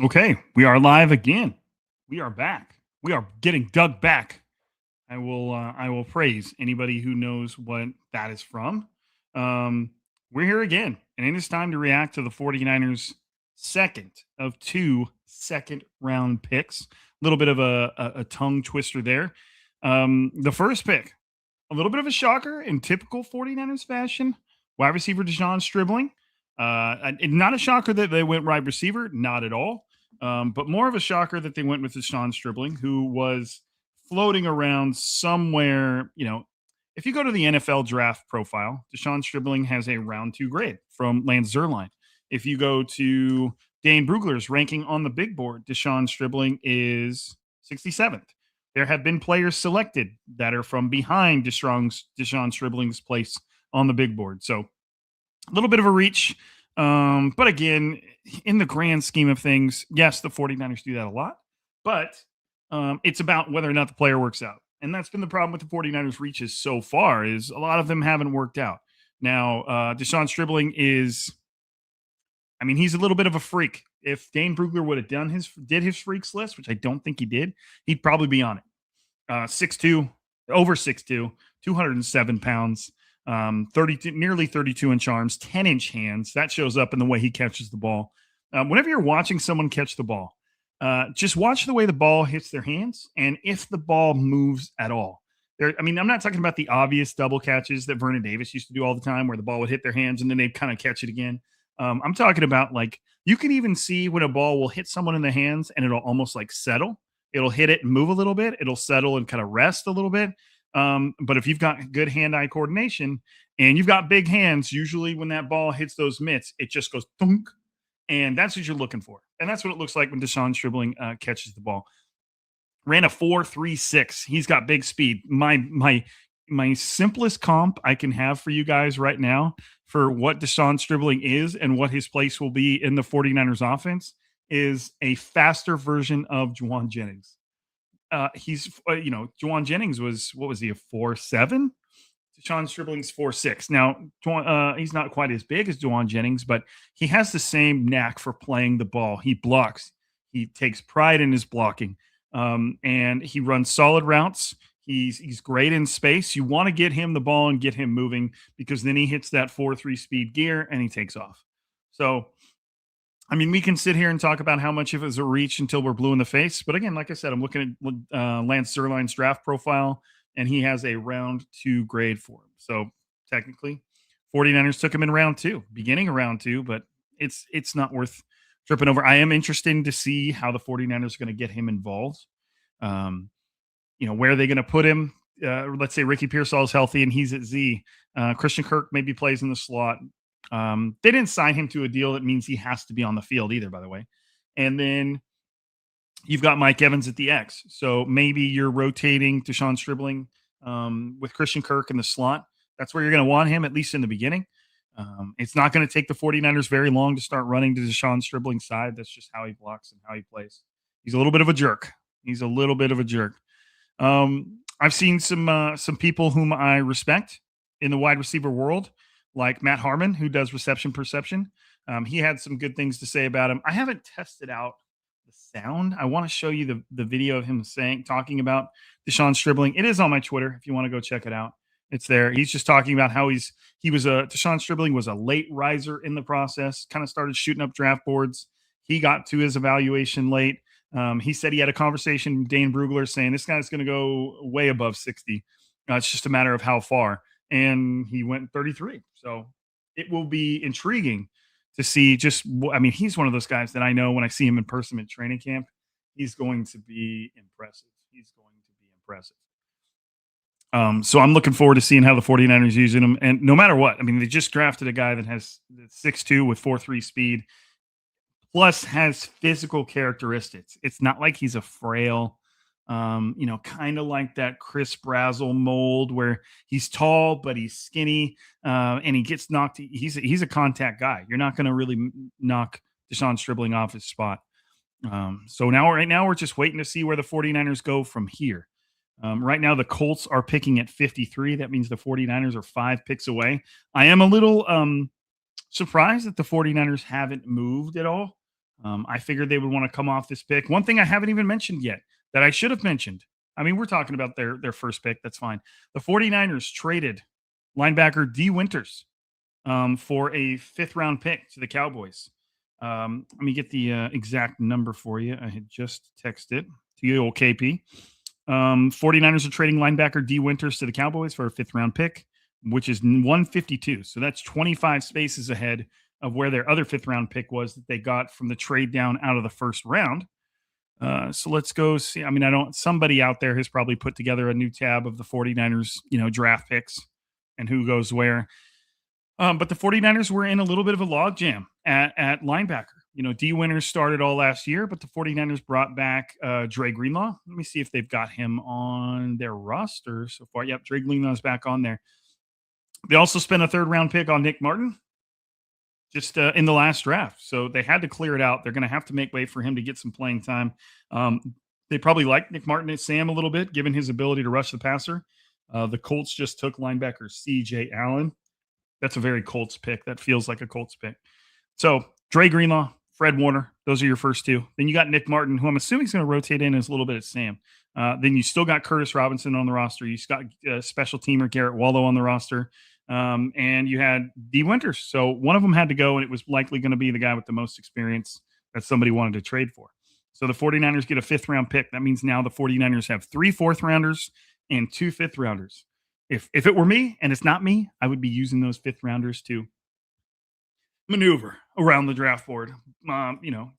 Okay, we are live again. We are back. We are getting dug back. I will praise anybody who knows what that is from. Um, we're here again, and it is time to react to the 49ers' second of two second round picks. A little bit of a tongue twister there. The first pick, a little bit of a shocker in typical 49ers fashion. Wide receiver Deshawn Stribbling. And not a shocker that they went wide receiver, not at all. But more of a shocker that they went with Deshawn Stribbling, who was floating around somewhere. If you go to the NFL draft profile, Deshawn Stribbling has a round two grade from Lance Zierlein. If you go to Dane Brugler's ranking on the big board, Deshawn Stribbling is 67th. There have been players selected that are from behind Deshawn Stribbling's place on the big board. So a little bit of a reach. But again, in the grand scheme of things, yes, the 49ers do that a lot, but it's about whether or not the player works out. And that's been the problem with the 49ers reaches so far is a lot of them haven't worked out. Now, Deshawn Stribbling is, he's a little bit of a freak. If Dane Brugler would have did his freaks list, which I don't think he did, he'd probably be on it. 6'2", over 6'2", 207 pounds. 32, nearly 32-inch arms, 10-inch hands. That shows up in the way he catches the ball. Whenever you're watching someone catch the ball, just watch the way the ball hits their hands and if the ball moves at all. I'm not talking about the obvious double catches that Vernon Davis used to do all the time where the ball would hit their hands and then they'd kind of catch it again. I'm talking about like you can even see when a ball will hit someone in the hands and it'll almost like settle. It'll hit it and move a little bit. It'll settle and kind of rest a little bit. But if you've got good hand-eye coordination and you've got big hands, usually when that ball hits those mitts, it just goes thunk, and that's what you're looking for. And that's what it looks like when Deshawn Stribbling catches the ball. Ran a 4.36. He's got big speed. My simplest comp I can have for you guys right now for what Deshawn Stribbling is and what his place will be in the 49ers offense is a faster version of Juwan Jennings. Juwan Jennings was, what was he, a 4.7? Deshawn Stribbling's 4.6. Now, he's not quite as big as Juwan Jennings, but he has the same knack for playing the ball. He blocks. He takes pride in his blocking, and he runs solid routes. He's great in space. You want to get him the ball and get him moving because then he hits that 4.3 speed gear and he takes off. So, we can sit here and talk about how much of it is a reach until we're blue in the face. But again, like I said, I'm looking at Lance Zierlein's draft profile, and he has a round two grade for him. So technically, 49ers took him in round two, beginning of round two, but it's not worth tripping over. I am interested to see how the 49ers are going to get him involved. Where are they going to put him? Let's say Ricky Pearsall is healthy and he's at Z. Christian Kirk maybe plays in the slot. They didn't sign him to a deal that means he has to be on the field either, by the way. And then you've got Mike Evans at the X. So maybe you're rotating Deshawn Stribbling with Christian Kirk in the slot. That's where you're going to want him, at least in the beginning. It's not going to take the 49ers very long to start running to Deshawn Stribbling's side. That's just how he blocks and how he plays. He's a little bit of a jerk. I've seen some people whom I respect in the wide receiver world, like Matt Harmon, who does reception perception. He had some good things to say about him. I haven't tested out the sound. I want to show you the video of him talking about Deshawn Stribbling. It is on my Twitter if you want to go check it out. It's there. He's just talking about how Deshawn Stribbling was a late riser in the process, kind of started shooting up draft boards. He got to his evaluation late. He said he had a conversation with Dane Brugler saying this guy's going to go way above 60. It's just a matter of how far. And he went 33. So it will be intriguing to see he's one of those guys that I know when I see him in person at training camp, he's going to be impressive. So I'm looking forward to seeing how the 49ers using him. And no matter what, they just drafted a guy that has 6'2" with 4.3 speed, plus has physical characteristics. It's not like he's a frail, kind of like that Chris Brazzell mold where he's tall, but he's skinny, and he gets knocked. He's a contact guy. You're not going to really knock Deshawn Stribbling off his spot. So right now we're just waiting to see where the 49ers go from here. Right now the Colts are picking at 53. That means the 49ers are 5 picks away. I am a little surprised that the 49ers haven't moved at all. I figured they would want to come off this pick. One thing I haven't even mentioned yet that I should have mentioned. I mean, we're talking about their first pick. That's fine. The 49ers traded linebacker D. Winters for a 5th-round pick to the Cowboys. Let me get the exact number for you. I had just texted to you, old KP. 49ers are trading linebacker D. Winters to the Cowboys for a 5th-round pick, which is 152. So that's 25 spaces ahead of where their other 5th-round pick was that they got from the trade down out of the 1st round. So let's go see. I mean, somebody out there has probably put together a new tab of the 49ers, draft picks and who goes where. But the 49ers were in a little bit of a logjam at linebacker. D. Winters started all last year, but the 49ers brought back Dre Greenlaw. Let me see if they've got him on their roster so far. Yep, Dre Greenlaw's back on there. They also spent a 3rd-round pick on Nick Martin just in the last draft. So they had to clear it out. They're going to have to make way for him to get some playing time. They probably like Nick Martin and Sam a little bit, given his ability to rush the passer. The Colts just took linebacker C.J. Allen. That's a very Colts pick. That feels like a Colts pick. So Dre Greenlaw, Fred Warner, those are your first 2. Then you got Nick Martin, who I'm assuming is going to rotate in as a little bit at Sam. Then you still got Curtis Robinson on the roster. You got special teamer Garrett Wallow on the roster. And you had D. Winters. So one of them had to go, and it was likely going to be the guy with the most experience that somebody wanted to trade for. So the 49ers get a 5th-round pick. That means now the 49ers have 3 4th-rounders and 2 5th-rounders. If it were me, and it's not me, I would be using those 5th-rounders to maneuver around the draft board,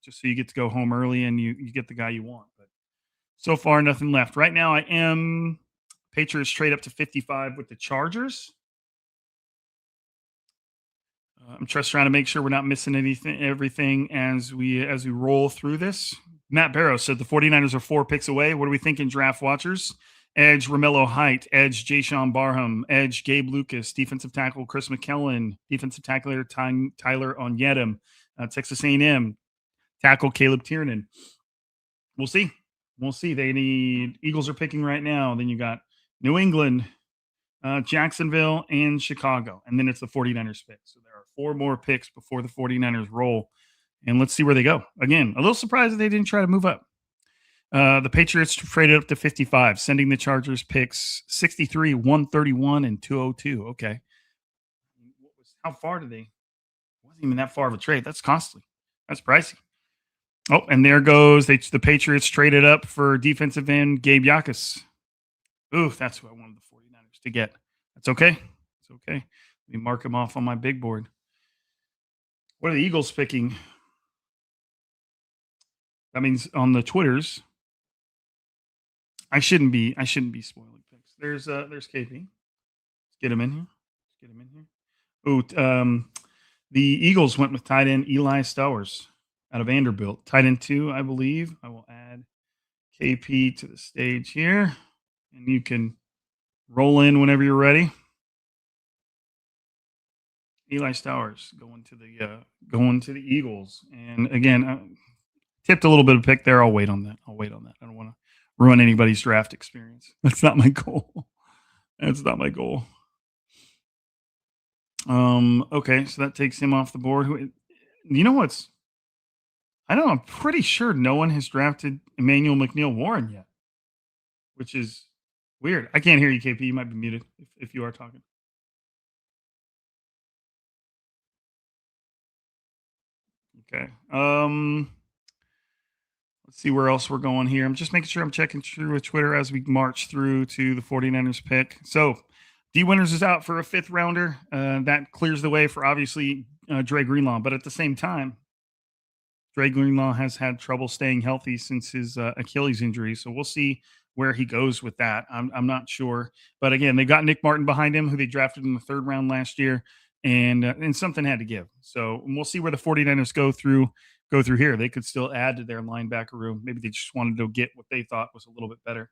just so you get to go home early and you get the guy you want. But so far, nothing left. Right now, I am Patriots trade up to 55 with the Chargers. I'm just trying to make sure we're not missing everything as we roll through this. Matt Barrow said the 49ers are 4 picks away. What are we thinking, draft watchers? Edge, Romelo Height. Edge, Deshawn Barham. Edge, Gabe Lucas. Defensive tackle, Chris McKellen. Defensive tackler, Tyler Onyedem. Texas A&M. Tackle, Caleb Tiernan. We'll see. Eagles are picking right now. Then you got New England, Jacksonville, and Chicago. And then it's the 49ers pick. So there are 4 more picks before the 49ers roll. And let's see where they go. Again, a little surprised that they didn't try to move up. The Patriots traded up to 55, sending the Chargers picks 63, 131, and 202. Okay. How far did they? It wasn't even that far of a trade. That's costly. That's pricey. Oh, and there goes the Patriots traded up for defensive end Gabe Yakas. Ooh, that's who I wanted the 49ers to get. That's okay. It's okay. Let me mark him off on my big board. What are the Eagles picking? That means on the Twitters. I shouldn't be spoiling picks. There's KP. Let's get him in here. Oh, the Eagles went with tight end Eli Stowers out of Vanderbilt. Tight end 2, I believe. I will add KP to the stage here, and you can roll in whenever you're ready. Eli Stowers going to the Eagles, and again, tipped a little bit of pick there. I'll wait on that. I don't want to ruin anybody's draft experience. That's not my goal. Okay, so that takes him off the board. I'm pretty sure no one has drafted Emmanuel McNeil-Warren yet, which is weird. I can't hear you, KP. You might be muted if you are talking. Okay. Let's see where else we're going here. I'm just making sure I'm checking through Twitter as we march through to the 49ers pick. So D. Winters is out for a 5th-rounder. That clears the way for, obviously, Dre Greenlaw. But at the same time, Dre Greenlaw has had trouble staying healthy since his Achilles injury. So we'll see where he goes with that. I'm not sure. But again, they got Nick Martin behind him, who they drafted in the 3rd round last year. And something had to give. So we'll see where the 49ers go through here. They could still add to their linebacker room. Maybe they just wanted to get what they thought was a little bit better.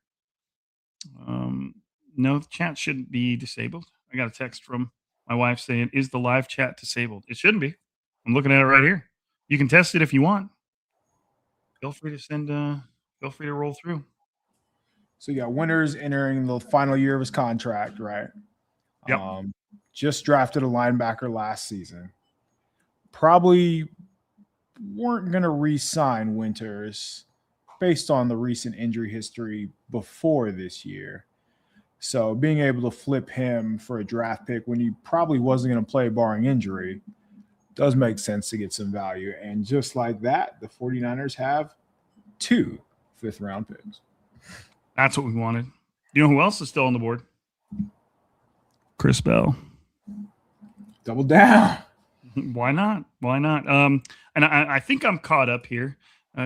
No, the chat shouldn't be disabled. I got a text from my wife saying, "Is the live chat disabled?" It shouldn't be. I'm looking at it right here. You can test it if you want. Feel free to roll through. So you got Winters entering the final year of his contract, right? Yep. Just drafted a linebacker last season. Probably weren't going to re-sign Winters based on the recent injury history before this year. So being able to flip him for a draft pick when he probably wasn't going to play barring injury does make sense to get some value. And just like that, the 49ers have 2 fifth-round picks. That's what we wanted. You know who else is still on the board? Chris Bell. Double down. Why not? Why not? And I think I'm caught up here.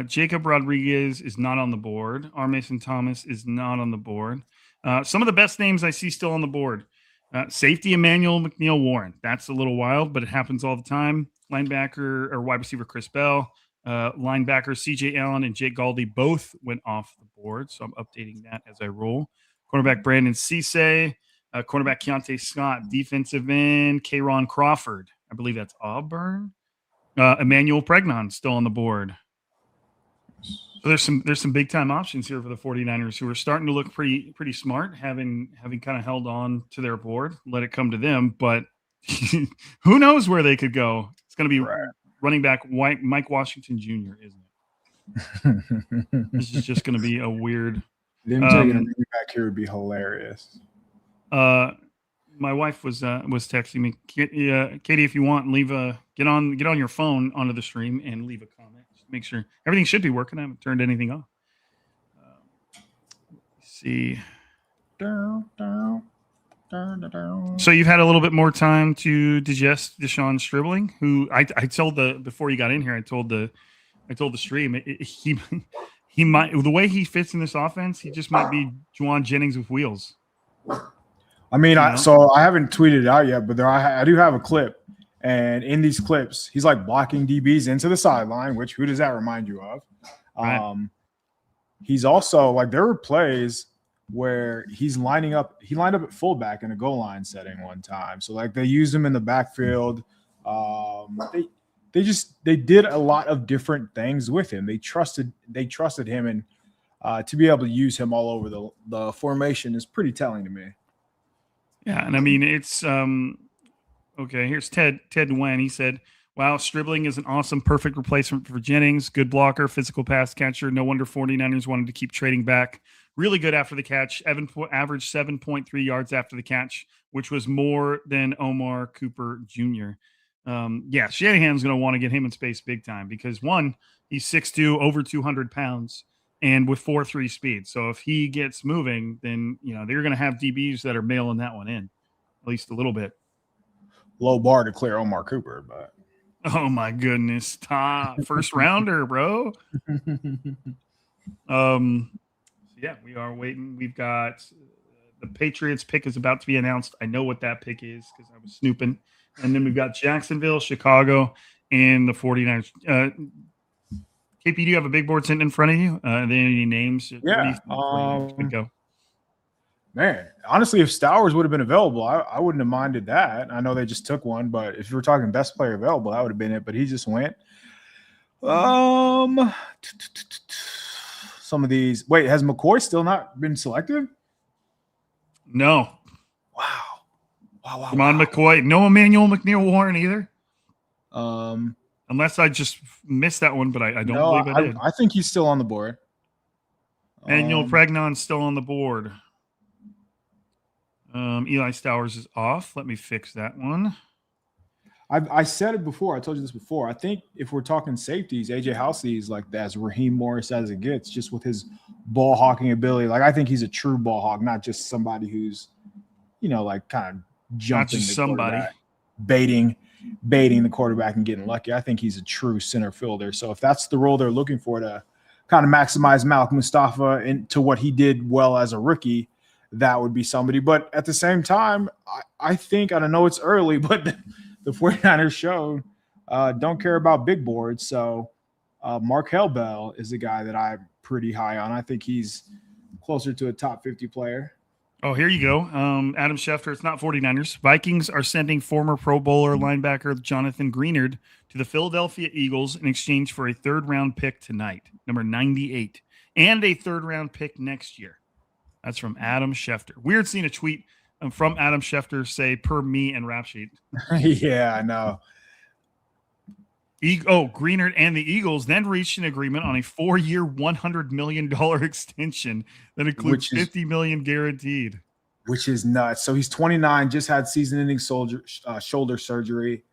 Jacob Rodriguez is not on the board. R. Mason Thomas is not on the board. Some of the best names I see still on the board. Safety Emmanuel McNeil-Warren. That's a little wild, but it happens all the time. Linebacker or wide receiver Chris Bell. Linebacker C.J. Allen and Jake Galdi both went off the board, so I'm updating that as I roll. Cornerback Brandon Cisse. Cornerback Keontae Scott. Defensive end Kayron Crawford. I believe that's Auburn. Emmanuel Pregnon still on the board. So there's some big time options here for the 49ers who are starting to look pretty smart, having kind of held on to their board, let it come to them. But who knows where they could go? It's going to be running back Mike Washington Jr., isn't it? This is just going to be a weird. Them taking a running back here would be hilarious. My wife was texting me, Katie, if you want, get on your phone onto the stream and leave a comment. Just make sure everything should be working. I haven't turned anything off. Let's see. So you've had a little bit more time to digest Deshawn Stribbling, who I told before you got in here, I told the stream he might, the way he fits in this offense, he just might be Juwan Jennings with wheels. I mean, so I haven't tweeted it out yet, but I do have a clip. And in these clips, he's like blocking DBs into the sideline, which who does that remind you of? Right. He's also like, there were plays where he lined up at fullback in a goal line setting one time. So like they used him in the backfield. They did a lot of different things with him. They trusted him, and to be able to use him all over the formation is pretty telling to me. Yeah, and I mean it's okay. Here's Ted Nguyen. He said, "Wow, Stribbling is an awesome, perfect replacement for Jennings. Good blocker, physical pass catcher. No wonder 49ers wanted to keep trading back. Really good after the catch. Averaged 7.3 yards after the catch, which was more than Omar Cooper Jr." Yeah, Shanahan's going to want to get him in space big time because one, he's 6'2", over 200 pounds, and with 4.3 speed. So if he gets moving, then they're going to have DBs that are mailing that one in, at least a little bit. Low bar to clear Omar Cooper, but oh my goodness, first rounder, bro. Yeah, we are waiting. We've got the Patriots pick is about to be announced. I know what that pick is because I was snooping. And then we've got Jacksonville, Chicago, and the 49ers. KP, do you have a big board sitting in front of you? Are there any names? Yeah. Go? Man, honestly, if Stowers would have been available, I wouldn't have minded that. I know they just took one, but if you were talking best player available, that would have been it. But he just went. Some of these. Wait, has McCoy still not been selected? No. Wow. Come on, McCoy. No Emmanuel McNeil-Warren either. Unless I just missed that one, but I don't believe I did. I think he's still on the board. Emmanuel Pregnon's still on the board. Eli Stowers is off. Let me fix that one. I said it before. I told you this before. I think if we're talking safeties, AJ Housey is like as Raheem Morris as it gets, just with his ball hawking ability. Like I think he's a true ball hawk, not just somebody who's, like kind of jumping the quarterback, baiting the quarterback and getting lucky. I think he's a true center fielder. So if that's the role they're looking for to kind of maximize Malik Mustafa into what he did well as a rookie, that would be somebody. But at the same time, I think, I don't know, it's early, but the 49ers showed don't care about big boards. So Markel Bell is a guy that I'm pretty high on. I think he's closer to a top 50 player. Oh, here you go. Adam Schefter, it's not 49ers. Vikings are sending former Pro Bowler linebacker Jonathan Greenard to the Philadelphia Eagles in exchange for a third-round pick tonight, number 98, and a third-round pick next year. That's from Adam Schefter. Weird seeing a tweet from Adam Schefter say, per me and Rap Sheet. Yeah, I know. Greenard and the Eagles then reached an agreement on a 4-year, $100 million extension that includes $50 million guaranteed. Which is nuts. So he's 29, just had season-ending shoulder surgery,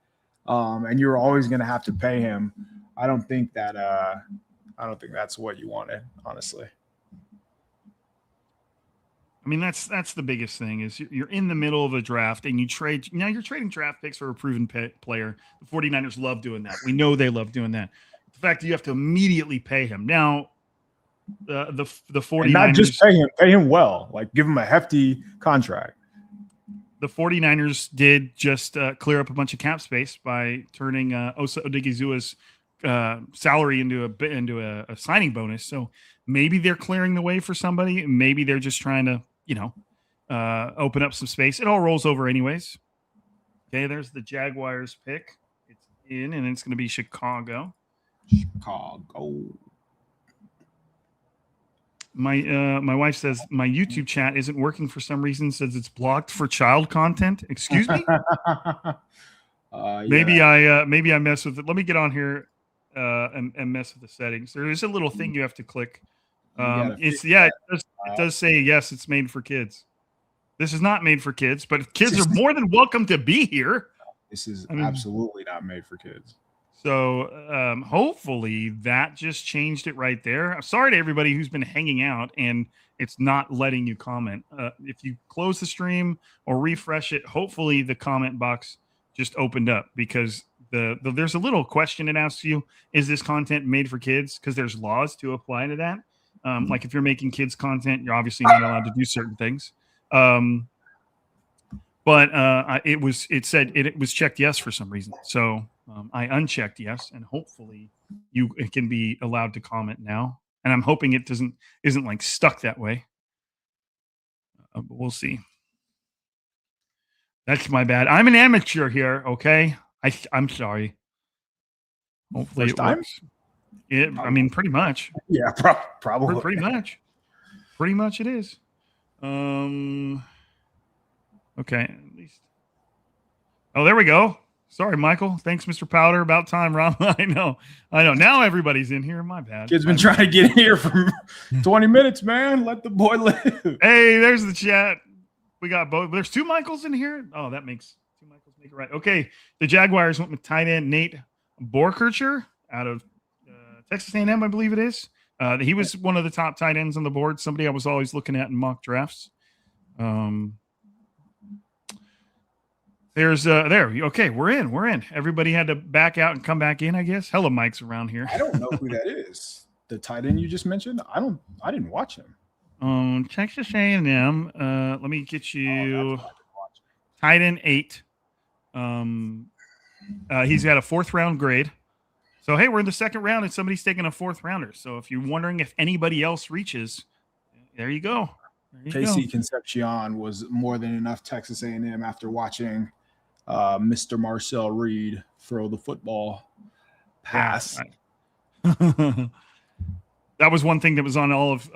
and you're always going to have to pay him. I don't think that's what you wanted, honestly. I mean, that's the biggest thing is you're in the middle of a draft and you trade. Now you're trading draft picks for a proven player. The 49ers love doing that. We know they love doing that. The fact that you have to immediately pay him. Now, the 49ers. And not just pay him well. Like, give him a hefty contract. The 49ers did just clear up a bunch of cap space by turning Osa Odighizuwa's salary into a signing bonus. So maybe they're clearing the way for somebody. Maybe they're just trying to, open up some space. It all rolls over anyways. Okay, there's the Jaguars pick. It's in, and it's going to be Chicago. My wife says my YouTube chat isn't working for some reason. Says it's blocked for child content. Excuse me. Maybe I mess with it. Let me get on here and mess with the settings. There is a little thing you have to click. It does say yes. It's made for kids. This is not made for kids, but kids are more than welcome to be here. This is absolutely not made for kids. So hopefully that just changed it right there. I'm sorry to everybody who's been hanging out and it's not letting you comment. If you close the stream or refresh it, hopefully the comment box just opened up because there's a little question it asks you, is this content made for kids? Because there's laws to apply to that. Like if you're making kids content, you're obviously not allowed to do certain things. But it said it was checked yes for some reason. So I unchecked yes, and hopefully it can be allowed to comment now. And I'm hoping it isn't like stuck that way. But we'll see. That's my bad. I'm an amateur here. Okay, I'm sorry. Hopefully it works. I mean, pretty much. Yeah, probably. Pretty much. Pretty much it is. Okay, at least. Oh, there we go. Sorry, Michael. Thanks, Mr. Powder. About time, Ron. I know. Now everybody's in here. My bad. Kid's been trying to get in here for 20 minutes, man. Let the boy live. Hey, there's the chat. We got both. There's two Michaels in here. Oh, that makes two Michaels make it right. Okay, the Jaguars went with tight end Nate Borkercher out of Texas A&M, I believe it is. He was one of the top tight ends on the board. Somebody I was always looking at in mock drafts. There's there. Okay, we're in. Everybody had to back out and come back in, I guess. Hella Mike's around here. I don't know who that is. The tight end you just mentioned. I didn't watch him. Texas A&M. Let me get you tight end 8. He's got a 4th round grade. So hey, we're in the 2nd round and somebody's taking a 4th rounder. So if you're wondering if anybody else reaches, there you go. Casey Concepcion was more than enough Texas A&M after watching Mr. Marcel Reed throw the football pass. Yeah, that was one thing that was on all of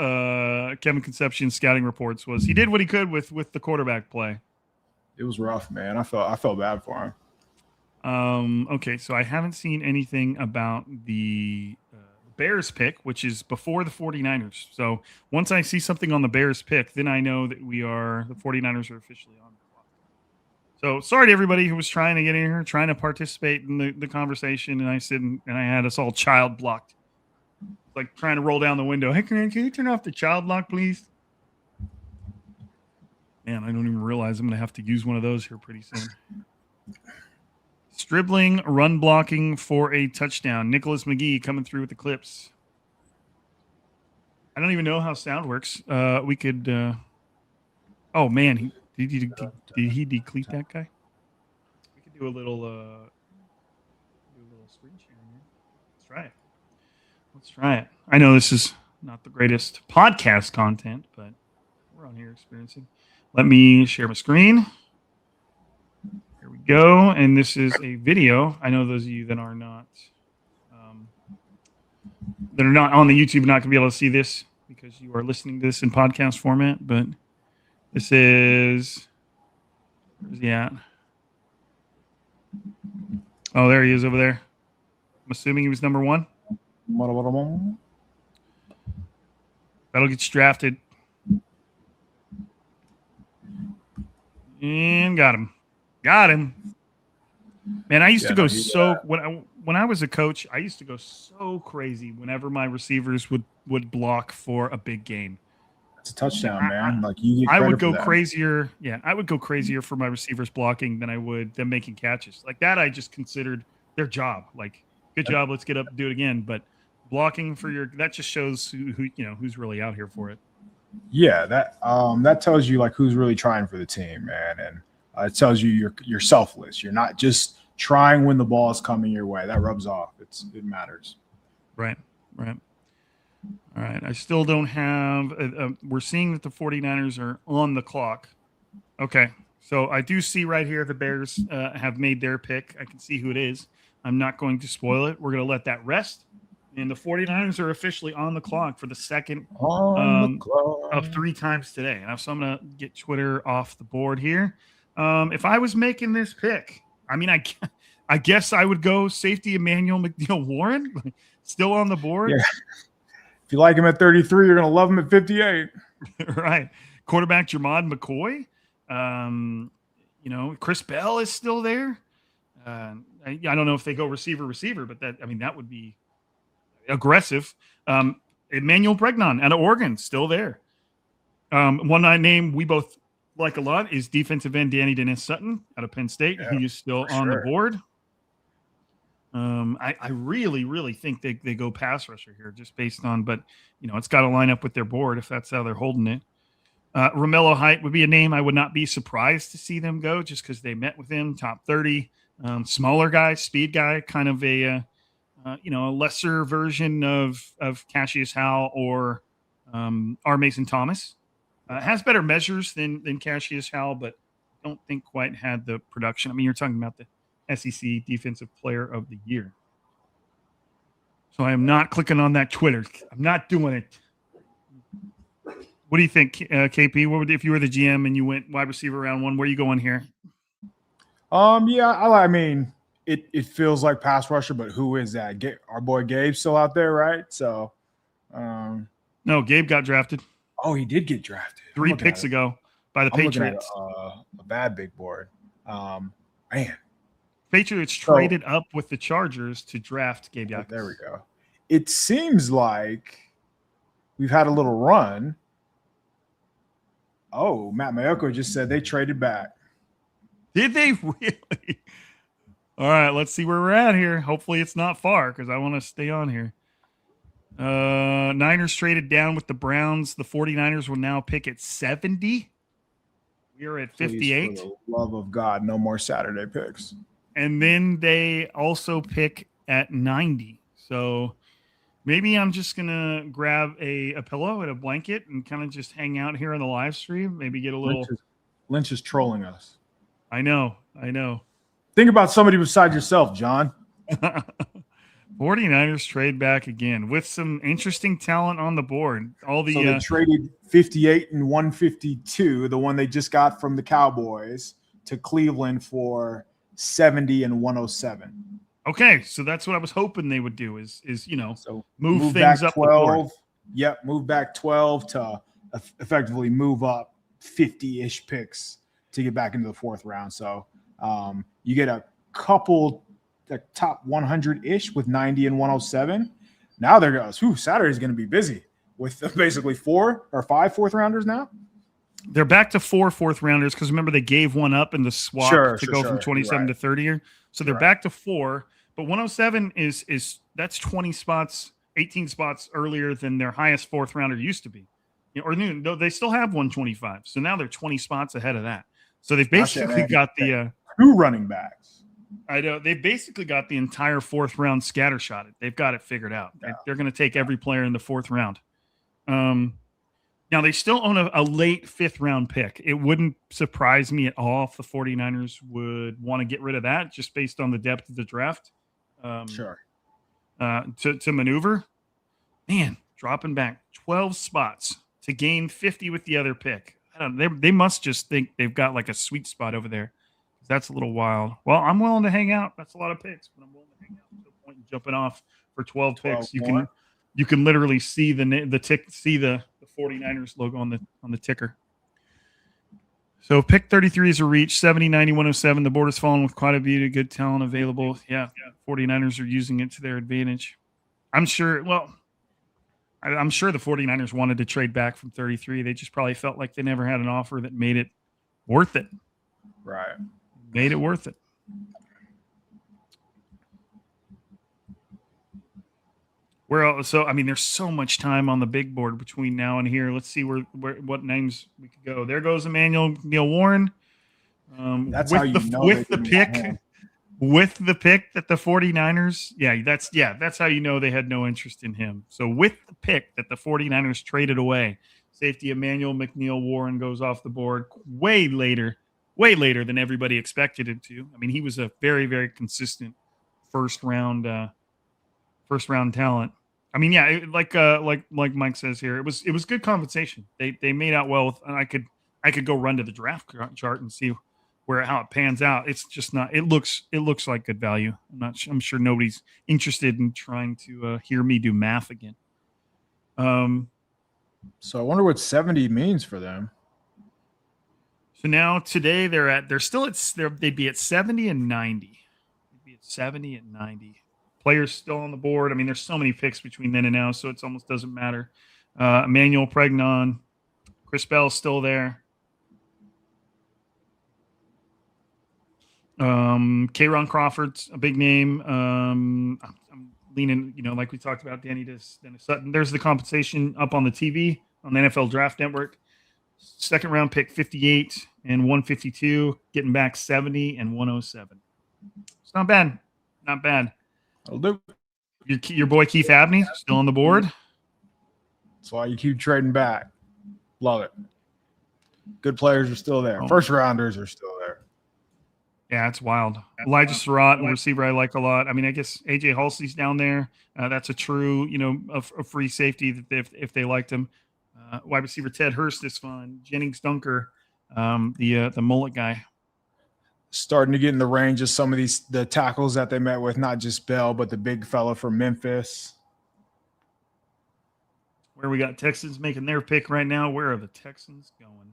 Kevin Concepcion's scouting reports was he did what he could with the quarterback play. It was rough, man. I felt bad for him. Okay, so I haven't seen anything about the Bears pick, which is before the 49ers. So once I see something on the Bears pick, then I know that the 49ers are officially on the clock. So sorry to everybody who was trying to get in here, trying to participate in the conversation, and I said, and I had us all child blocked. Like trying to roll down the window. Hey, can you turn off the child lock, please? Man, I don't even realize I'm going to have to use one of those here pretty soon. Stribbling, run blocking for a touchdown. Nicholas McGee coming through with the clips. I don't even know how sound works. We could. Oh man, did he decleat that guy? We could do a little screen sharing here. Let's try it. I know this is not the greatest podcast content, but we're on here experiencing. Let me share my screen. Here we go, and this is a video. I know those of you that are not on the YouTube are not going to be able to see this because you are listening to this in podcast format. But this is where's he at? Oh, there he is over there. I'm assuming he was number 1. That'll get drafted. And got him. Man, I used to go when I was a coach, I used to go so crazy whenever my receivers would block for a big gain. It's a touchdown, man. Like you get I credit would go for that. crazier. Yeah, I would go crazier for my receivers blocking than I would them making catches. Like that, I just considered their job. Like, good job, let's get up and do it again. But blocking for that just shows who who's really out here for it. Yeah, that tells you like who's really trying for the team, man, and it tells you you're selfless. You're not just trying when the ball is coming your way. That rubs off. It matters. Right. All right. I still don't have we're seeing that the 49ers are on the clock. Okay. So I do see right here the Bears have made their pick. I can see who it is. I'm not going to spoil it. We're going to let that rest. And the 49ers are officially on the clock for the second of 3 times today. And so I'm going to get Twitter off the board here. If I was making this pick, I mean, I guess I would go safety Emmanuel McNeil-Warren, still on the board. Yeah. If you like him at 33, you're going to love him at 58. Right. Quarterback Jermod McCoy. Chris Bell is still there. I don't know if they go receiver, but that would be aggressive. Emmanuel Bregnon out of Oregon, still there. One name we both like a lot is defensive end Danny Dennis Sutton out of Penn State. Yeah, he is still on the board. I really, really think they go pass rusher here just based on, but it's got to line up with their board if that's how they're holding it. Romelo Height would be a name I would not be surprised to see them go just because they met with him, top 30, smaller guy, speed guy, kind of a lesser version of Cassius Howell or R. Mason Thomas. Has better measures than Cassius Howell, but don't think quite had the production. I mean, you're talking about the SEC Defensive Player of the Year. So I am not clicking on that Twitter. I'm not doing it. What do you think, KP? What would if you were the GM and you went wide receiver round 1? Where are you going here? Yeah, I mean, it feels like pass rusher, but who is that? Our boy Gabe's still out there, right? So, no, Gabe got drafted. Oh, he did get drafted 3 picks ago by the Patriots. A bad big board. Man. Patriots traded up with the Chargers to draft Gabe Yakus. There we go. It seems like we've had a little run. Oh, Matt Mayoko just said they traded back. Did they really? All right, let's see where we're at here. Hopefully it's not far because I want to stay on here. Niners traded down with the Browns. The 49ers will now pick at 70. We are at 58. Please, for the love of God, no more Saturday picks. And then they also pick at 90. So maybe I'm just going to grab a pillow and a blanket and kind of just hang out here on the live stream. Maybe get a little. Lynch is trolling us. I know. Think about somebody besides yourself, John. 49ers trade back again with some interesting talent on the board. They traded 58 and 152, the one they just got from the Cowboys, to Cleveland for 70 and 107. Okay, so that's what I was hoping they would do is move back things up 12. the board. Yep, move back 12 to effectively move up 50-ish picks to get back into the 4th round. So you get a couple the top 100-ish with 90 and 107. Now there goes. Saturday's going to be busy with basically 4 or 5 4th rounders now. They're back to 4 4th rounders because remember they gave one up in the swap to go from 27 to 30 here. So they're back to 4, but 107 is that's 20 spots, 18 spots earlier than their highest 4th rounder used to be. No, they still have 125. So now they're 20 spots ahead of that. So they've basically got the 2 running backs. I know they've basically got the entire 4th round scattershotted. They've got it figured out. Yeah. They're going to take every player in the 4th round. Now they still own a late 5th round pick. It wouldn't surprise me at all if the 49ers would want to get rid of that just based on the depth of the draft. Sure. To maneuver, man, dropping back 12 spots to gain 50 with the other pick. They must just think they've got like a sweet spot over there. That's a little wild. Well, I'm willing to hang out. That's a lot of picks, but I'm willing to hang out. No point in jumping off for 12 picks. more. You can literally see the 49ers logo on the ticker. So pick 33 is a reach, 70, 90, 107. The board is falling with quite a bit of good talent available. Yeah, 49ers are using it to their advantage. I'm sure the 49ers wanted to trade back from 33. They just probably felt like they never had an offer that made it worth it. Right. Made it worth it. There's so much time on the big board between now and here. Let's see what names we could go. There goes Emmanuel Warren. That's how you know with the pick that the 49ers, that's how you know they had no interest in him. So with the pick that the 49ers traded away, safety Emmanuel Warren goes off the board way later than everybody expected him to. I mean, he was a very, very consistent first round talent. I mean, yeah, like Mike says here, it was good compensation. They made out well with, and I could go run to the draft chart and see how it pans out. It's just not. It looks like good value. I'm sure nobody's interested in trying to hear me do math again. So I wonder what 70 means for them. So now today they'd be at 70 and 90. They'd be at 70 and 90. Players still on the board. I mean, there's so many picks between then and now, so it almost doesn't matter. Emmanuel Pregnon, Chris Bell's still there. K'Ron Crawford's a big name. I'm leaning, like we talked about, Dennis Sutton. There's the compensation up on the TV on the NFL Draft Network. Second round pick 58 and 152, getting back 70 and 107. It's not bad. Not bad. That'll do. Your boy Keith Abney still on the board. That's why you keep trading back. Love it. Good players are still there. First rounders are still there. Yeah, it's wild. Elijah Surratt, a receiver I like a lot. I mean, I guess AJ Halsey's down there. That's a true, a free safety that if they liked him. Wide receiver Ted Hurst is fun. Jennings Dunker, the mullet guy. Starting to get in the range of some of the tackles that they met with, not just Bell, but the big fella from Memphis. Where we got Texans making their pick right now. Where are the Texans going?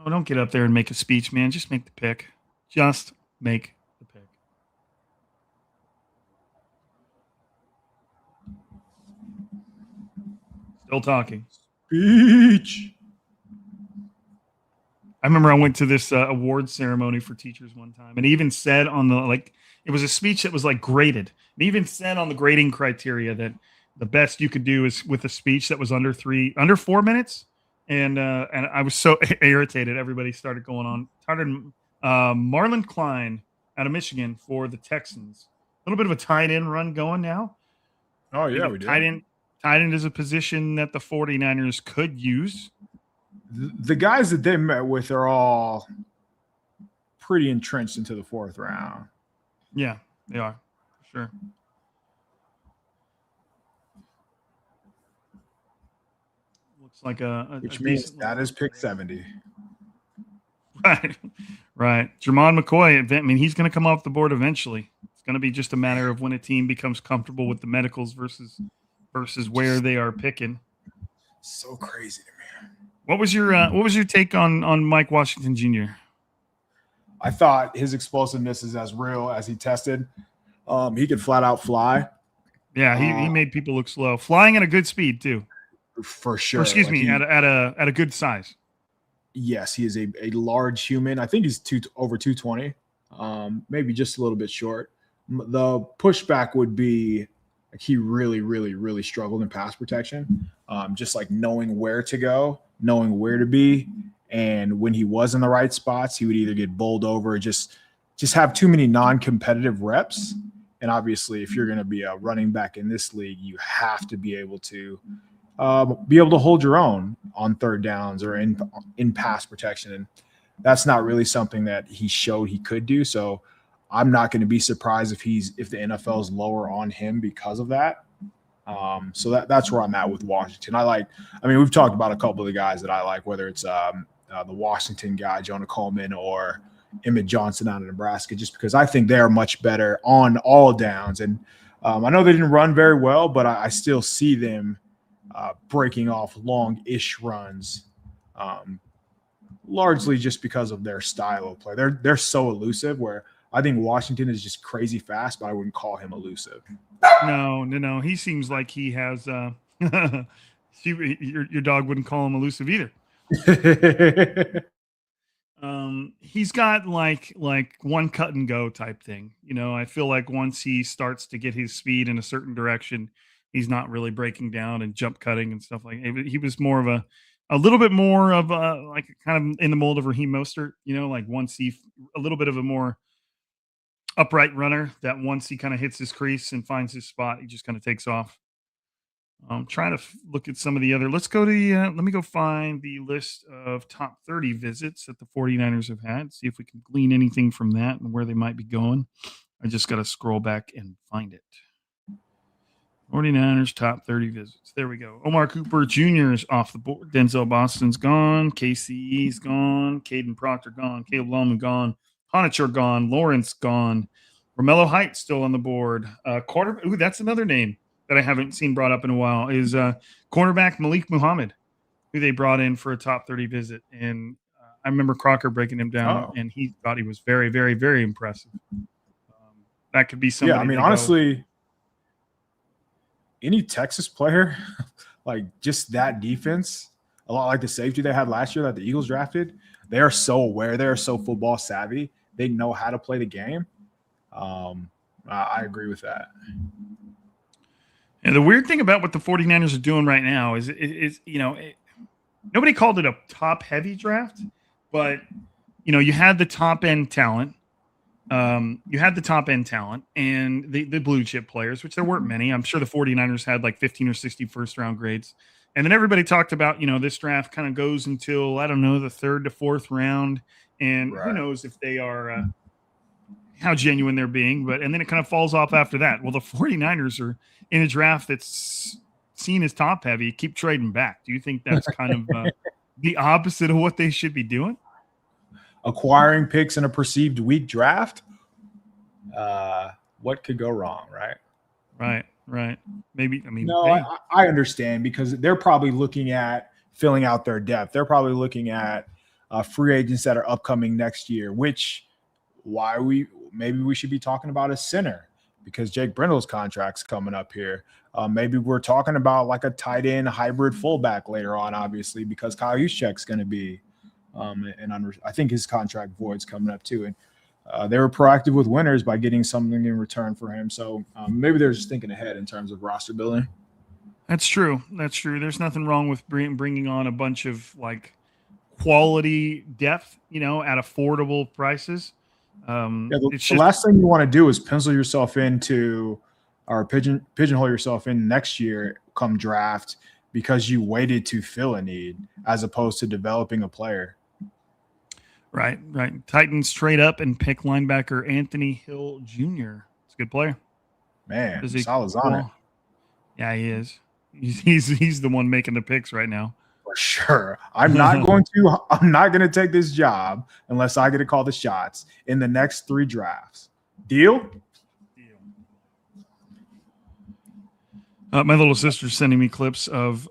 Oh, don't get up there and make a speech, man. Just make the pick. Just make the pick. Still talking. Speech. I remember I went to this award ceremony for teachers one time, and it even said on it was a speech that was graded. It even said on the grading criteria that the best you could do is with a speech that was under 4 minutes. And I was so irritated. Everybody started going on. Marlon Klein out of Michigan for the Texans. A little bit of a tight end run going now. Oh, yeah, we did. Tight end is a position that the 49ers could use. The guys that they met with are all pretty entrenched into the fourth round. Yeah, they are. For sure. Looks like which means that is pick 70. Right. Jermon McCoy, I mean, he's going to come off the board eventually. It's going to be just a matter of when a team becomes comfortable with the medicals versus where they are picking. So crazy to me. What was your take on Mike Washington Jr.? I thought his explosiveness is as real as he tested. He could flat out fly. Yeah, he made people look slow. Flying at a good speed too. For sure. Or excuse me, at a good size. Yes, he is a large human. I think he's over 220, maybe just a little bit short. The pushback would be he really, really, really struggled in pass protection, just knowing where to go, knowing where to be. And when he was in the right spots, he would either get bowled over or just have too many non-competitive reps. And obviously, if you're going to be a running back in this league, you have to be able to hold your own on third downs or in pass protection. And that's not really something that he showed he could do. So I'm not going to be surprised if the NFL is lower on him because of that. So that's where I'm at with Washington. We've talked about a couple of the guys that I like, whether it's the Washington guy, Jonah Coleman, or Emmett Johnson out of Nebraska, just because I think they are much better on all downs. And I know they didn't run very well, but I still see them breaking off long-ish runs, largely just because of their style of play. They're so elusive, where I think Washington is just crazy fast, but I wouldn't call him elusive. No. He seems like he has your dog wouldn't call him elusive either. He's got like one cut and go type thing. I feel like once he starts to get his speed in a certain direction, he's not really breaking down and jump cutting and stuff like that. He was more of a little bit more of like kind of in the mold of Raheem Mostert, like once a little bit of a more upright runner that once he kind of hits his crease and finds his spot, he just kind of takes off. I'm trying to look at some of the other. Let's go to let me go find the list of top 30 visits that the 49ers have had. See if we can glean anything from that and where they might be going. I just got to scroll back and find it. 49ers top 30 visits. There we go. Omar Cooper Jr. is off the board. Denzel Boston's gone. KCE's gone. Caden Proctor gone. Caleb Lowman gone. Honachur gone. Lawrence gone. Romelo Height still on the board. Quarterback. Ooh, that's another name that I haven't seen brought up in a while, is cornerback Malik Muhammad, who they brought in for a top 30 visit. And I remember Crocker breaking him down, and he thought he was very, very, very impressive. That could be somebody. Yeah, I mean, honestly, any Texas player, like just that defense, a lot like the safety they had last year that the Eagles drafted, they are so aware. They are so football savvy. They know how to play the game. I agree with that. And the weird thing about what the 49ers are doing right now is nobody called it a top-heavy draft, but, you had the top-end talent. And the blue-chip players, which there weren't many. I'm sure the 49ers had like 15 or 60 first-round grades. And then everybody talked about, this draft kind of goes until, I don't know, the third to fourth round. And Who knows if they are how genuine they're being. And then it kind of falls off after that. Well, the 49ers are in a draft that's seen as top heavy, keep trading back. Do you think that's kind of the opposite of what they should be doing? Acquiring picks in a perceived weak draft? What could go wrong, right? Right. Maybe, I understand, because they're probably looking at filling out their depth. They're probably looking at free agents that are upcoming next year, maybe we should be talking about a center, because Jake Brindle's contract's coming up here. Maybe we're talking about like a tight end hybrid fullback later on, obviously, because Kyle Juszczyk's going to be I think his contract void's coming up too. And they were proactive with winners by getting something in return for him. So maybe they're just thinking ahead in terms of roster building. That's true. There's nothing wrong with bringing on a bunch of like quality depth, at affordable prices. The last thing you want to do is pencil yourself into or pigeonhole yourself in next year come draft because you waited to fill a need as opposed to developing a player. Right. Titans trade up and pick linebacker Anthony Hill Jr. It's a good player. Man, Salah's on it. Yeah, he is. He's the one making the picks right now. For sure. I'm not going to take this job unless I get to call the shots in the next 3 drafts. Deal? My little sister's sending me clips of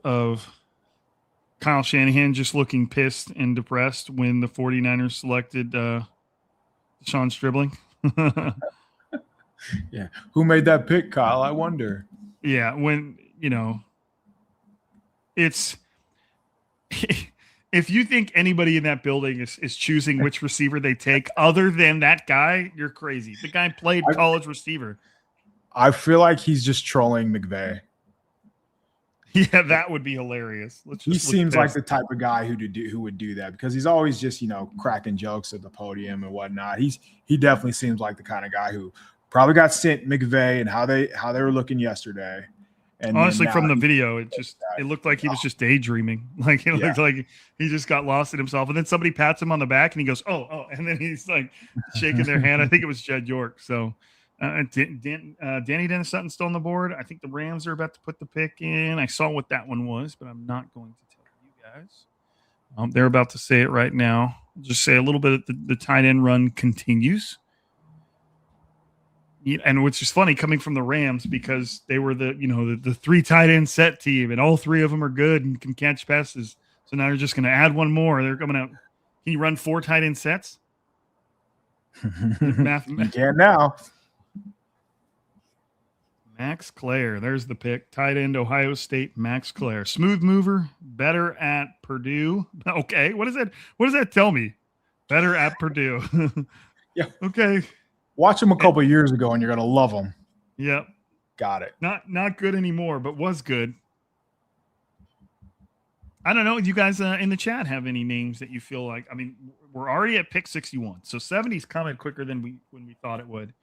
Kyle Shanahan just looking pissed and depressed when the 49ers selected Deshawn Stribbling. Yeah. Who made that pick, Kyle? I wonder. Yeah, when, it's if you think anybody in that building is choosing which receiver they take other than that guy, you're crazy. The guy played college receiver. I feel like he's just trolling McVay. Yeah, that would be hilarious. He seems like the type of guy who would do that, because he's always just, cracking jokes at the podium and whatnot. He definitely seems like the kind of guy who probably got sent McVay and how they were looking yesterday. And honestly, from the video, it looked like he was just daydreaming. Like it looked like he just got lost in himself. And then somebody pats him on the back and he goes, oh, and then he's like shaking their hand. I think it was Jed York. So Danny Dennis Sutton's still on the board. I think the Rams are about to put the pick in. I saw what that one was, but I'm not going to tell you guys. They're about to say it right now. just say a little bit of the tight end run continues. And which is funny coming from the Rams because they were the 3 tight end set team, and all 3 of them are good and can catch passes. So now they're just going to add one more. They're coming out. Can you run 4 tight end sets? You can now. Max Clare, there's the pick. Tight end, Ohio State, Max Clare. Smooth mover, better at Purdue. Okay, what is that? What does that tell me? Better at Purdue. Yeah. Okay. Watch him a couple of years ago, and you're gonna love him. Yep. Got it. Not good anymore, but was good. I don't know. Do you guys in the chat have any names that you feel like? I mean, we're already at pick 61, so 70's coming quicker than we thought it would.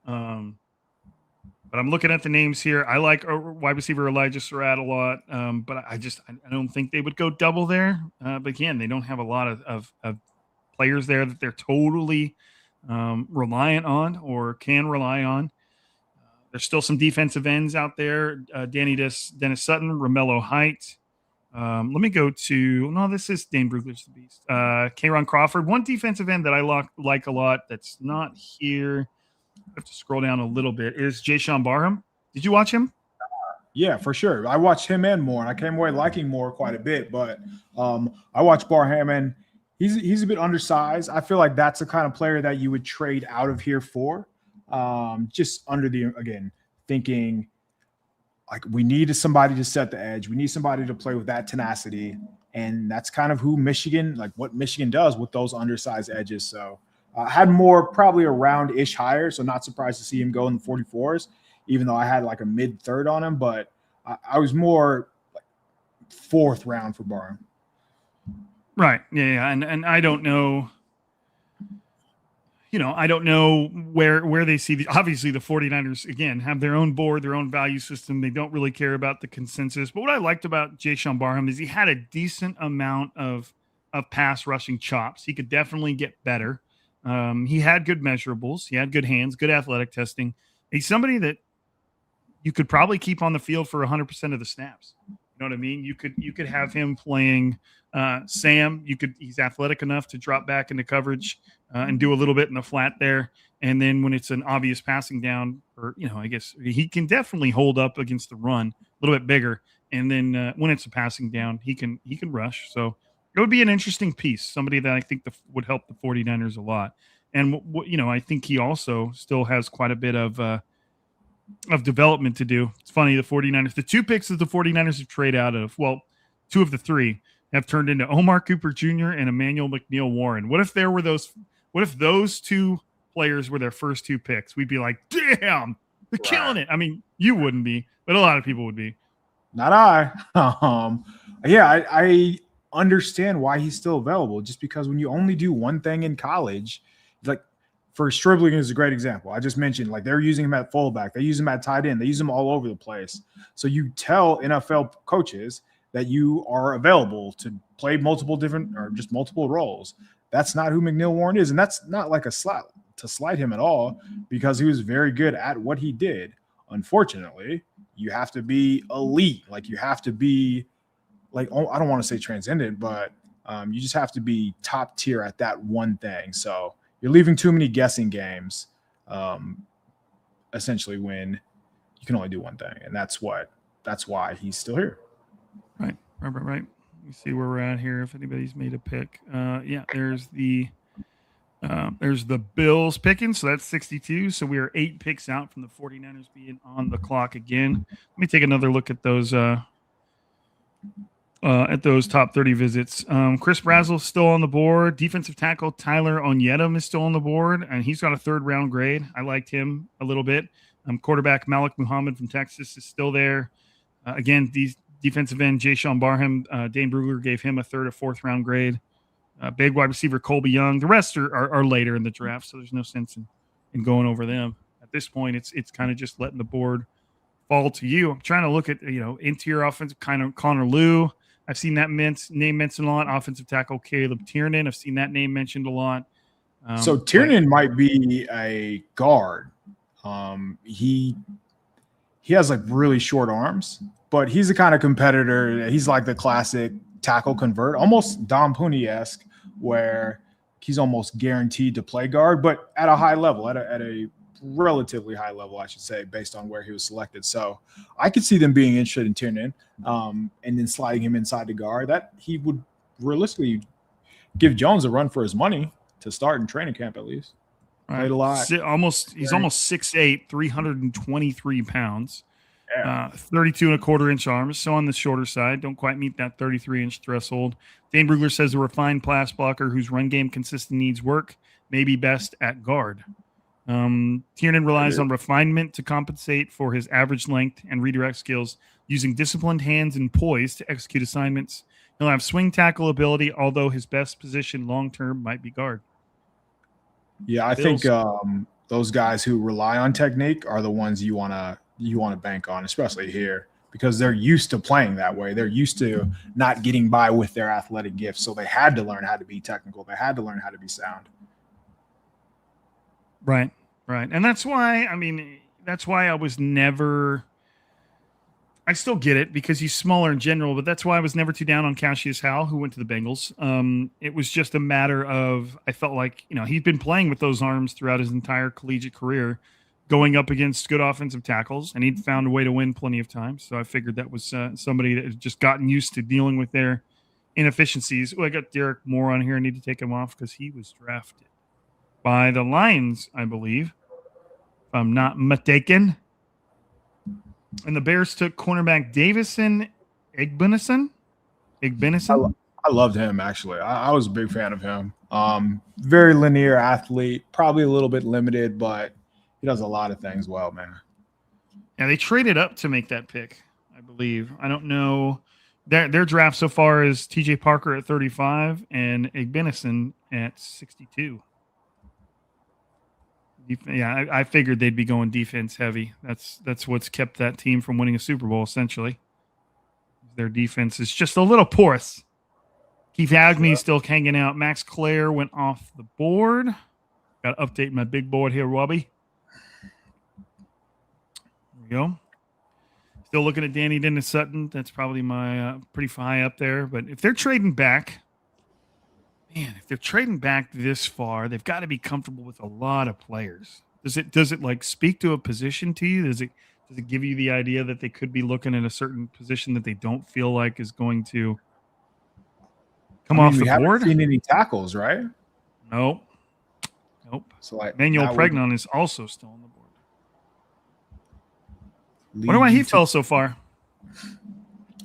But I'm looking at the names here. I like wide receiver Elijah Surratt a lot, but I don't think they would go double there. But again, they don't have a lot of players there that they're totally reliant on or can rely on. There's still some defensive ends out there. Dennis Sutton, Romelo Height. Let me go to – no, this is Dane Brugler's the beast. K'Ron Crawford. One defensive end that I like a lot that's not here – I have to scroll down a little bit. Is Deshawn Barham? Did you watch him? Yeah, for sure. I watched him and Moore, and I came away liking Moore quite a bit. But I watched Barham, and he's a bit undersized. I feel like that's the kind of player that you would trade out of here for. Just under thinking like we need somebody to set the edge. We need somebody to play with that tenacity, and that's kind of who what Michigan does with those undersized edges. So. Had more probably a round-ish higher, so not surprised to see him go in the 44s, even though I had like a mid-third on him. But I was more like 4th round for Barham. Right. Yeah. And I don't know. I don't know where they see obviously the 49ers, again, have their own board, their own value system. They don't really care about the consensus. But what I liked about Deshawn Barham is he had a decent amount of pass rushing chops. He could definitely get better. He had good measurables. He had good hands, good athletic testing. He's somebody that you could probably keep on the field for 100% of the snaps. You know what I mean? You could have him playing Sam. He's athletic enough to drop back into coverage and do a little bit in the flat there. And then when it's an obvious passing down, or I guess he can definitely hold up against the run a little bit bigger. And then when it's a passing down, he can rush. So. It would be an interesting piece, somebody that I think would help the 49ers a lot. And, I think he also still has quite a bit of development to do. It's funny, the 49ers, the 2 picks that the 49ers have traded out of, well, 2 of the 3 have turned into Omar Cooper Jr. and Emmanuel McNeil-Warren. What if those 2 players were their first 2 picks? We'd be like, damn, they're killing it. I mean, you wouldn't be, but a lot of people would be. Not I. I understand why he's still available, just because when you only do one thing in college, like for Stribbling is a great example. I just mentioned, like, they're using him at fullback, they use him at tight end, they use him all over the place. So you tell NFL coaches that you are available to play multiple roles. That's not who McNeil-Warren is, and that's not like a slight him at all, because he was very good at what he did. Unfortunately, you have to be elite. Like, you have to be I don't want to say transcendent, but you just have to be top tier at that one thing. So you're leaving too many guessing games, essentially, when you can only do one thing. And that's why he's still here. Right. Let me see where we're at here. If anybody's made a pick. There's the Bills picking. So that's 62. So we are 8 picks out from the 49ers being on the clock again. Let me take another look at those top 30 visits. Chris Brazel's still on the board. Defensive tackle Tyler Onyedem is still on the board, and he's got a 3rd round grade. I liked him a little bit. Quarterback Malik Muhammad from Texas is still there. Again, these defensive end Deshawn Barham, Dane Brugler gave him a 3rd or 4th round grade. Big wide receiver Colby Young. The rest are later in the draft, so there's no sense in going over them. At this point, it's kind of just letting the board fall to you. I'm trying to look at interior offensive kind of Connor Lew. I've seen that name mentioned a lot. Offensive tackle Caleb Tiernan. I've seen that name mentioned a lot. So Tiernan might be a guard. He has like really short arms, but he's the kind of competitor. He's like the classic tackle convert, almost Dom Pooney-esque, where he's almost guaranteed to play guard, but at a high level, at a relatively high level, I should say, based on where he was selected. So I could see them being interested in Tiernan and then sliding him inside the guard. That he would realistically give Jones a run for his money to start in training camp at least. Played a lot. He's almost 6'8", 323 pounds. 32 and a quarter inch arms, so on the shorter side. Don't quite meet that 33-inch threshold. Dane Brugler says a refined pass blocker whose run game consistently needs work may be best at guard. Tiernan relies on refinement to compensate for his average length and redirect skills, using disciplined hands and poise to execute assignments. He'll have swing tackle ability, although his best position long-term might be guard. Yeah, I think those guys who rely on technique are the ones you want to bank on, especially here, because they're used to playing that way. They're used to not getting by with their athletic gifts, so they had to learn how to be technical. They had to learn how to be sound. Right. And that's why I was never – I still get it because he's smaller in general, but that's why I was never too down on Cassius Howell, who went to the Bengals. It was just a matter of – I felt like, he'd been playing with those arms throughout his entire collegiate career, going up against good offensive tackles, and he'd found a way to win plenty of times. So I figured that was somebody that had just gotten used to dealing with their inefficiencies. Well, I got Derek Moore on here. I need to take him off because he was drafted by the Lions, I believe, if I'm not mistaken. And the Bears took cornerback Davison Igbenison. I loved him, actually. I was a big fan of him. Very linear athlete, probably a little bit limited, but he does a lot of things well, man. Yeah, they traded up to make that pick, I believe. I don't know. Their draft so far is T.J. Parker at 35 and Igbenison at 62. Yeah, I figured they'd be going defense heavy. That's what's kept that team from winning a Super Bowl, essentially. Their defense is just a little porous. Keith Agney's still hanging out. Max Clare went off the board. Got to update my big board here, Robbie. There we go. Still looking at Danny Dennis Sutton. That's probably my pretty high up there. But if they're trading back, if they're trading back this far, they've got to be comfortable with a lot of players. Does it like speak to a position to you? Does it give you the idea that they could be looking at a certain position that they don't feel like is going to come off the board? We haven't seen any tackles, right? Nope. So like Manuel Pregnon is also still on the board. Wonder why he fell so far.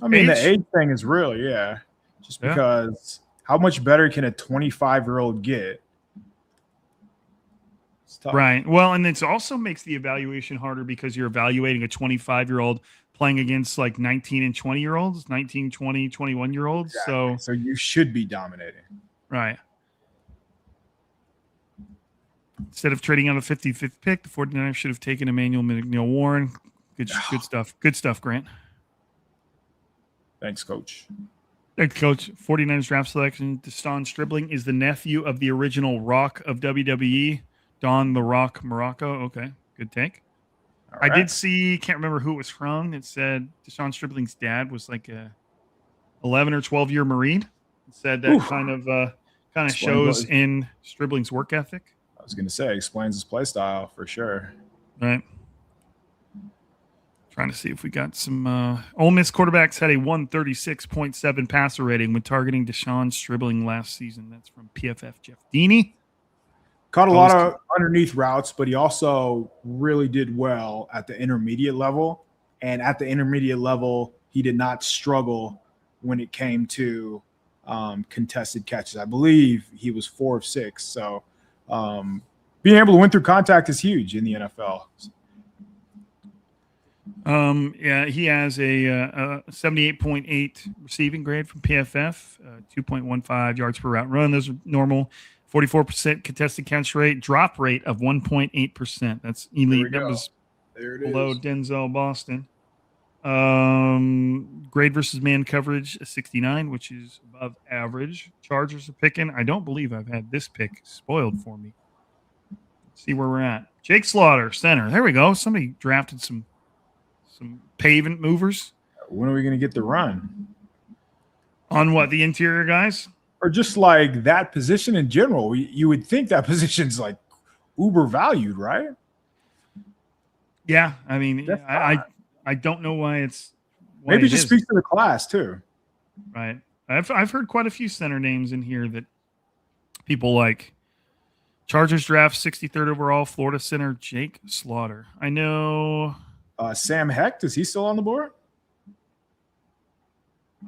I mean, the age thing is real, yeah. Just because how much better can a 25-year-old get? Right. Well, and it also makes the evaluation harder because you're evaluating a 25-year-old playing against like 19 and 20-year-olds, 19, 20, 21-year-olds. Exactly. So you should be dominating. Right. Instead of trading on the 55th pick, the 49ers should have taken Emmanuel McNeil-Warren. Good stuff. Good stuff, Grant. Thanks, Coach. Thanks, Coach. 49ers draft selection. Deshawn Stribbling is the nephew of the original Rock of WWE, Don the Rock Morocco. Okay, good take. Right. I did see, can't remember who it was from. It said Deshawn Stribbling's dad was like a 11 or 12-year Marine. It said that kind of shows in Stribbling's work ethic. I was going to say, explains his play style for sure. Right. Trying to see if we got some. Ole Miss quarterbacks had a 136.7 passer rating when targeting Deshawn Stribbling last season. That's from PFF Jeff Deeney. Caught a lot of underneath routes, but he also really did well at the intermediate level. And at the intermediate level, he did not struggle when it came to contested catches. I believe he was 4 of 6. So being able to win through contact is huge in the NFL. He has a 78.8 receiving grade from PFF, 2.15 yards per route run. Those are normal. 44% contested catch rate, drop rate of 1.8%. That's elite. That was below Denzel Boston. Grade versus man coverage, 69, which is above average. Chargers are picking. I don't believe I've had this pick spoiled for me. Let's see where we're at. Jake Slaughter, center. There we go. Somebody drafted some pavement movers. When are we going to get the run? On what, the interior guys? or just like that position in general. You would think that position's like uber valued, right? Yeah, I mean, I don't know why it's maybe it just speaks to the class too. Right. I've heard quite a few center names in here that people like. Chargers draft 63rd overall, Florida center Jake Slaughter. I know. Sam Hecht, is he still on the board?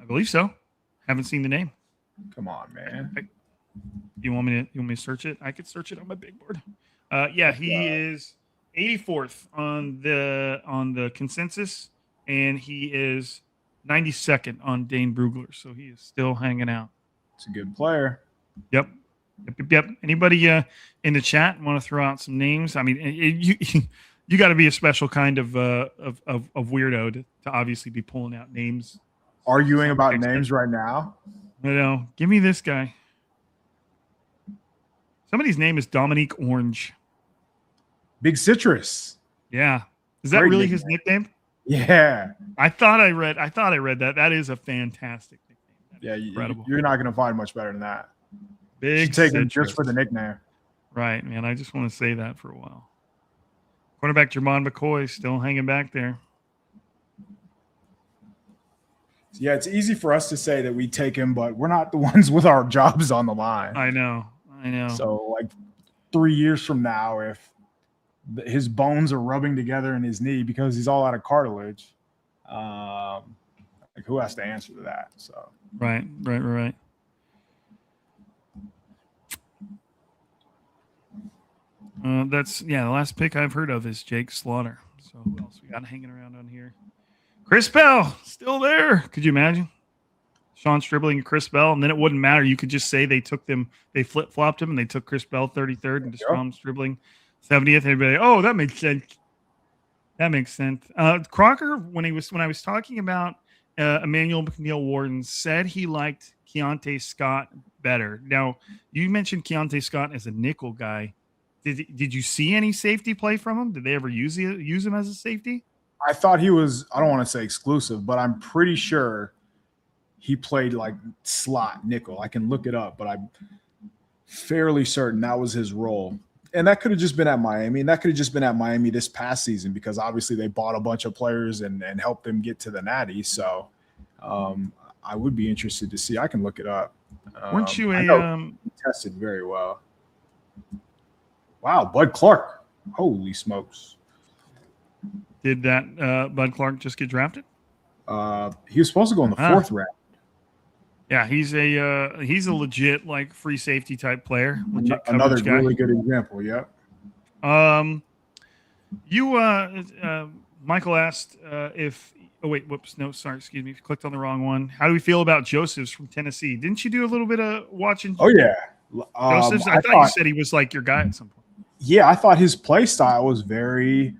I believe so. Haven't seen the name. Come on, man. You want me to search it? I could search it on my big board. Yeah, he is 84th on the consensus, and he is 92nd on Dane Brugler. So he is still hanging out. It's a good player. Yep. Anybody in the chat want to throw out some names? I mean, you got to be a special kind of weirdo to obviously be pulling out names. Arguing about names right now? I know. Give me this guy. Somebody's name is Dominique Orange. Big Citrus. Yeah. Is that really his nickname? Yeah. I thought I read that. That is a fantastic nickname. Yeah, incredible. You're not going to find much better than that. Big taken just for the nickname. Right, man. I just want to say that for a while. Quarterback Jermon McCoy still hanging back there. Yeah, it's easy for us to say that we take him, but we're not the ones with our jobs on the line. I know. So, like 3 years from now, if his bones are rubbing together in his knee because he's all out of cartilage, like who has to answer to that? So Right. The last pick I've heard of is Jake Slaughter. So who else we got hanging around on here? Chris Bell, still there. Could you imagine? Sean Stribbling and Chris Bell, and then it wouldn't matter. You could just say they flip-flopped him, and they took Chris Bell 33rd and Deshawn Stribbling 70th. Everybody, that makes sense. Crocker, when I was talking about Emmanuel McNeil-Warden, said he liked Keontae Scott better. Now, you mentioned Keontae Scott as a nickel guy. Did you see any safety play from him? Did they ever use him as a safety? I thought he was, I don't want to say exclusive, but I'm pretty sure he played like slot nickel. I can look it up, but I'm fairly certain that was his role. And that could have just been at Miami. And that could have just been at Miami this past season because obviously they bought a bunch of players and helped them get to the Natty. So I would be interested to see. I can look it up. Weren't you tested very well. Wow, Bud Clark. Holy smokes. Did that Bud Clark just get drafted? He was supposed to go in the fourth round. Yeah, he's a legit like free safety type player. Legit Another guy. Really good example. Yep. Michael asked if. Oh wait, whoops, no, sorry, excuse me. Clicked on the wrong one. How do we feel about Josephs from Tennessee? Didn't you do a little bit of watching? Oh yeah, Josephs. I thought you said he was like your guy at some point. Yeah, I thought his play style was very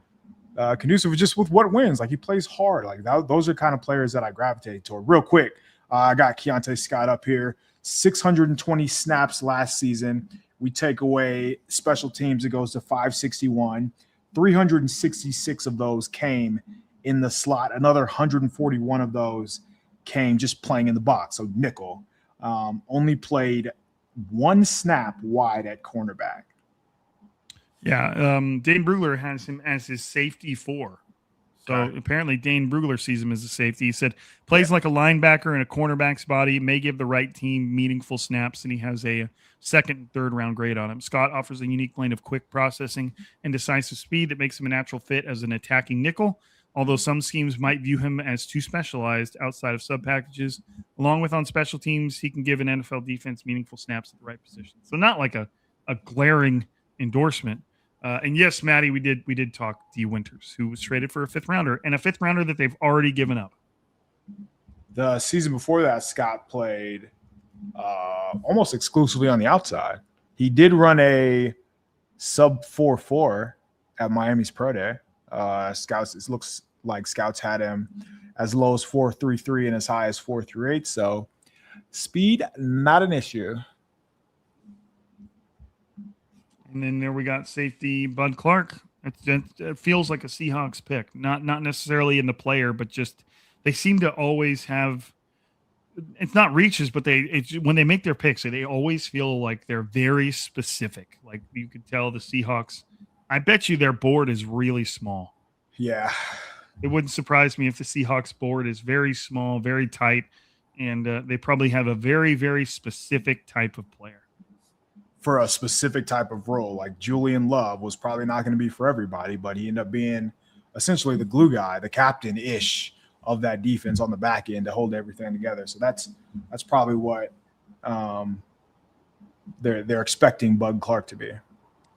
conducive just with what wins. Like he plays hard. Like those are kind of players that I gravitate toward. Real quick, I got Keontae Scott up here. 620 snaps last season. We take away special teams, it goes to 561. 366 of those came in the slot. Another 141 of those came just playing in the box, so nickel. Only played one snap wide at cornerback. Yeah, Dane Brugler has him as his safety 4. So apparently Dane Brugler sees him as a safety. He said, plays like a linebacker in a cornerback's body, may give the right team meaningful snaps, and he has a second and third round grade on him. Scott offers a unique blend of quick processing and decisive speed that makes him a natural fit as an attacking nickel, although some schemes might view him as too specialized outside of sub packages. Along with on special teams, he can give an NFL defense meaningful snaps at the right position. So not like a glaring endorsement. And yes, Maddie, we did talk D. Winters, who was traded for a 5th rounder, and a 5th rounder that they've already given up. The season before that, Scott played almost exclusively on the outside. He did run a sub 4.4 at Miami's Pro Day. Scouts, it looks like scouts had him as low as 4.33 and as high as 4.38. So speed, not an issue. And then there we got safety Bud Clark. It feels like a Seahawks pick, not necessarily in the player, but just they seem to always have it's not reaches, but when they make their picks, they always feel like they're very specific. Like you could tell the Seahawks. I bet you their board is really small. Yeah. It wouldn't surprise me if the Seahawks board is very small, very tight, and they probably have a very, very specific type of player. For a specific type of role, like Julian Love was probably not going to be for everybody, but he ended up being essentially the glue guy, the captain-ish of that defense on the back end to hold everything together. So that's probably what they're expecting Bud Clark to be.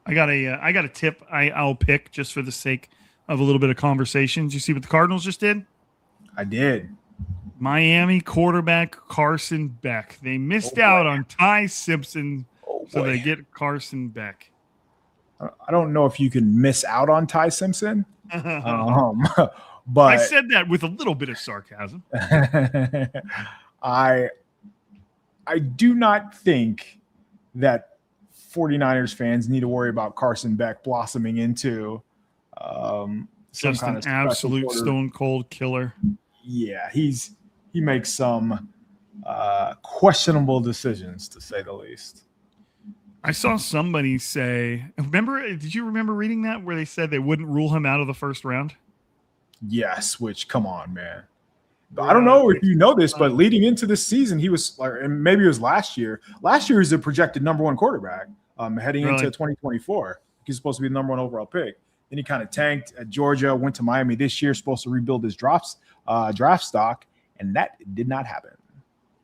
I got a tip I'll pick just for the sake of a little bit of conversation. Did you see what the Cardinals just did? I did. Miami quarterback Carson Beck. They missed out on Ty Simpson, so they get Carson Beck. I don't know if you can miss out on Ty Simpson, but I said that with a little bit of sarcasm. I do not think that 49ers fans need to worry about Carson Beck blossoming into just an absolute stone cold killer. Yeah, he makes some questionable decisions, to say the least. I saw somebody say, did you remember reading that where they said they wouldn't rule him out of the first round? Yes, which, come on, man. I don't know if you know this, but leading into this season, he was like, and maybe it was last year. Last year, he was a projected number one quarterback heading into 2024. He's supposed to be the number one overall pick. Then he kind of tanked at Georgia, went to Miami this year, supposed to rebuild his draft stock, and that did not happen.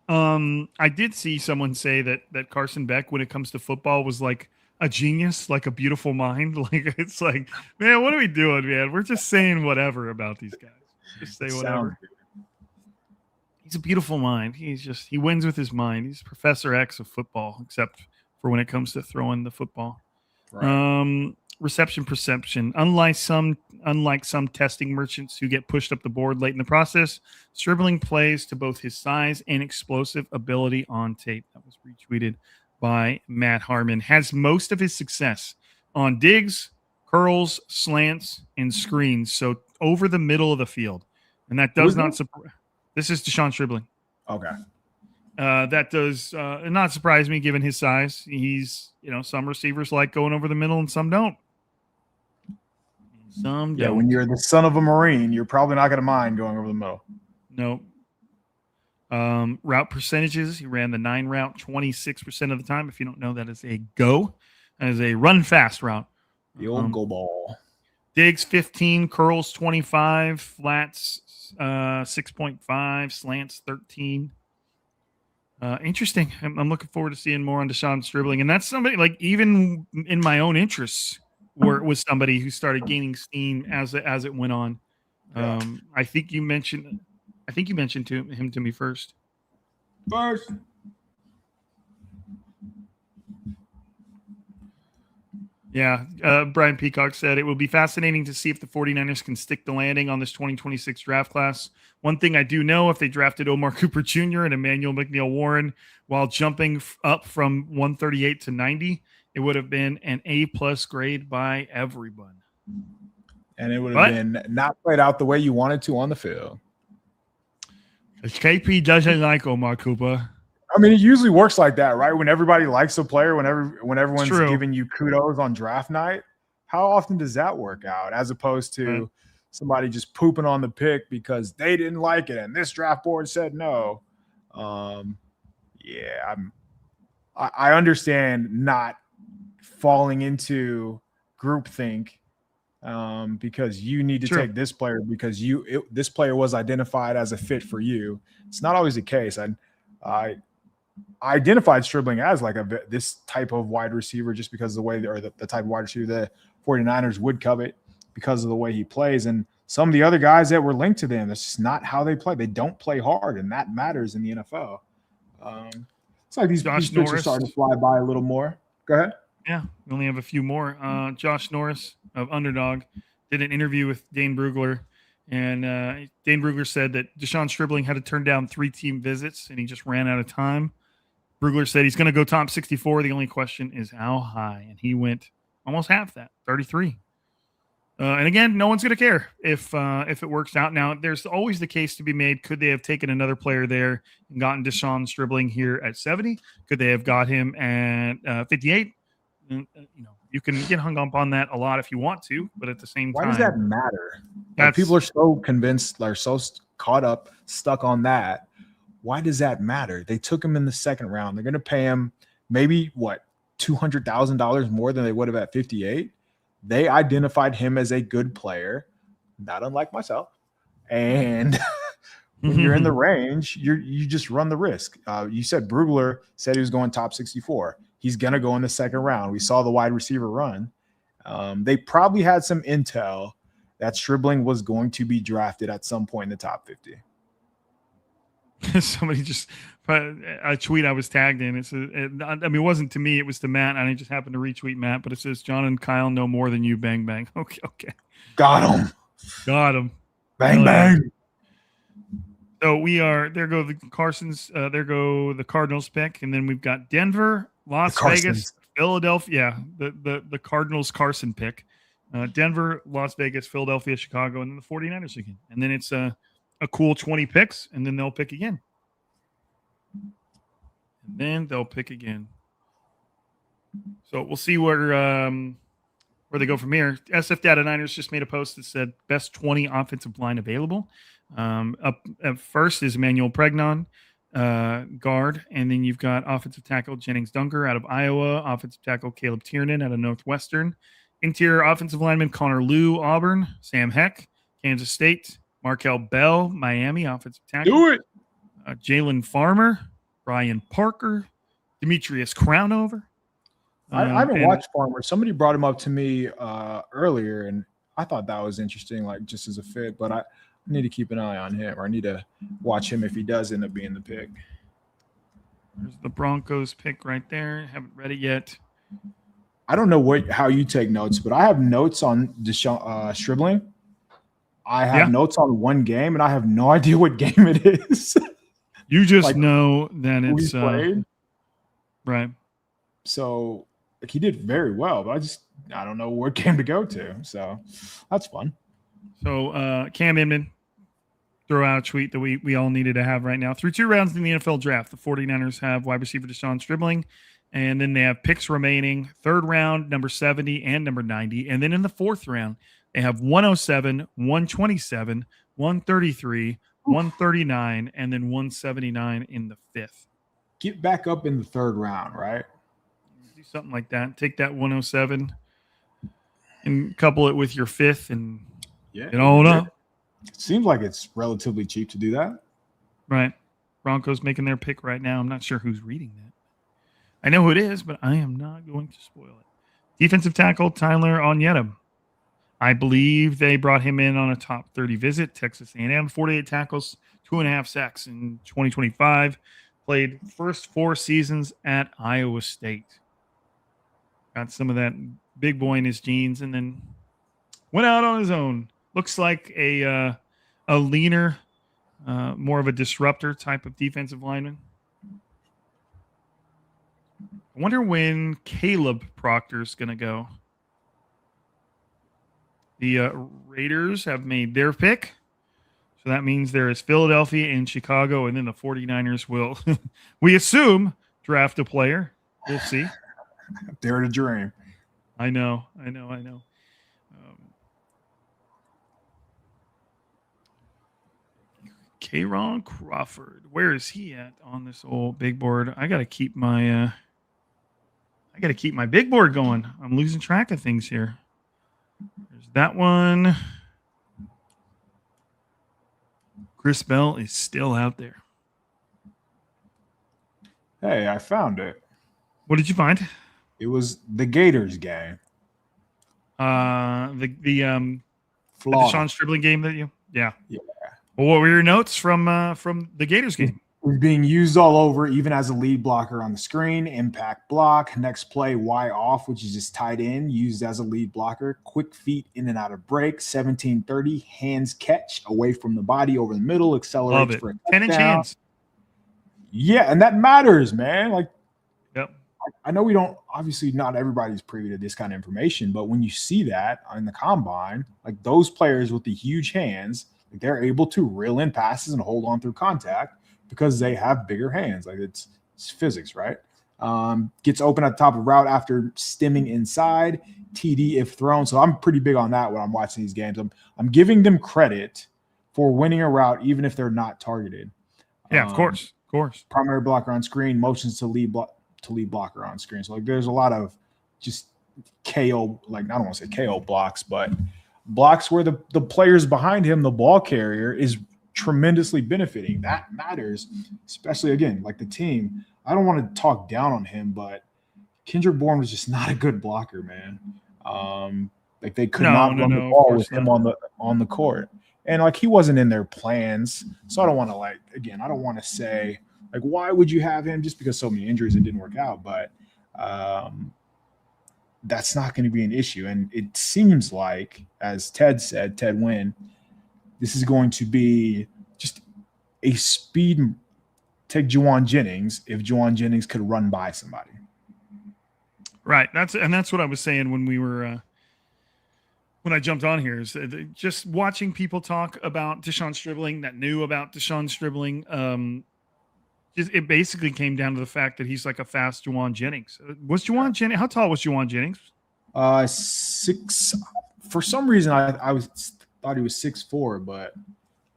I did see someone say that Carson Beck, when it comes to football, was like a genius, like a beautiful mind. Like it's like, man, what are we doing, man? We're just saying whatever about these guys. Just say whatever. He's a beautiful mind. He wins with his mind. He's Professor X of football, except for when it comes to throwing the football. Right. Reception perception. Unlike some testing merchants who get pushed up the board late in the process, Stribbling plays to both his size and explosive ability on tape. That was retweeted by Matt Harmon. Has most of his success on digs, curls, slants, and screens. So over the middle of the field. And that does not surprise. This is Deshawn Stribbling. Okay. That does not surprise me given his size. He's, some receivers like going over the middle and some don't. Yeah, when you're the son of a Marine, you're probably not going to mind going over the middle. No. Route percentages. He ran the 9 route 26% of the time. If you don't know, that is a go. That is a run fast route. The old go ball. Digs 15, curls 25, flats 6.5, slants 13. Interesting. I'm looking forward to seeing more on Deshawn Stribbling. And that's somebody, like, even in my own interests, where it was somebody who started gaining steam as it went on. I think you mentioned him to me first. Yeah. Brian Peacock said it will be fascinating to see if the 49ers can stick the landing on this 2026 draft class. One thing I do know, if they drafted Omar Cooper Jr. and Emmanuel McNeil-Warren while jumping up from 138 to 90, it would have been an A+ grade by everyone. And it would have been not played out the way you wanted to on the field. KP doesn't like Omar Cooper. I mean, it usually works like that, right? When everybody likes a player, when everyone's giving you kudos on draft night, how often does that work out? As opposed to somebody just pooping on the pick because they didn't like it and this draft board said no. I understand not falling into groupthink because you need to take this player because this player was identified as a fit for you. It's not always the case. I identified Stribbling as like this type of wide receiver just because of the way the type of wide receiver the 49ers would covet because of the way he plays. And some of the other guys that were linked to them, that's just not how they play. They don't play hard, and that matters in the NFL. It's like these picks are starting to fly by a little more. Go ahead. Yeah, we only have a few more. Josh Norris of Underdog did an interview with Dane Brugler, and Dane Brugler said that Deshawn Stribbling had to turn down 3 team visits, and he just ran out of time. Brugler said he's going to go top 64. The only question is how high, and he went almost half that, 33. And again, no one's going to care if it works out. Now, there's always the case to be made. Could they have taken another player there and gotten Deshawn Stribbling here at 70? Could they have got him at 58? You can get hung up on that a lot if you want to, but at the same Why time, does that matter? Like, people are so convinced, they're so caught up, stuck on that. Why does that matter? They took him in the second round. They're going to pay him maybe $200,000 more than they would have at 58. They identified him as a good player, not unlike myself. And when you're in the range, you just run the risk. You said Brugler said he was going top 64. He's going to go in the second round. We saw the wide receiver run. They probably had some intel that Stribbling was going to be drafted at some point in the top 50. Somebody just a tweet I was tagged in. It wasn't to me. It was to Matt. And I just happened to retweet Matt, but it says John and Kyle know more than you. Bang bang. Okay. Got him. Bang bang. So there go the Carsons. There go the Cardinals pick, and then we've got Denver, Las Vegas, Philadelphia. The Cardinals Carson pick. Denver, Las Vegas, Philadelphia, Chicago, and then the 49ers again. And then it's a cool 20 picks, and then they'll pick again. So we'll see where they go from here. SF Data Niners just made a post that said best 20 offensive line available. Up at first is Emmanuel Pregnon, guard, and then you've got offensive tackle Jennings Dunker out of Iowa, offensive tackle Caleb Tiernan out of Northwestern, interior offensive lineman Connor Liu, Auburn, Sam Heck, Kansas State, Markel Bell, Miami, offensive tackle. Do it. Jalen Farmer, Brian Parker, Demetrius Crownover. I haven't watched Farmer. Somebody brought him up to me earlier, and I thought that was interesting, like just as a fit. But I need to keep an eye on him, or I need to watch him if he does end up being the pick. There's the Broncos pick right there. Haven't read it yet. I don't know how you take notes, but I have notes on Deshawn Stribbling. I have notes on one game, and I have no idea what game it is. You just know that it's played. Right. So he did very well, but I don't know what game to go to. So that's fun. So Cam Inman throw out a tweet that we all needed to have right now. Through 2 rounds in the NFL draft, the 49ers have wide receiver Deshawn Stribbling, and then they have picks remaining, 3rd round, number 70 and number 90. And then in the 4th round, they have 107, 127, 133, 139, and then 179 in the 5th. Get back up in the 3rd round, right? Do something like that. Take that 107 and couple it with your 5th and get on up. It seems like it's relatively cheap to do that. Right. Broncos making their pick right now. I'm not sure who's reading that. I know who it is, but I am not going to spoil it. Defensive tackle Tyler Onyeta. I believe they brought him in on a top 30 visit. Texas A&M, 48 tackles, 2.5 sacks in 2025. Played first 4 seasons at Iowa State. Got some of that big boy in his genes, and then went out on his own. Looks like a leaner, more of a disruptor type of defensive lineman. I wonder when Caleb Proctor's going to go. The Raiders have made their pick. So that means there is Philadelphia and Chicago, and then the 49ers will, we assume, draft a player. We'll see. Dare to dream. I know. K'Ron Crawford. Where is he at on this old big board? I got to keep my big board going. I'm losing track of things here. There's that one. Chris Bell is still out there. Hey, I found it. What did you find? It was the Gators game. The Deshawn Stribbling game that you. Yeah. Well, what were your notes from the Gators game? It was being used all over, even as a lead blocker on the screen. Impact block. Next play, Y off, which is just tight end, used as a lead blocker. Quick feet in and out of break. 1730 hands catch away from the body over the middle. Accelerates for a 10-inch hands. Yeah, and that matters, man. Like, yep. I know we don't, obviously not everybody's privy to this kind of information, but when you see that in the combine, like those players with the huge hands, like they're able to reel in passes and hold on through contact because they have bigger hands. Like it's physics, right? Gets open at the top of route after stemming inside, TD if thrown. So I'm pretty big on that when I'm watching these games. I'm giving them credit for winning a route even if they're not targeted. Yeah, of course. Primary blocker on screen, motions to lead blocker on screen. So like there's a lot of just KO, like I don't want to say KO blocks, but blocks where the players behind him, the ball carrier, is tremendously benefiting. That matters, especially again, like the team. I don't want to talk down on him, but Kendrick Bourne was just not a good blocker, man. Like they could not run the ball with him on the court. And like he wasn't in their plans. So I don't want to I don't want to say like why would you have him just because so many injuries it didn't work out, but that's not going to be an issue. And it seems like, as Ted Wynn, this is going to be just a speed. Take Juwan Jennings if Juwan Jennings could run by somebody. Right. That's what I was saying when we were when I jumped on here, is just watching people talk about Deshawn Stribbling that knew about Deshawn Stribbling. It basically came down to the fact that he's like a fast Juwan Jennings. Was Juwan Jennings? How tall was Juwan Jennings? 6. For some reason, I thought he was 6'4", but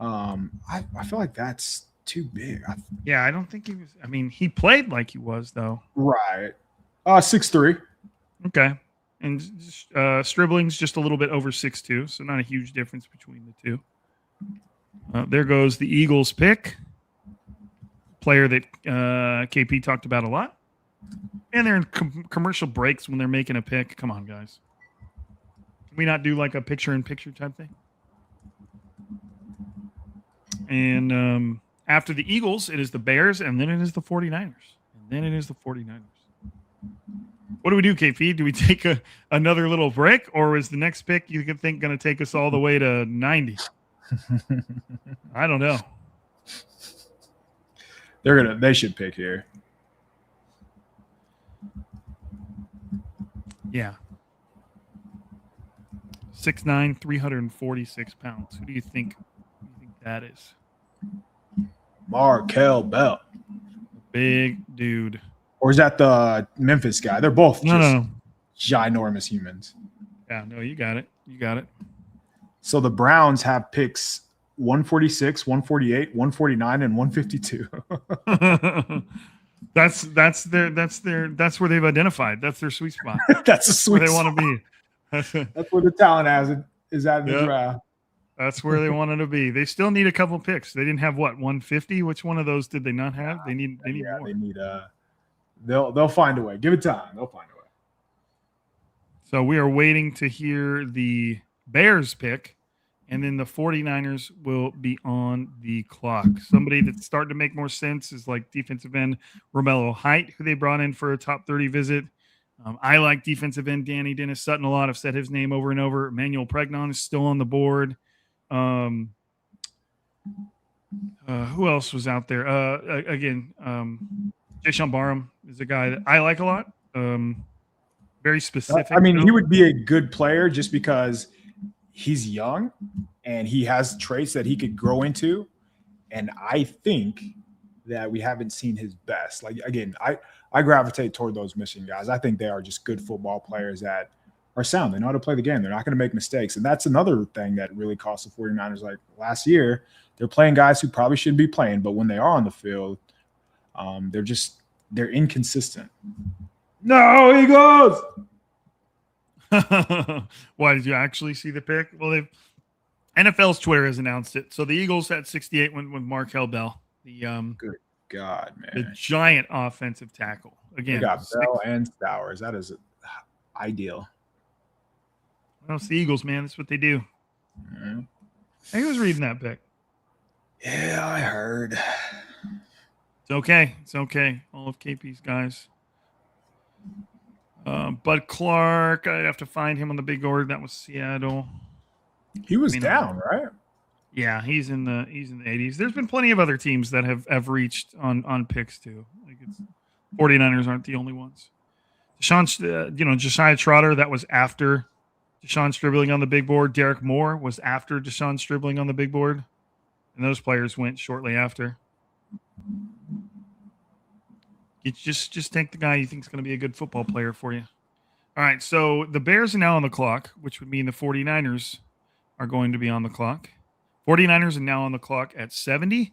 I feel like that's too big. Yeah, I don't think he was. I mean, he played like he was though. Right. 6'3". Okay. And Stribbling's just a little bit over 6'2", so not a huge difference between the two. There goes the Eagles pick. Player that KP talked about a lot. And they're in commercial breaks when they're making a pick. Come on, guys. Can we not do like a picture-in-picture type thing? And after the Eagles, it is the Bears, and then it is the 49ers. What do we do, KP? Do we take another little break, or is the next pick you think going to take us all the way to 90? I don't know. They should pick here. Yeah. 6'9", 346 pounds. Who do you think that is? Markel Bell. Big dude. Or is that the Memphis guy? They're both no. ginormous humans. Yeah, no, you got it. So the Browns have picks 146, 148, 149, and 152. That's where they've identified. That's their sweet spot. That's a sweet where they want to be. That's where the talent is at in the draft. That's where they wanted to be. They still need a couple picks. They didn't have 150. Which one of those did they not have? They need more. They need they'll find a way. Give it time. They'll find a way. So we are waiting to hear the Bears pick, and then the 49ers will be on the clock. Somebody that's starting to make more sense is like defensive end Romelo Height, who they brought in for a top 30 visit. I like defensive end Danny Dennis Sutton a lot. I've said his name over and over. Emmanuel Pregnon is still on the board. Who else was out there? Deshawn Barham is a guy that I like a lot. Very specific. I mean, he would be a good player just because he's young and he has traits that he could grow into. And I think that we haven't seen his best. Like, again, I gravitate toward those Michigan guys. I think they are just good football players that are sound. They know how to play the game. They're not going to make mistakes. And that's another thing that really cost the 49ers. Like last year, they're playing guys who probably shouldn't be playing, but when they are on the field, they're inconsistent. No, Eagles! Why, did you actually see the pick? Well, NFL's Twitter has announced it. So the Eagles at 68 went with Markel Bell. Good God, man. The giant offensive tackle. Again, they got Bell and Stowers. That is ideal. Well, it's the Eagles, man. That's what they do. Mm-hmm. Hey, who was reading that pick? Yeah, I heard. It's okay. All of KP's guys. Bud Clark, I have to find him on the big board. That was Seattle. He was down, right? Yeah, he's in the 80s. There's been plenty of other teams that have reached on picks too. Like 49ers aren't the only ones. Josiah Trotter, that was after Deshawn Stribbling on the big board. Derek Moore was after Deshawn Stribbling on the big board. And those players went shortly after. You just take the guy you think is going to be a good football player for you. All right, so the Bears are now on the clock, which would mean the 49ers are going to be on the clock. 49ers are now on the clock at 70.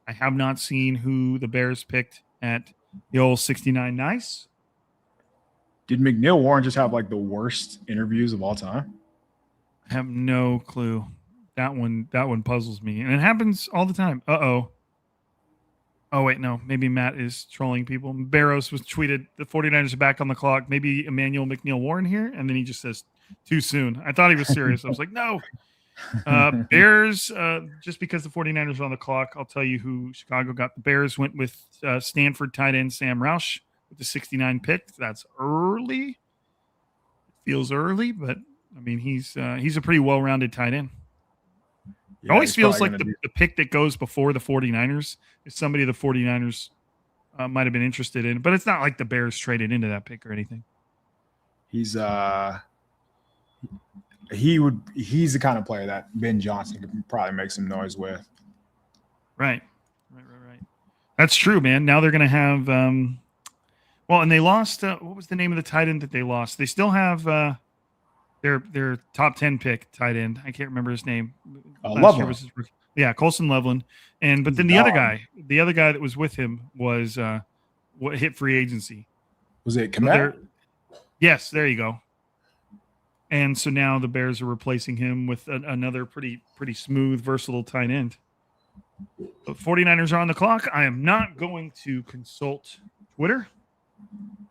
I have not seen who the Bears picked at the old 69 nice. Did McNeil Warren just have like the worst interviews of all time? I have no clue. That one puzzles me. And it happens all the time. Uh-oh. Oh, wait, no. Maybe Matt is trolling people. Barrows was tweeted, the 49ers are back on the clock. Maybe Emmanuel McNeil Warren here. And then he just says, too soon. I thought he was serious. I was like, no. Bears, just because the 49ers are on the clock, I'll tell you who Chicago got. The Bears went with Stanford tight end Sam Roush with the 69 pick. That's early. It feels early, but, I mean, he's a pretty well-rounded tight end. It always feels like the pick that goes before the 49ers is somebody the 49ers might have been interested in, but it's not like the Bears traded into that pick or anything. He's the kind of player that Ben Johnson could probably make some noise with. Right. That's true, man. Now they're going to have and they lost what was the name of the tight end that they lost? They still have their top 10 pick tight end. I can't remember his name. Loveland. Colson Loveland. But then the other guy that was with him was what hit free agency. Was it Komet? Yes, there you go. And so now the Bears are replacing him with another pretty smooth, versatile tight end. The 49ers are on the clock. I am not going to consult Twitter.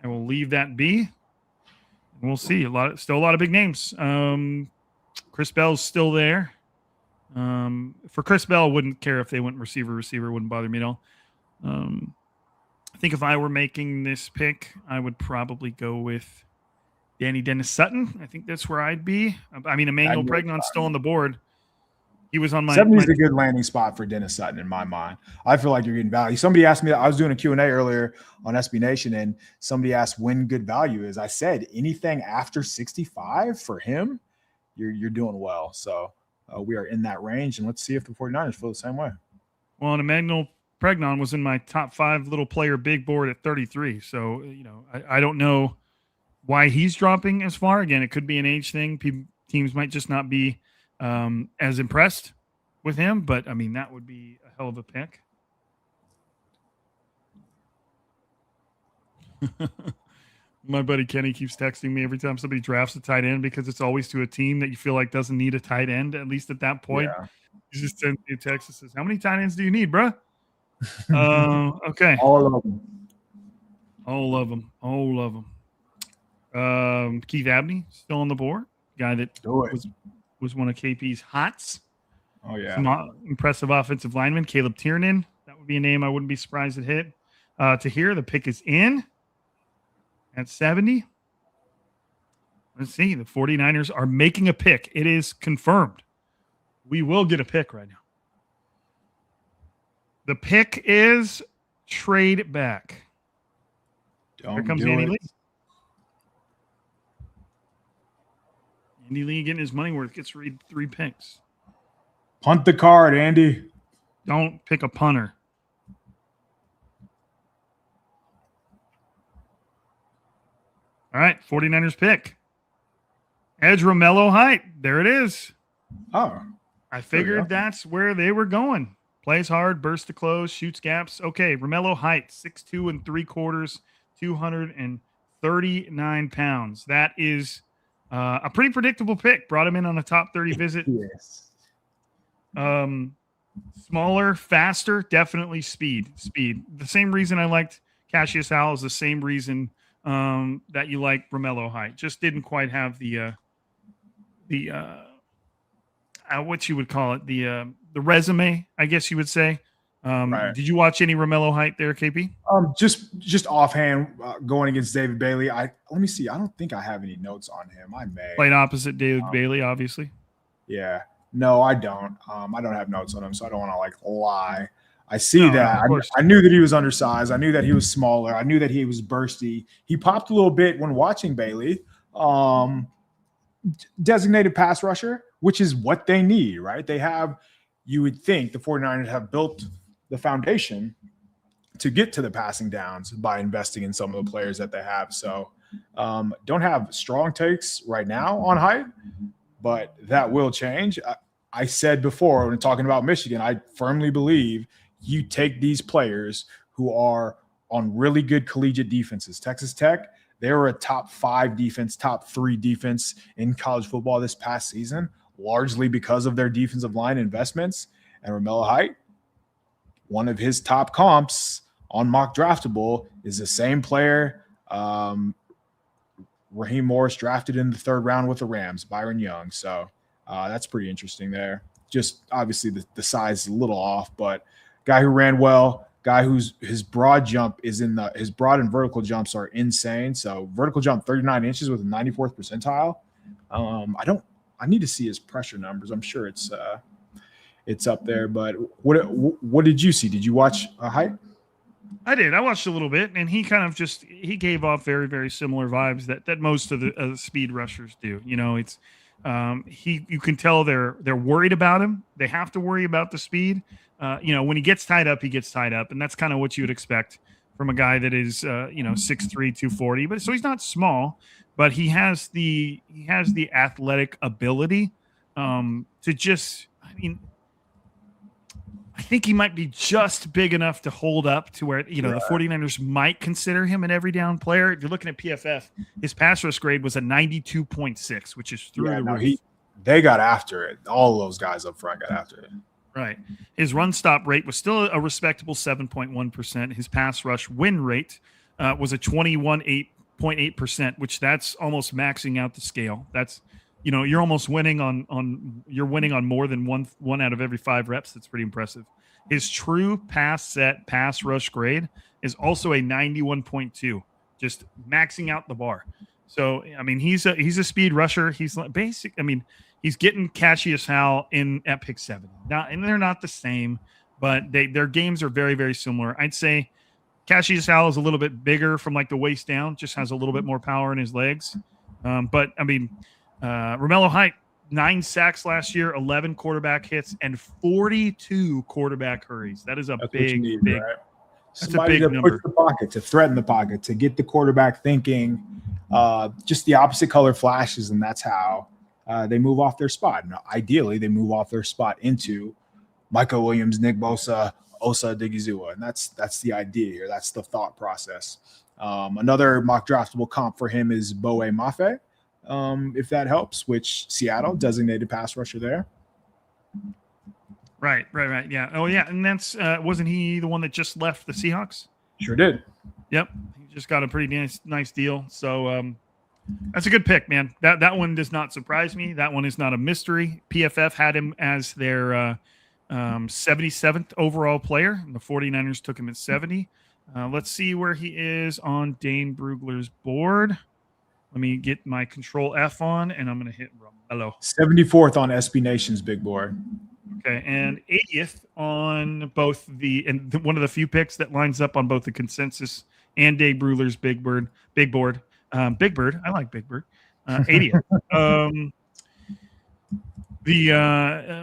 I will leave that be. We'll see. Still a lot of big names. Chris Bell's still there. For Chris Bell, wouldn't care if they went receiver. Wouldn't bother me at all. I think if I were making this pick, I would probably go with Danny Dennis Sutton. I think that's where I'd be. I mean, Emmanuel Pregnon's still on the board. He was on my 70 is a good landing spot for Dennis Sutton in my mind. I feel like you're getting value. Somebody asked me, I was doing a Q&A earlier on SB Nation, and somebody asked when good value is. I said anything after 65 for him, you're doing well. So we are in that range, and let's see if the 49ers feel the same way. Well, and Emmanuel Pregnon was in my top 5 little player big board at 33. So, I don't know why he's dropping as far. Again, it could be an age thing. Teams might just not be as impressed with him, but I mean, that would be a hell of a pick. My buddy Kenny keeps texting me every time somebody drafts a tight end because it's always to a team that you feel like doesn't need a tight end, at least at that point. Yeah. He just sends me a text that says, how many tight ends do you need, bro? Okay. All of them. Keith Abney still on the board. Guy that was one of KP's hots. Oh, yeah. Some impressive offensive lineman. Caleb Tiernan. That would be a name I wouldn't be surprised it hit. To here, the pick is in at 70. Let's see. The 49ers are making a pick. It is confirmed. We will get a pick right now. The pick is trade back. Here comes Andy Lee. Andy Lee getting his money worth, gets to read 3 picks. Punt the card, Andy. Don't pick a punter. All right, 49ers pick. Edge Romelo Height. There it is. Oh. I figured that's where they were going. Plays hard, bursts to close, shoots gaps. Okay, Romelo Height, 6'2 3/4, 239 pounds. That is a pretty predictable pick. Brought him in on a top 30 visit. Yes. Smaller, faster, definitely speed. The same reason I liked Cassius Howell is the same reason that you like Romelo Height. Just didn't quite have the what you would call it, the resume, I guess you would say. Right. Did you watch any Romelo Height there, KP? Just offhand going against David Bailey. Let me see. I don't think I have any notes on him. I may. Played opposite David Bailey, obviously. Yeah. No, I don't. I don't have notes on him, so I don't want to lie. I see No, that. of course. I knew that he was undersized. I knew that he was smaller. I knew that he was bursty. He popped a little bit when watching Bailey. Designated pass rusher, which is what they need, right? They have, you would think the 49ers have built the foundation to get to the passing downs by investing in some of the players that they have. So don't have strong takes right now on Height, but that will change. I said before when talking about Michigan, I firmly believe you take these players who are on really good collegiate defenses. Texas Tech, they were a top 5 defense, top 3 defense in college football this past season, largely because of their defensive line investments. And Romelo Height, one of his top comps on Mock Draftable, is the same player Raheem Morris drafted in the 3rd round with the Rams, Byron Young. So that's pretty interesting there. Just obviously the size is a little off, but guy who ran well, guy whose his broad jump is his broad and vertical jumps are insane. So vertical jump 39 inches with a 94th percentile. I need to see his pressure numbers. I'm sure it's up there. But what did you see? Did you watch Height? I did. I watched a little bit, and he kind of he gave off very, very similar vibes that most of the speed rushers do. You know, it's you can tell they're worried about him. They have to worry about the speed. When he gets tied up, and that's kind of what you would expect from a guy that is 6'3", 240. But so he's not small, but he has the athletic ability to just. I think he might be just big enough to hold up to where, the 49ers might consider him an every down player. If you're looking at PFF, his pass rush grade was a 92.6, which is through the roof. They got after it. All of those guys up front got after it. Right. His run stop rate was still a respectable 7.1%. His pass rush win rate was a 21.8%, which that's almost maxing out the scale. That's, you're almost winning on more than one out of every 5 reps. That's pretty impressive. His true pass rush grade is also a 91.2, just maxing out the bar. So, he's a speed rusher. He's basic. He's getting Cassius Howell at pick 7. And they're not the same, but their games are very, very similar. I'd say Cassius Howell is a little bit bigger from like the waist down, just has a little bit more power in his legs. Romelo Height, 9 sacks last year, 11 quarterback hits, and 42 quarterback hurries. That is that's big. Right? That's a big to number. Push the pocket, to threaten the pocket, to get the quarterback thinking. Just the opposite color flashes, and that's how they move off their spot. Now, ideally, they move off their spot into Michael Williams, Nick Bosa, Osa Odighizuwa, and that's the idea here. That's the thought process. Another mock draftable comp for him is Boe Mafe. If that helps, which Seattle designated pass rusher there. Right. Yeah. Oh, yeah. And that's wasn't he the one that just left the Seahawks? Sure did. Yep. He just got a pretty nice deal. So that's a good pick, man. That one does not surprise me. That one is not a mystery. PFF had him as their 77th overall player, and the 49ers took him at 70. Let's see where he is on Dane Brugler's board. Let me get my Control F on, and I'm going to hit Romelo. 74th on SB Nation's big board. Okay, and 80th on both one of the few picks that lines up on both the consensus and Dave Brugler's big board. Big Bird. I like Big Bird. 80th. The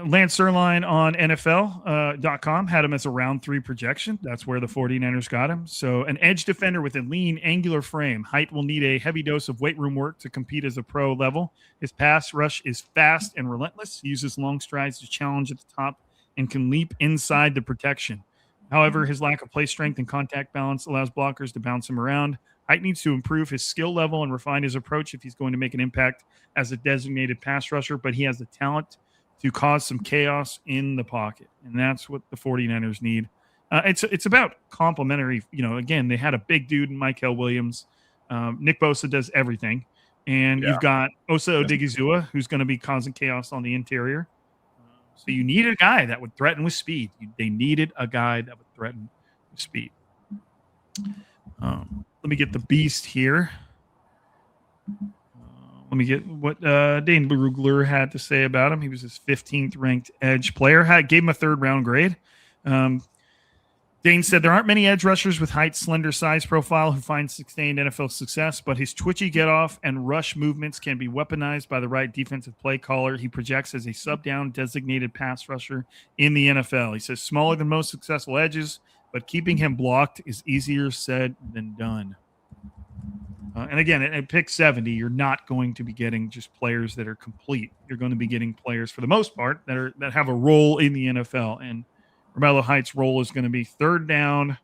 Lance Zierlein on NFL.com had him as a round 3 projection. That's where the 49ers got him. So an edge defender with a lean, angular frame. Height will need a heavy dose of weight room work to compete as a pro level. His pass rush is fast and relentless. He uses long strides to challenge at the top and can leap inside the protection. However, his lack of play strength and contact balance allows blockers to bounce him around. Height needs to improve his skill level and refine his approach if he's going to make an impact as a designated pass rusher, but he has the talent to cause some chaos in the pocket, and that's what the 49ers need. It's about complementary. Again, they had a big dude in Michael Williams. Nick Bosa does everything, and you've got Osa Odighizuwa, who's going to be causing chaos on the interior. So you need a guy that would threaten with speed. They needed a guy that would threaten with speed. Let me get the beast here. Let me get what Dane Brugler had to say about him. He was his 15th ranked edge player. Gave him a 3rd round grade. Dane said there aren't many edge rushers with Height's slender size profile who find sustained NFL success, but his twitchy get-off and rush movements can be weaponized by the right defensive play caller. He projects as a sub-down designated pass rusher in the NFL. He says smaller than most successful edges, but keeping him blocked is easier said than done. And again, at pick 70, you're not going to be getting just players that are complete. You're going to be getting players, for the most part, that have a role in the NFL. And Romelo Height's role is going to be third down,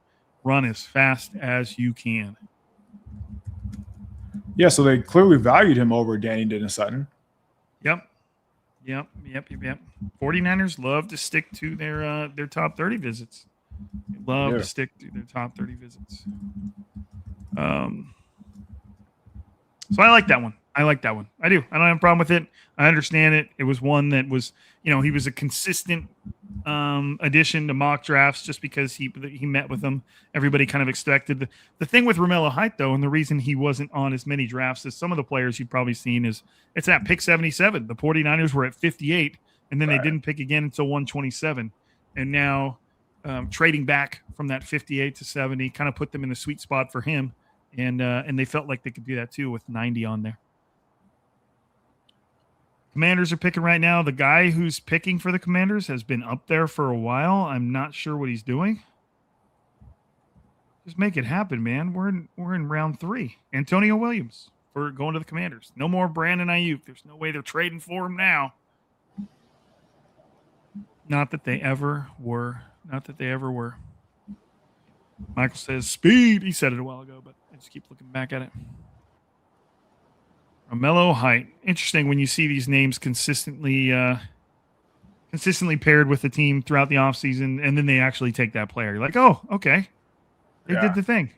run as fast as you can. Yeah, so they clearly valued him over Danny Dennis-Sutton. Yep. 49ers love to stick to their top 30 visits. They love to stick to their top 30 visits. So I like that one. I do. I don't have a problem with it. I understand it. It was one that was, he was a consistent addition to mock drafts just because he met with them. Everybody kind of expected. The thing with Romelo Height, though, and the reason he wasn't on as many drafts as some of the players you've probably seen is it's at pick 77. The 49ers were at 58, and then they didn't pick again until 127. And now trading back from that 58 to 70 kind of put them in the sweet spot for him. And they felt like they could do that too with 90 on there. Commanders are picking right now. The guy who's picking for the Commanders has been up there for a while. I'm not sure what he's doing. Just make it happen, man. We're in round 3. Antonio Williams for going to the Commanders. No more Brandon Ayuk. There's no way they're trading for him now. Not that they ever were. Michael says speed. He said it a while ago, but I just keep looking back at it. Romelo Height. Interesting when you see these names consistently paired with the team throughout the offseason, and then they actually take that player. You're like, oh, okay. They did the thing.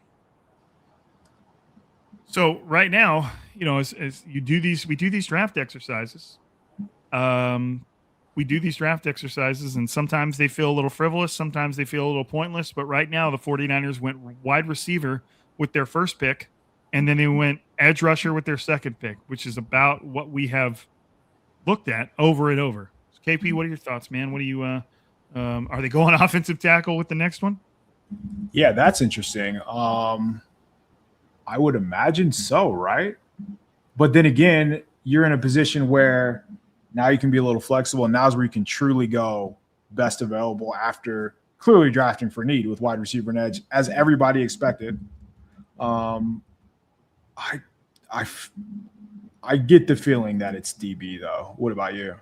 So right now, as you do we do these draft exercises. We do these draft exercises, and sometimes they feel a little frivolous. Sometimes they feel a little pointless. But right now, the 49ers went wide receiver with their first pick, and then they went edge rusher with their second pick, which is about what we have looked at over and over. So KP, what are your thoughts, man? What do you are they going offensive tackle with the next one? Yeah, that's interesting. I would imagine so, right? But then again, you're in a position where now you can be a little flexible, and now's where you can truly go best available after clearly drafting for need with wide receiver and edge, as everybody expected. I get the feeling that it's DB, though. What about you?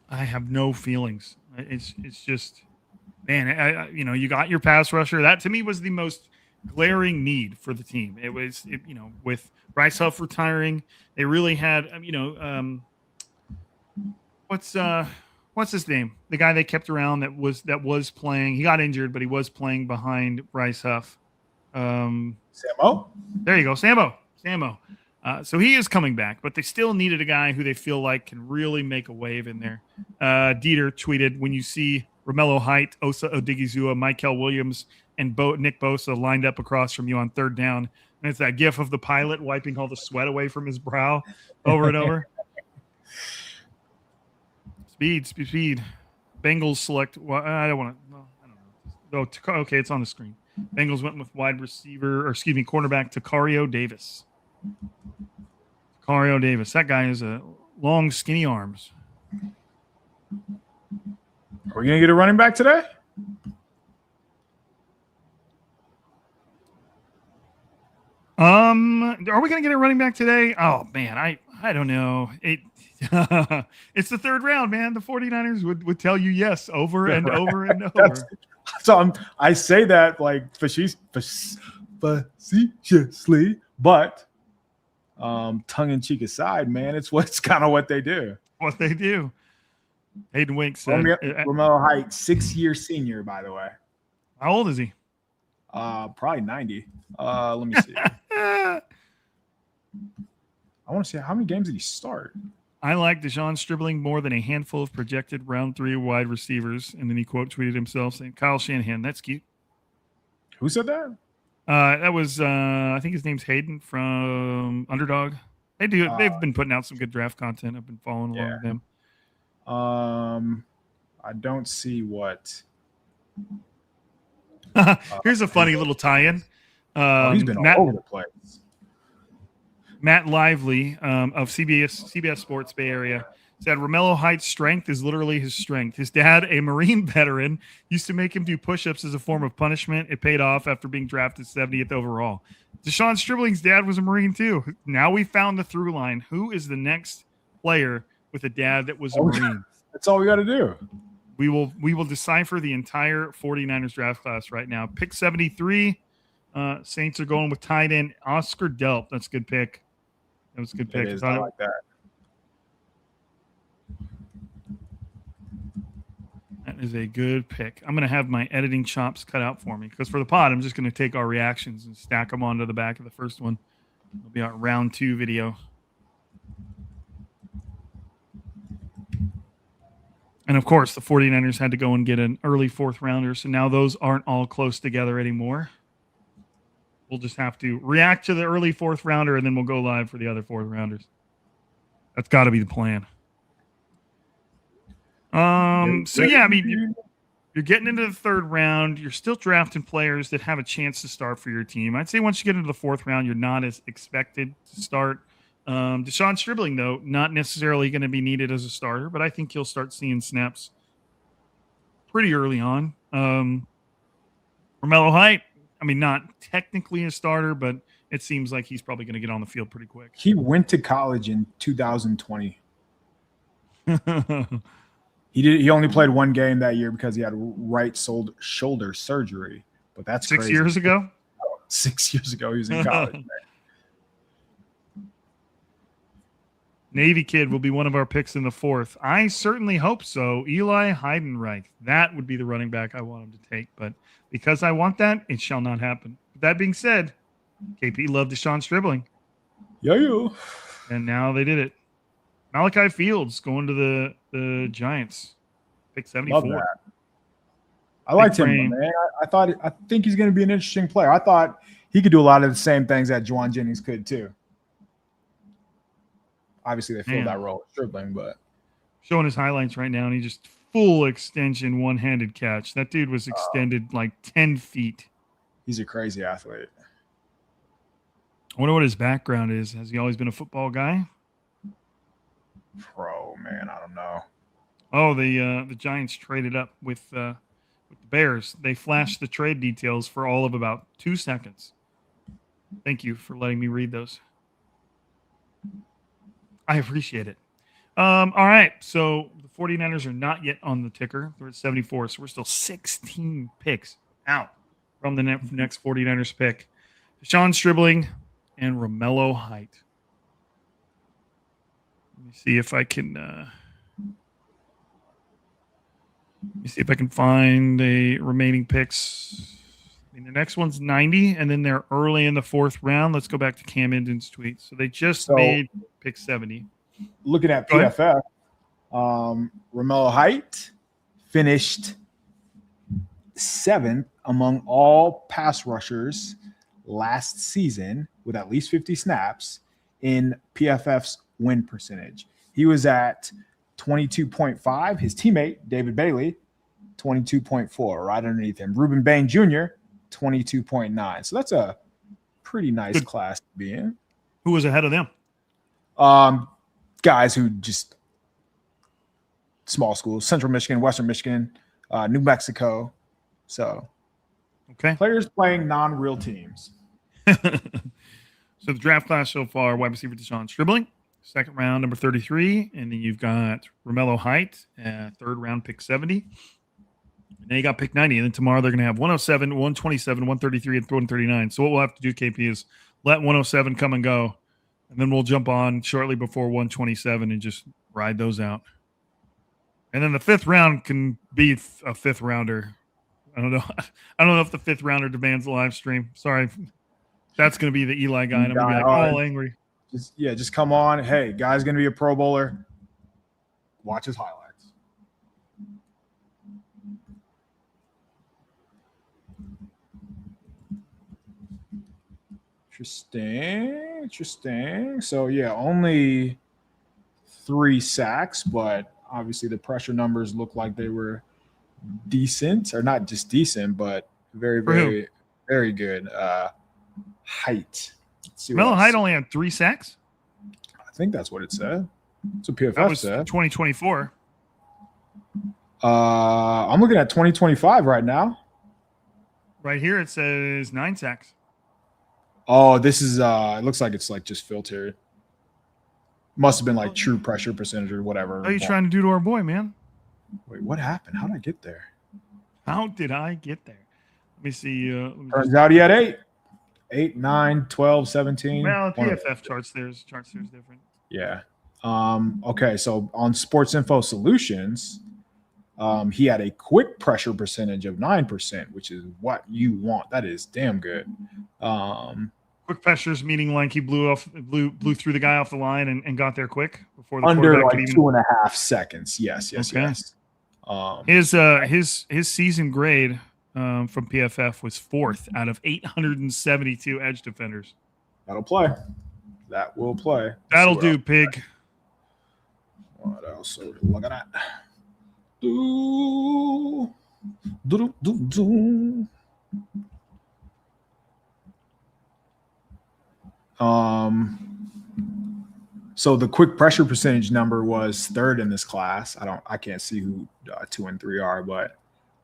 I have no feelings. It's just, man, you got your pass rusher. That to me was the most glaring need for the team. It was, with Bryce Huff retiring, they really had, what's his name? The guy they kept around that was playing. He got injured, but he was playing behind Bryce Huff. Sammo? There you go, Sammo. So he is coming back, but they still needed a guy who they feel like can really make a wave in there. Dieter tweeted, when you see Romelo Height, Osa Odigizua, Michael Williams, and Nick Bosa lined up across from you on third down, and it's that gif of the pilot wiping all the sweat away from his brow over and over. Speed. Bengals select. I don't want to. I don't know. Okay, it's on the screen. Bengals went with cornerback Takario Davis. That guy has long, skinny arms. Are we gonna get a running back today? Are we gonna get a running back today? Oh man, I don't know. It's the third round, man. The 49ers would tell you yes over and over and over. So I say that like facetiously, but tongue in cheek aside, man, it's kind of what they do. Hayden Wink said Romelo Height, 6-year senior, by the way. How old is he? Probably 90. Let me see. I want to see how many games did he start. I like Deshawn Stribbling more than a handful of projected round 3 wide receivers. And then he quote tweeted himself saying, Kyle Shanahan, that's cute. Who said that? That was, I think his name's Hayden from Underdog. They've been putting out some good draft content. I've been following along with them. I don't see what Here's a funny little tie-in. He's been all over the place. Matt Lively of CBS Sports Bay Area said Romelo Height's strength is literally his strength. His dad, a Marine veteran, used to make him do push-ups as a form of punishment. It paid off after being drafted 70th overall. Deshawn Stribbling's dad was a Marine too. Now we found the through line. Who is the next player with a dad that was a Marine? That's all we got to do. We will decipher the entire 49ers draft class right now. Pick 73. Saints are going with tight end Oscar Delp. That's a good pick. That was a good pick. I like that. That is a good pick. I'm going to have my editing chops cut out for me because for the pod, I'm just going to take our reactions and stack them onto the back of the first one. It'll be our round 2 video. And, of course, the 49ers had to go and get an early 4th rounder, so now those aren't all close together anymore. We'll just have to react to the early 4th rounder, and then we'll go live for the other 4th rounders. That's got to be the plan. So, yeah, I mean, you're getting into the 3rd round. You're still drafting players that have a chance to start for your team. I'd say once you get into the 4th round, you're not as expected to start. Deshawn Stribbling, though, not necessarily going to be needed as a starter, but I think he'll start seeing snaps pretty early on. Romelo Height, I mean, not technically a starter, but it seems like he's probably going to get on the field pretty quick. He went to college in 2020. He only played 1 game that year because he had right shoulder surgery. But that's 6 crazy. years ago? 6 years ago, he was in college. Navy kid will be one of our picks in the 4th. I certainly hope so. Eli Heidenreich. That would be the running back I want him to take. But because I want that, it shall not happen. That being said, KP loved Deshawn Stribbling. Yeah. And now they did it. Malachi Fields going to the Giants. Pick 74. Love that. I liked him, man. I think he's going to be an interesting player. I thought he could do a lot of the same things that Juwan Jennings could too. Obviously, they filled that role with Stribbling, but showing his highlights right now, and he just full extension one-handed catch. That dude was extended like 10 feet. He's a crazy athlete. I wonder what his background is. Has he always been a football guy? Bro, man, I don't know. Oh, the Giants traded up with the Bears. They flashed the trade details for all of about 2 seconds. Thank you for letting me read those. I appreciate it. All right, so the 49ers are not yet on the ticker. They're at 74, so we're still 16 picks out from the next 49ers pick. Deshawn Stribbling and Romelo Height. Let me see if I can find the remaining picks. I mean, the next one's 90, and then they're early in the 4th round. Let's go back to Cam Inden's tweet. So they just made pick 70. Looking at PFF, Romelo Height finished 7th among all pass rushers last season with at least 50 snaps in PFF's win percentage. He was at 22.5. His teammate, David Bailey, 22.4, right underneath him. Reuben Bain Jr., 22.9. So that's a pretty nice class to be in. Who was ahead of them? Guys who just small schools, Central Michigan, Western Michigan, New Mexico. So players playing non-real teams. So the draft class so far, wide receiver Deshawn Stribbling, 2nd round, number 33. And then you've got Romelo Height, 3rd round, pick 70. And then you got pick 90. And then tomorrow they're going to have 107, 127, 133, and 139. So what we'll have to do, KP, is let 107 come and go. And then we'll jump on shortly before 127 and just ride those out. And then the 5th round can be a 5th rounder. I don't know. I don't know if the 5th rounder demands a live stream. Sorry. That's going to be the Eli guy. And I'm going to be like, all angry. Just come on. Hey, guy's going to be a Pro Bowler. Watch his highlights. Interesting. So, yeah, only 3 sacks, but obviously the pressure numbers look like they were decent, or not just decent, but Very, For who? very, very good. Height. Let's see what Romelo else. Height only had 3 sacks. I think that's what it said. That's what PFF That was said. 2024. I'm looking at 2025 right now. Right here it says 9 sacks. Oh, this is it looks like it's like just filtered. Must have been like true pressure percentage or whatever. What are you trying to do to our boy, man? Wait, what happened? How did I get there? How did I get there? Let me see. Turns out he had 8, 9, 12, 17. Well, PFF charts there's different. Yeah. Okay, so on Sports Info Solutions, he had a quick pressure percentage of 9%, which is what you want. That is damn good. Quick pressures, meaning like he blew through the guy off the line and got there quick before the under quarterback like could even... 2.5 seconds. Yes. His season grade from PFF was 4th out of 872 edge defenders. That'll play. That will play. That'll do, pig. What else are we looking at? Do. So the quick pressure percentage number was 3rd in this class. I can't see who 2 and 3 are, but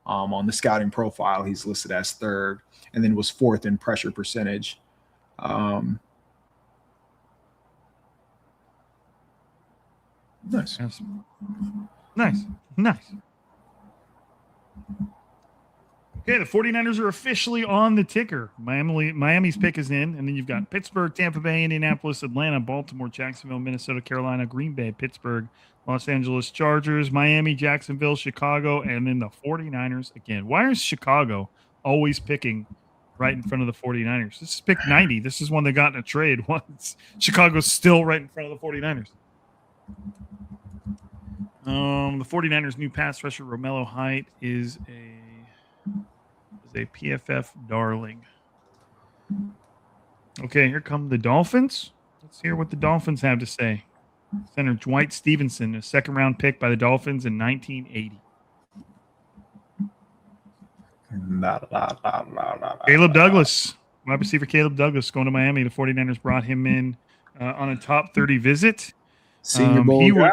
on the scouting profile, he's listed as 3rd, and then was 4th in pressure percentage. Nice. Okay, the 49ers are officially on the ticker. Miami's pick is in, and then you've got Pittsburgh, Tampa Bay, Indianapolis, Atlanta, Baltimore, Jacksonville, Minnesota, Carolina, Green Bay, Pittsburgh, Los Angeles Chargers, Miami, Jacksonville, Chicago, and then the 49ers again. Why is Chicago always picking right in front of the 49ers? This is pick 90. This is one that got in a trade once. Chicago's still right in front of the 49ers. The 49ers' new pass rusher, Romelo Height, is a PFF darling. Okay, here come the Dolphins. Let's hear what the Dolphins have to say. Center Dwight Stevenson, a 2nd-round pick by the Dolphins in 1980. Caleb Douglas, wide receiver Caleb Douglas, going to Miami. The 49ers brought him in on a top 30 visit. Senior Bowl guy?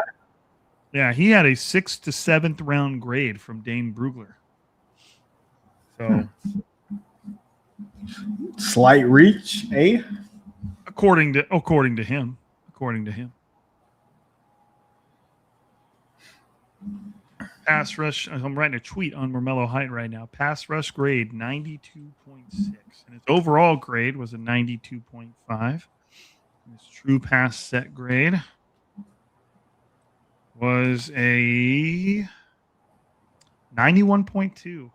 Yeah, he had a 6th to 7th round grade from Dane Brugler. So, slight reach, eh? According to him. Pass rush. I'm writing a tweet on Romelo Height right now. Pass rush grade 92.6, and his overall grade was a 92.5. His true pass set grade was a 91.2.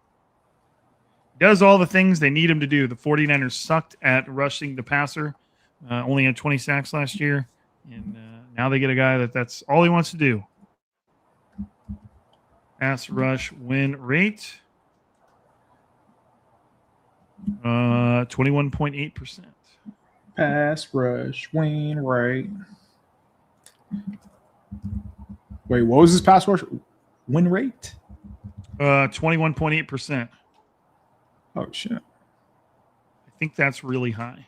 Does all the things they need him to do. The 49ers sucked at rushing the passer. Only had 20 sacks last year. And now they get a guy that's all he wants to do. Pass rush win rate. 21.8%. Pass rush win rate. Wait, what was his pass rush win rate? 21.8%. Oh shit! I think that's really high.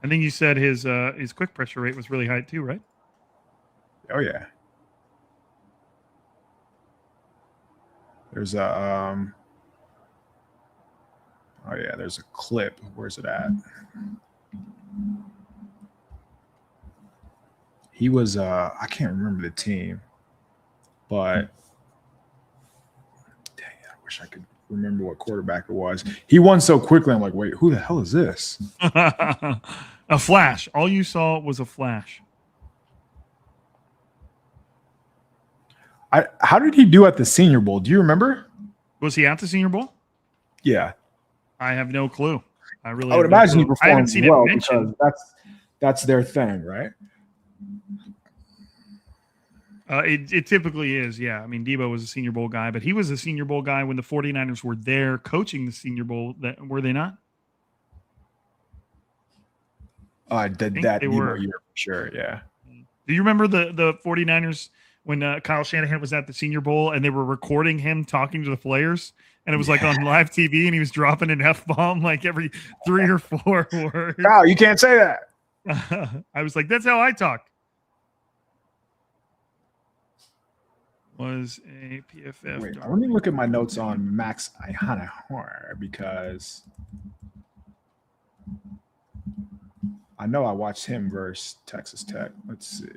I think you said his quick pressure rate was really high too, right? Oh yeah. There's a oh yeah, there's a clip. Where's it at? He was I can't remember the team, but dang, I wish I could remember what quarterback it was. He won so quickly. I'm like, wait, who the hell is this? A flash. All you saw was a flash. How did he do at the Senior Bowl? Do you remember? Was he at the Senior Bowl? Yeah. I have no clue. I would imagine he I haven't performed seen well it mentioned. because that's their thing, right? It typically is, yeah. I mean, Debo was a Senior Bowl guy, but he was a Senior Bowl guy when the 49ers were there coaching the Senior Bowl. Were they not? That Debo year for sure, yeah. Do you remember the 49ers when Kyle Shanahan was at the Senior Bowl and they were recording him talking to the players, and it was like on live TV, and he was dropping an F-bomb like every 3 or 4 words. Kyle, you can't say that. I was like, that's how I talk. Was a PFF. Wait, let me look at my notes on Max Ihanahour because I know I watched him versus Texas Tech. Let's see.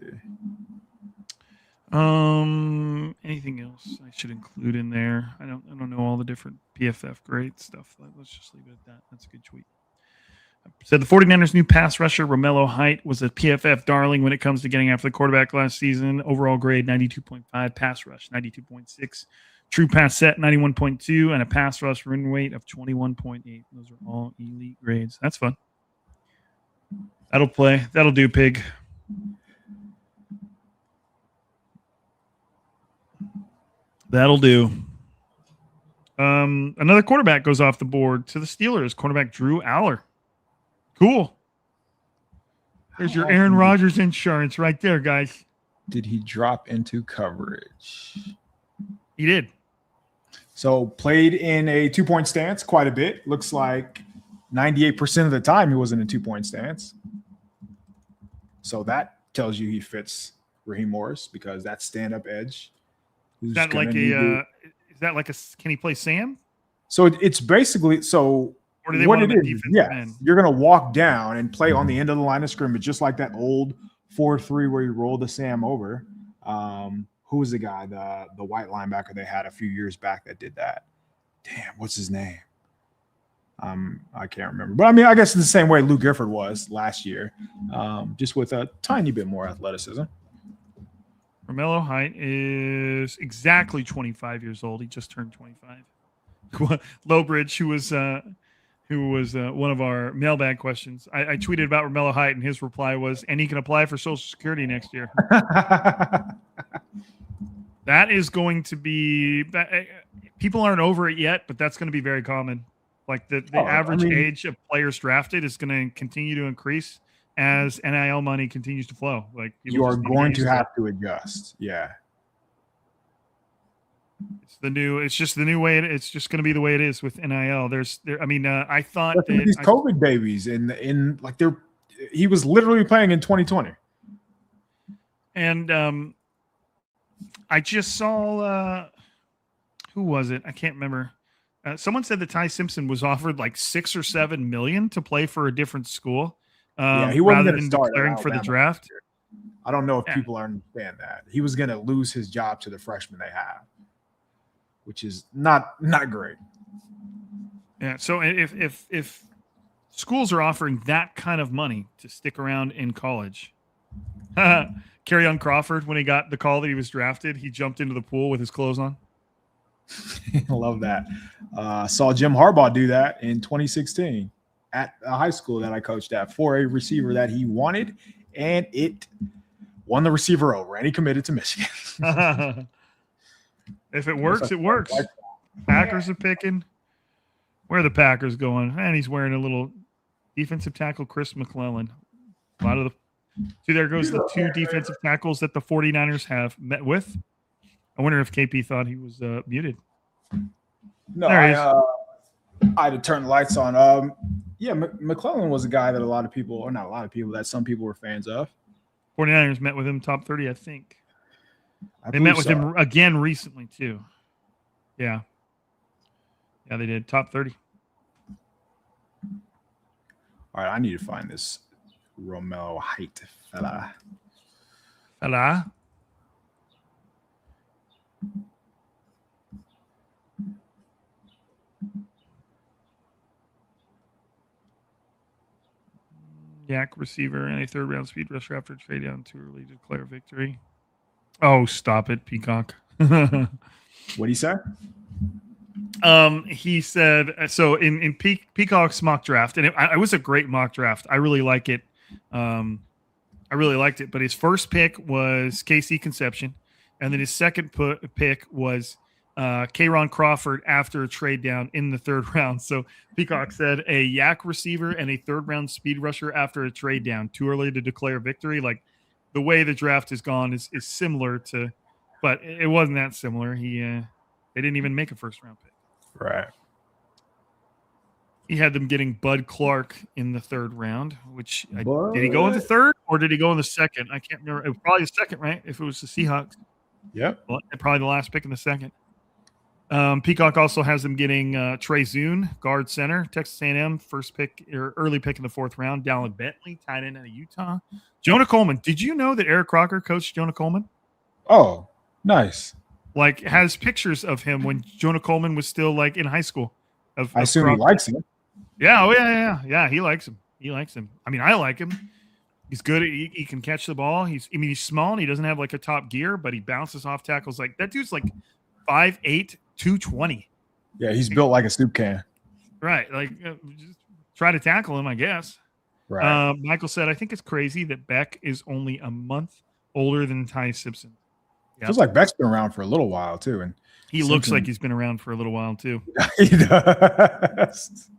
Anything else I should include in there? I don't know all the different PFF grade stuff. Let's just leave it at that. That's a good tweet. Said the 49ers' new pass rusher, Romelo Height, was a PFF darling when it comes to getting after the quarterback last season. Overall grade, 92.5. Pass rush, 92.6. True pass set, 91.2. And a pass rush run rate of 21.8. Those are all elite grades. That's fun. That'll play. That'll do, Pig. That'll do. Another quarterback goes off the board to the Steelers. Quarterback Drew Aller. Cool. There's your Aaron Rodgers insurance right there, guys. Did he drop into coverage? He did. So played in a 2-point stance quite a bit. Looks like 98% of the time he was in a 2-point stance. So that tells you he fits Raheem Morris because that stand-up edge. Is that like a can he play Sam? So it's basically or do they want him at defensive end? You're going to walk down and play on the end of the line of scrimmage, just like that old 4-3 where you roll the Sam over. Who was the guy, the white linebacker they had a few years back that did that? Damn, what's his name? I can't remember. But, I mean, I guess it's the same way Lou Gifford was last year, just with a tiny bit more athleticism. Romelo Height is exactly 25 years old. He just turned 25. Lowbridge, who was one of our mailbag questions. I tweeted about Romelo Height, and his reply was, and he can apply for Social Security next year. That is going to be – people aren't over it yet, but that's going to be very common. Like the average age of players drafted is going to continue to increase as NIL money continues to flow. Like you are going to have to adjust. Yeah. It's just the new way. It's just going to be the way it is with NIL. I thought that these COVID babies he was literally playing in 2020. And I just saw who was it? I can't remember. Someone said that Ty Simpson was offered like $6 or $7 million to play for a different school. He wasn't rather than declaring for the draft. I don't know if people understand that. He was going to lose his job to the freshmen they have, which is not great. Yeah. So if schools are offering that kind of money to stick around in college, Kerryon Crawford, when he got the call that he was drafted, he jumped into the pool with his clothes on. I love that. Saw Jim Harbaugh do that in 2016 at a high school that I coached at for a receiver that he wanted, and it won the receiver over, and he committed to Michigan. If it works, it works. Packers are picking. Where are the Packers going? And he's wearing a little defensive tackle, Chris McClellan. There goes the 2 defensive tackles that the 49ers have met with. I wonder if KP thought he was muted. No, I had to turn the lights on. McClellan was a guy that that some people were fans of. 49ers met with him top 30, I think. They met with him again recently, too. Yeah. Yeah, they did. Top 30. All right, I need to find this Romelo Height fella. Yak receiver and a 3rd-round speed rusher after trade down too early to declare victory. Oh, stop it, Peacock. What'd he say? He said so in Peacock's mock draft, and it was a great mock draft. I really like it. I really liked it. But his first pick was KC Conception, and then his second pick was Kerryon Crawford after a trade down in the 3rd round. So Peacock said a Yak receiver and a 3rd-round speed rusher after a trade down, too early to declare victory. Like the way the draft has gone is similar to but it wasn't that similar. They didn't even make a first-round pick. Right. He had them getting Bud Clark in the 3rd round, which did he go in the 3rd or did he go in the 2nd? I can't remember. It was probably the 2nd, right? If it was the Seahawks. Yep. Well, probably the last pick in the 2nd. Peacock also has them getting Trey Zune, guard center, Texas A&M, first pick or early pick in the 4th round. Dallin Bentley, tight end out of Utah. Jonah Coleman. Did you know that Eric Crocker coached Jonah Coleman? Oh, nice. Like, has pictures of him when Jonah Coleman was still like in high school. I assume Crocker. He likes him. Yeah. Oh, yeah. He likes him. I mean, I like him. He's good. He can catch the ball. He's small and he doesn't have like a top gear, but he bounces off tackles. Like, that dude's like 5'8", 220. Yeah, he's built like a soup can. Right. Like, just try to tackle him, I guess. Right. Michael said, I think it's crazy that Beck is only a month older than Ty Simpson. Yep. Feels like Beck's been around for a little while, too. And he Simpson looks like he's been around for a little while, too. He does.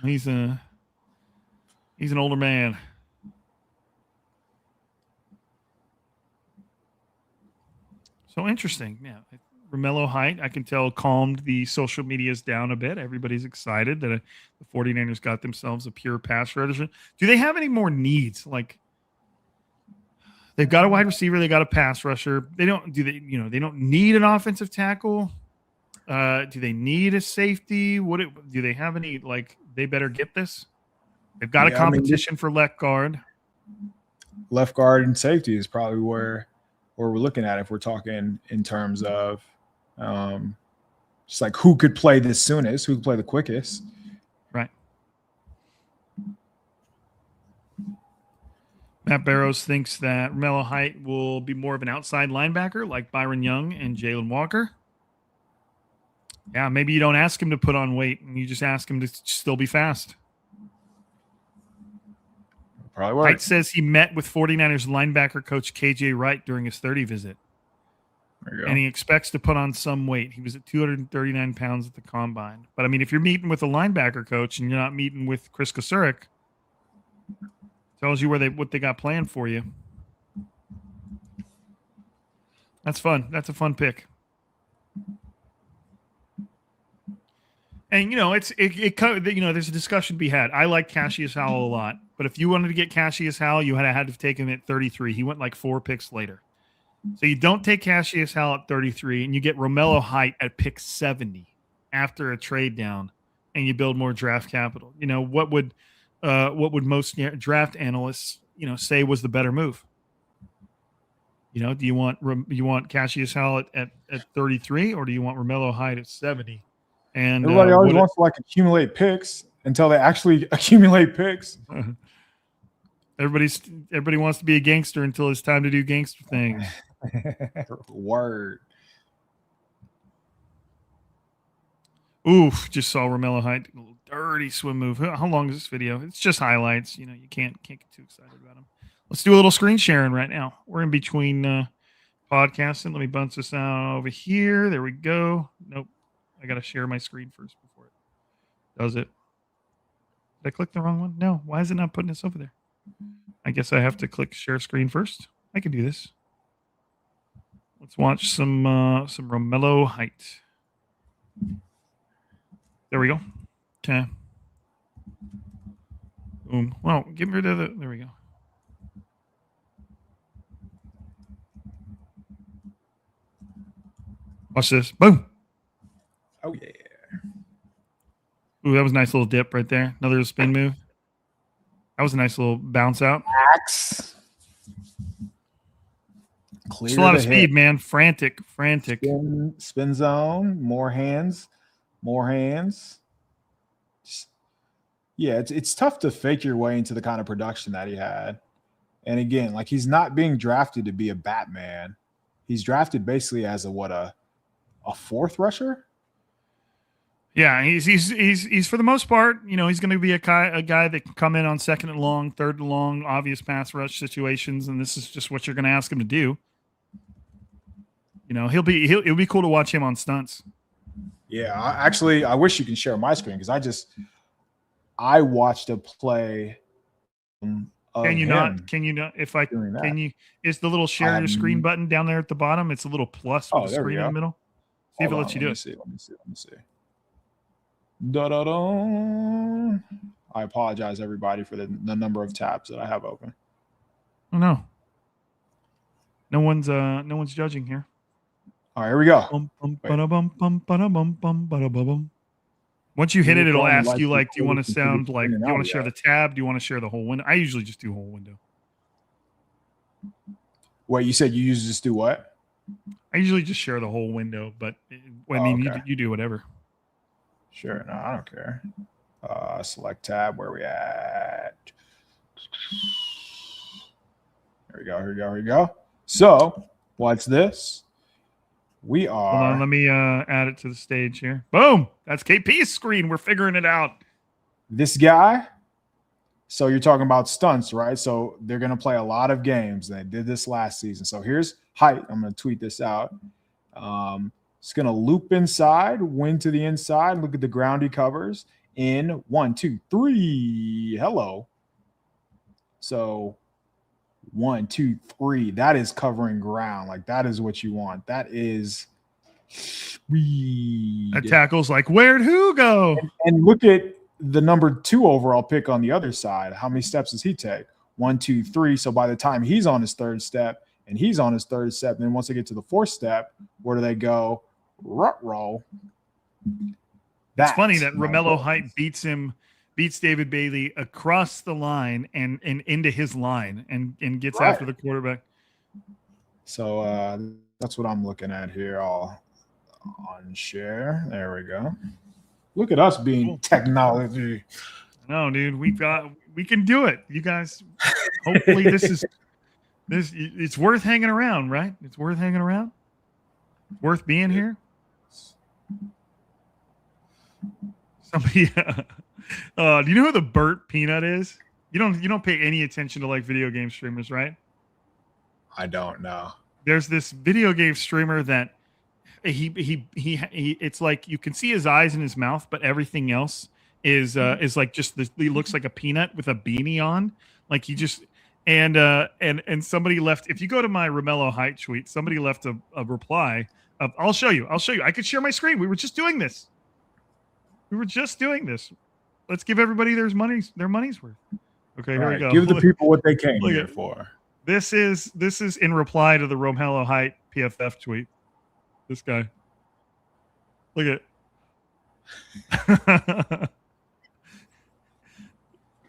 He's an older man. So interesting. Yeah. Romelo Height, I can tell, calmed the social medias down a bit. Everybody's excited that the 49ers got themselves a pure pass rusher. Do they have any more needs? Like, they've got a wide receiver, they got a pass rusher. They don't need an offensive tackle. Do they need a safety? Do they have any, like, they better get this? They've got a competition for left guard. Left guard and safety is probably where we're looking at if we're talking in terms of just like who could play the soonest, who could play the quickest. Right. Matt Barrows thinks that Romelo Height will be more of an outside linebacker like Byron Young and Jalen Walker. Yeah, maybe you don't ask him to put on weight and you just ask him to still be fast. Probably work. Height says he met with 49ers linebacker coach KJ Wright during his 30 visit. There you go. And he expects to put on some weight. He was at 239 pounds at the combine. But, I mean, if you're meeting with a linebacker coach and you're not meeting with Chris Kosurik, tells you what they got planned for you. That's fun. That's a fun pick. And, there's a discussion to be had. I like Cassius Howell a lot. But if you wanted to get Cassius Howell, you had to take him at 33. He went like 4 picks later. So you don't take Cassius Howell at 33, and you get Romelo Height at pick 70 after a trade down, and you build more draft capital. What would most draft analysts say was the better move? Do you want Cassius Howell at 33, or do you want Romelo Height at 70? And everybody always wants to accumulate picks until they actually accumulate picks. Everybody wants to be a gangster until it's time to do gangster things. Word. Oof, just saw Romelo Height, a little dirty swim move. How long is this video? It's just highlights. You can't get too excited about them. Let's do a little screen sharing right now. We're in between podcasting. Let me bounce this out over here. There we go. Nope. I got to share my screen first before it does it. Did I click the wrong one? No. Why is it not putting this over there? I guess I have to click share screen first. I can do this. Let's watch some Romelo Height. There we go. Okay. Boom. Well, get rid of the. There we go. Watch this. Boom. Oh yeah. Ooh, that was a nice little dip right there. Another spin move. That was a nice little bounce out. Axe. It's a lot of speed, man. Frantic. Spin zone. More hands. Yeah, it's tough to fake your way into the kind of production that he had. And again, he's not being drafted to be a Batman. He's drafted basically as a fourth rusher. Yeah, he's for the most part, he's going to be a guy that can come in on 2nd and long, 3rd and long, obvious pass rush situations, and this is just what you're going to ask him to do. It'll be cool to watch him on stunts. Yeah, I wish you can share my screen because I watched a play of him Can you not? If I doing that. can you? Is the little I share have your screen button down there at the bottom? It's a little plus with a there we screen in the go. middle. See if Hold it on, lets you let do me it. see. Let me see. Da-da-da. I apologize, everybody, for the number of tabs that I have open. Oh no. No one's judging here. All right, here we go. Once you hit it, it'll ask you do you want to sound like, do you want to share the tab? Do you want to share the whole window? I usually just do whole window. Wait, you said you usually just do what? I usually just share the whole window, but Okay. you do whatever. Sure, no, I don't care. Select tab, where we at? Here we go. So, what's this? We are. Hold on, let me add it to the stage here. Boom! That's KP's screen. We're figuring it out. This guy. So you're talking about stunts, right? So they're going to play a lot of games. They did this last season. So here's Height. I'm going to tweet this out. It's going to loop inside, win to the inside. Look at the ground he covers. In 1, 2, 3. Hello. So 1, 2, 3. That is covering ground. Like, that is what you want. That is speed. That tackle's like, where'd who go? And look at the number 2 overall pick on the other side. How many steps does he take? 1, 2, 3. So by the time he's on his 3rd step and he's on his 3rd step, then once they get to the 4th step, where do they go? Rut roll. It's funny that Romelo Height beats David Bailey across the line and into his line and gets after the quarterback. So that's what I'm looking at here. I'll unshare. There we go. Look at us being technology. No, dude, we can do it. You guys, hopefully it's worth hanging around, right? It's worth hanging around. Worth being here. Somebody, do you know who the Burt Peanut is? You don't pay any attention to like video game streamers, right? I don't know. There's this video game streamer that he it's like you can see his eyes and his mouth, but everything else is like just he looks like a peanut with a beanie on. Like he just and somebody left. If you go to my Romelo Height tweet, somebody left a reply of, I'll show you. I could share my screen. We were just doing this. Let's give everybody their money's worth. Okay, here we go. Give the people what they came here for. This is in reply to the Romelo Height PFF tweet. This guy. Look at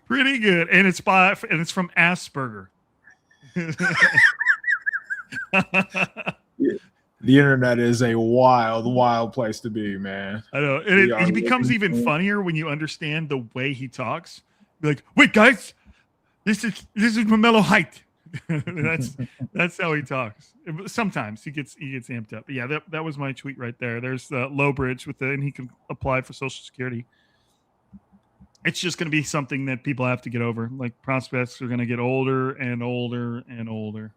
pretty good. And it's from Asperger. The internet is a wild place to be, man. I know. And he becomes even funnier when you understand the way he talks. Be like, wait, guys, this is Romelo Height. that's how he talks. Sometimes he gets amped up. But yeah, that was my tweet right there. There's Lowbridge and he can apply for Social Security. It's just going to be something that people have to get over. Like prospects are going to get older and older and older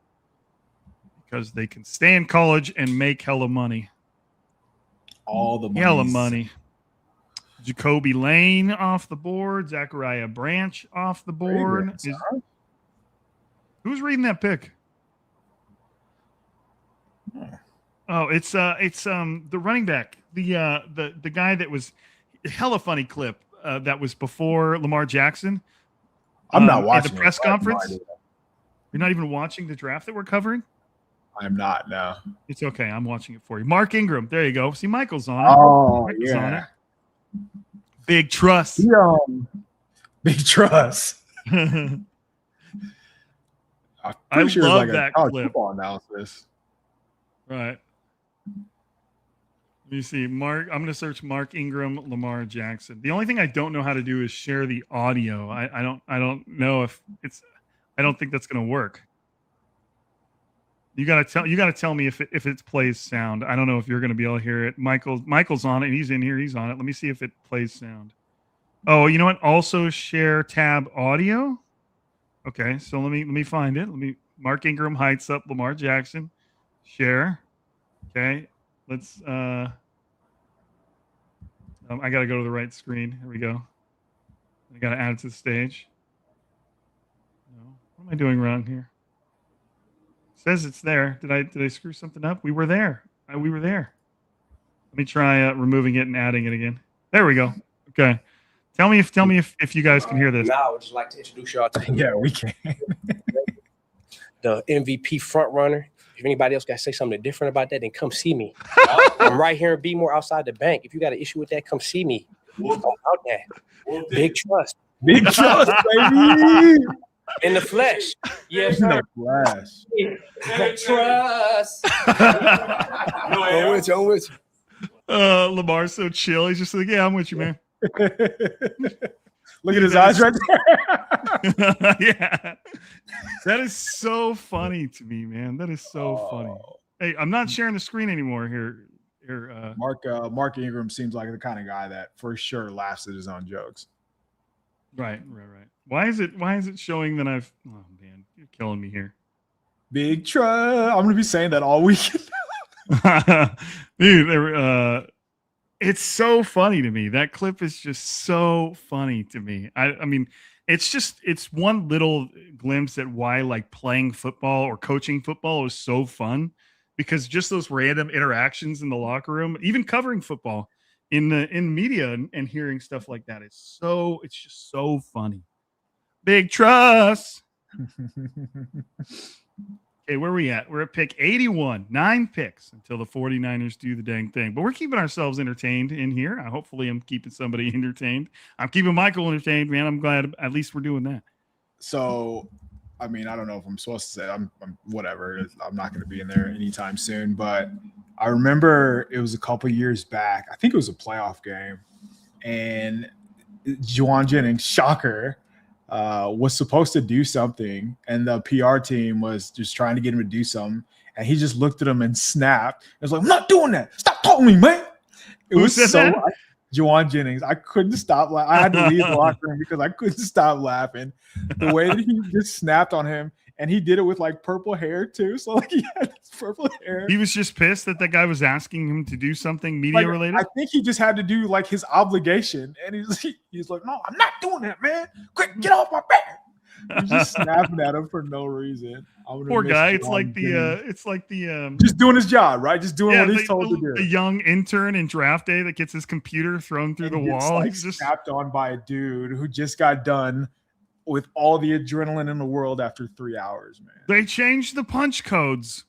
because they can stay in college and make hella money. All the money. Hella money. Jacoby Lane off the board. Zachariah Branch off the board. Who's reading that pick? Oh, it's the running back, the guy that was hella funny clip that was before Lamar Jackson. I'm not watching at the press conference. You're not even watching the draft that we're covering. I'm not. No, it's okay. I'm watching it for you. Mark Ingram. There you go. See, Michael's on it. Oh, Michael's yeah. on it. Big trust. Big trust. I love that clip. Football analysis. Right. Let me see. Mark. I'm going to search Mark Ingram, Lamar Jackson. The only thing I don't know how to do is share the audio. I don't know if it's. I don't think that's going to work. You gotta tell me if it plays sound. I don't know if you're going to be able to hear it. Michael's on it. He's in here. He's on it. Let me see if it plays sound. Oh, you know what? Also share tab audio. Okay, so let me find it. Mark Ingram Heights up Lamar Jackson. Share. Okay, let's. I got to go to the right screen. Here we go. I got to add it to the stage. No. What am I doing wrong here? It says it's there. Did I screw something up? We were there. We were there. Let me try removing it and adding it again. There we go. Okay. Tell me if you guys can hear this. Now I would just like to introduce y'all to Yeah, we can. the MVP front runner. If anybody else got to say something different about that, then come see me. I'm right here in Bmore outside the bank. If you got an issue with that, come see me. About that. Big trust. Big trust, baby. In the flesh. Yes, In sir. the flesh. Big trust. I'm with you. I'm with you. Lamar's so chill. He's just like, yeah, I'm with you, man. Look at his eyes right there. Yeah. That is so funny to me, man. That is so funny. Hey, I'm not sharing the screen anymore here. Mark Ingram seems like the kind of guy that for sure laughs at his own jokes. Right. Why is it showing that I've oh man, you're killing me here. Big trust. I'm gonna be saying that all weekend. Dude, it's so funny to me. That clip is just so funny to me. I mean, it's one little glimpse at why like playing football or coaching football is so fun, because just those random interactions in the locker room, even covering football in media and hearing stuff like that, it's just so funny. Big trust. Okay, where are we at? We're at pick 81. 9 picks until the 49ers do the dang thing. But we're keeping ourselves entertained in here. Hopefully I'm keeping somebody entertained. I'm keeping Michael entertained, man. I'm glad at least we're doing that. So, I mean, I don't know if I'm supposed to say I'm whatever. I'm not going to be in there anytime soon. But I remember it was a couple years back. I think it was a playoff game. And Juwan Jennings, shocker, was supposed to do something, and the PR team was just trying to get him to do something, and he just looked at him and snapped. It was like, I'm not doing that. Stop talking to me, man. It was so Juwan Jennings. I couldn't stop. I had to leave the locker room because I couldn't stop laughing. The way that he just snapped on him, and he did it with like purple hair too. So like he had this purple hair. He was just pissed that guy was asking him to do something media related. I think he just had to do like his obligation, and he's like, no, I'm not doing that, man. Quick, get off my back. He's just snapping at him for no reason. Poor guy. It's like the just doing his job, right? Just doing what he's told to do. The young intern in draft day that gets his computer thrown through the wall. He's just snapped on by a dude who just got done with all the adrenaline in the world after 3 hours, man. They changed the punch codes.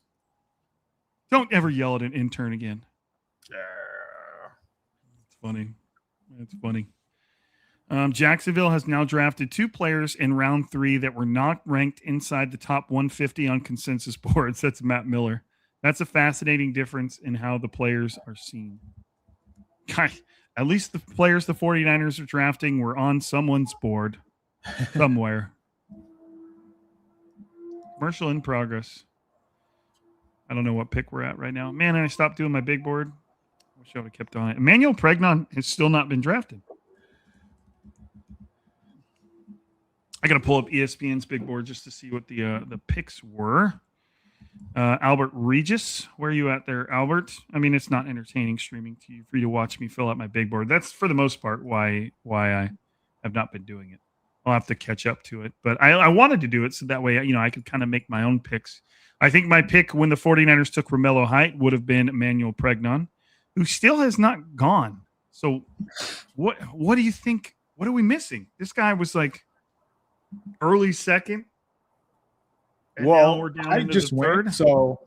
Don't ever yell at an intern again. Yeah. It's funny. It's funny. Jacksonville has now drafted 2 players in round 3 that were not ranked inside the top 150 on consensus boards. That's Matt Miller. That's a fascinating difference in how the players are seen. At least the players the 49ers are drafting were on someone's board somewhere. Commercial in progress. I don't know what pick we're at right now. Man, I stopped doing my big board. Wish I would have kept on it. Emmanuel Pregnon has still not been drafted. I got to pull up ESPN's big board just to see what the picks were. Albert Regis, where are you at there, Albert? I mean, it's not entertaining streaming to you, for you to watch me fill out my big board. That's for the most part why I have not been doing it. I'll have to catch up to it, but I wanted to do it so that way, I could kind of make my own picks. I think my pick when the 49ers took Romelo Height would have been Emmanuel Pregnon, who still has not gone. So what do you think? What are we missing? This guy was like early second. Well, I just went, so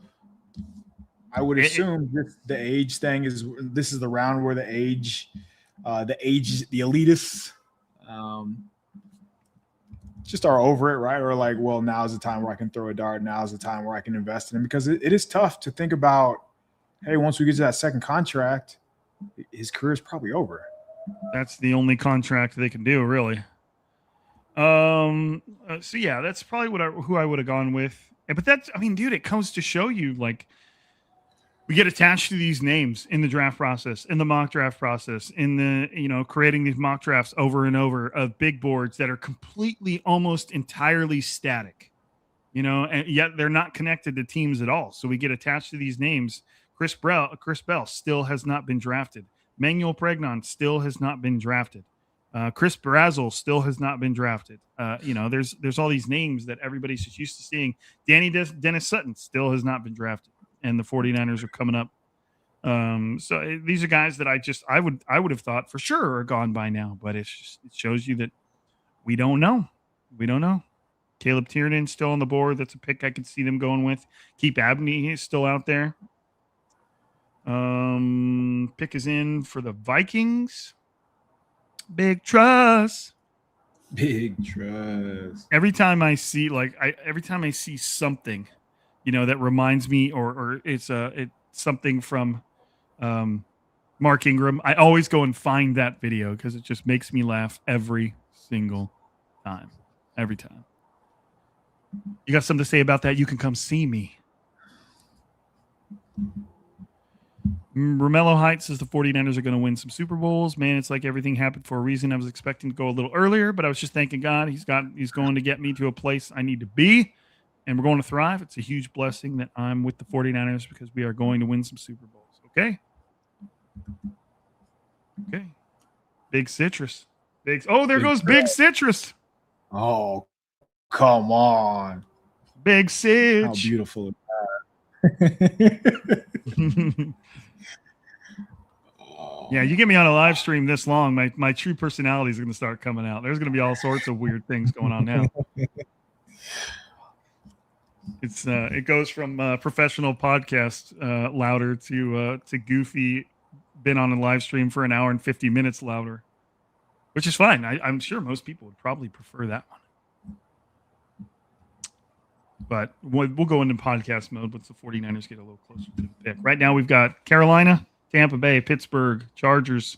I would assume the age thing this is the round where the elitists just are over it, right? Or like, well, now's the time where I can throw a dart. Now's the time where I can invest in him, because it is tough to think about, hey, once we get to that second contract, his career is probably over. That's the only contract they can do, really. So yeah, that's probably who I would have gone with. But dude, it comes to show you, like, we get attached to these names in the draft process, in the mock draft process, in the, creating these mock drafts over and over of big boards that are completely, almost entirely static, and yet they're not connected to teams at all. So we get attached to these names. Chris Bell still has not been drafted. Emmanuel Pregnon still has not been drafted. Chris Brazzell still has not been drafted. There's all these names that everybody's just used to seeing. Dennis Sutton still has not been drafted, and the 49ers are coming up. So these are guys that I would have thought for sure are gone by now, but it shows you that we don't know. We don't know. Caleb Tiernan still on the board. That's a pick I could see them going with. Keep Abney is still out there. Pick is in for the Vikings. Big trust. Big trust. Every time I see something, that reminds me, or it's something from Mark Ingram, I always go and find that video because it just makes me laugh every single time. Every time. You got something to say about that? You can come see me. Romelo Height says the 49ers are going to win some Super Bowls. Man, it's like everything happened for a reason. I was expecting to go a little earlier, but I was just thanking God he's going to get me to a place I need to be, and we're going to thrive. It's a huge blessing that I'm with the 49ers because we are going to win some Super Bowls. Okay. Big Citrus. There goes Big Citrus. Oh, come on. Big Citch. How beautiful is that? Yeah, you get me on a live stream this long, my true personality is going to start coming out. There's going to be all sorts of weird things going on now. It goes from professional podcast Lowder to goofy. Been on a live stream for an hour and 50 minutes Lowder, which is fine. I'm sure most people would probably prefer that one. But we'll go into podcast mode once the 49ers get a little closer to the pick. Right now we've got Carolina, Tampa Bay, Pittsburgh, Chargers,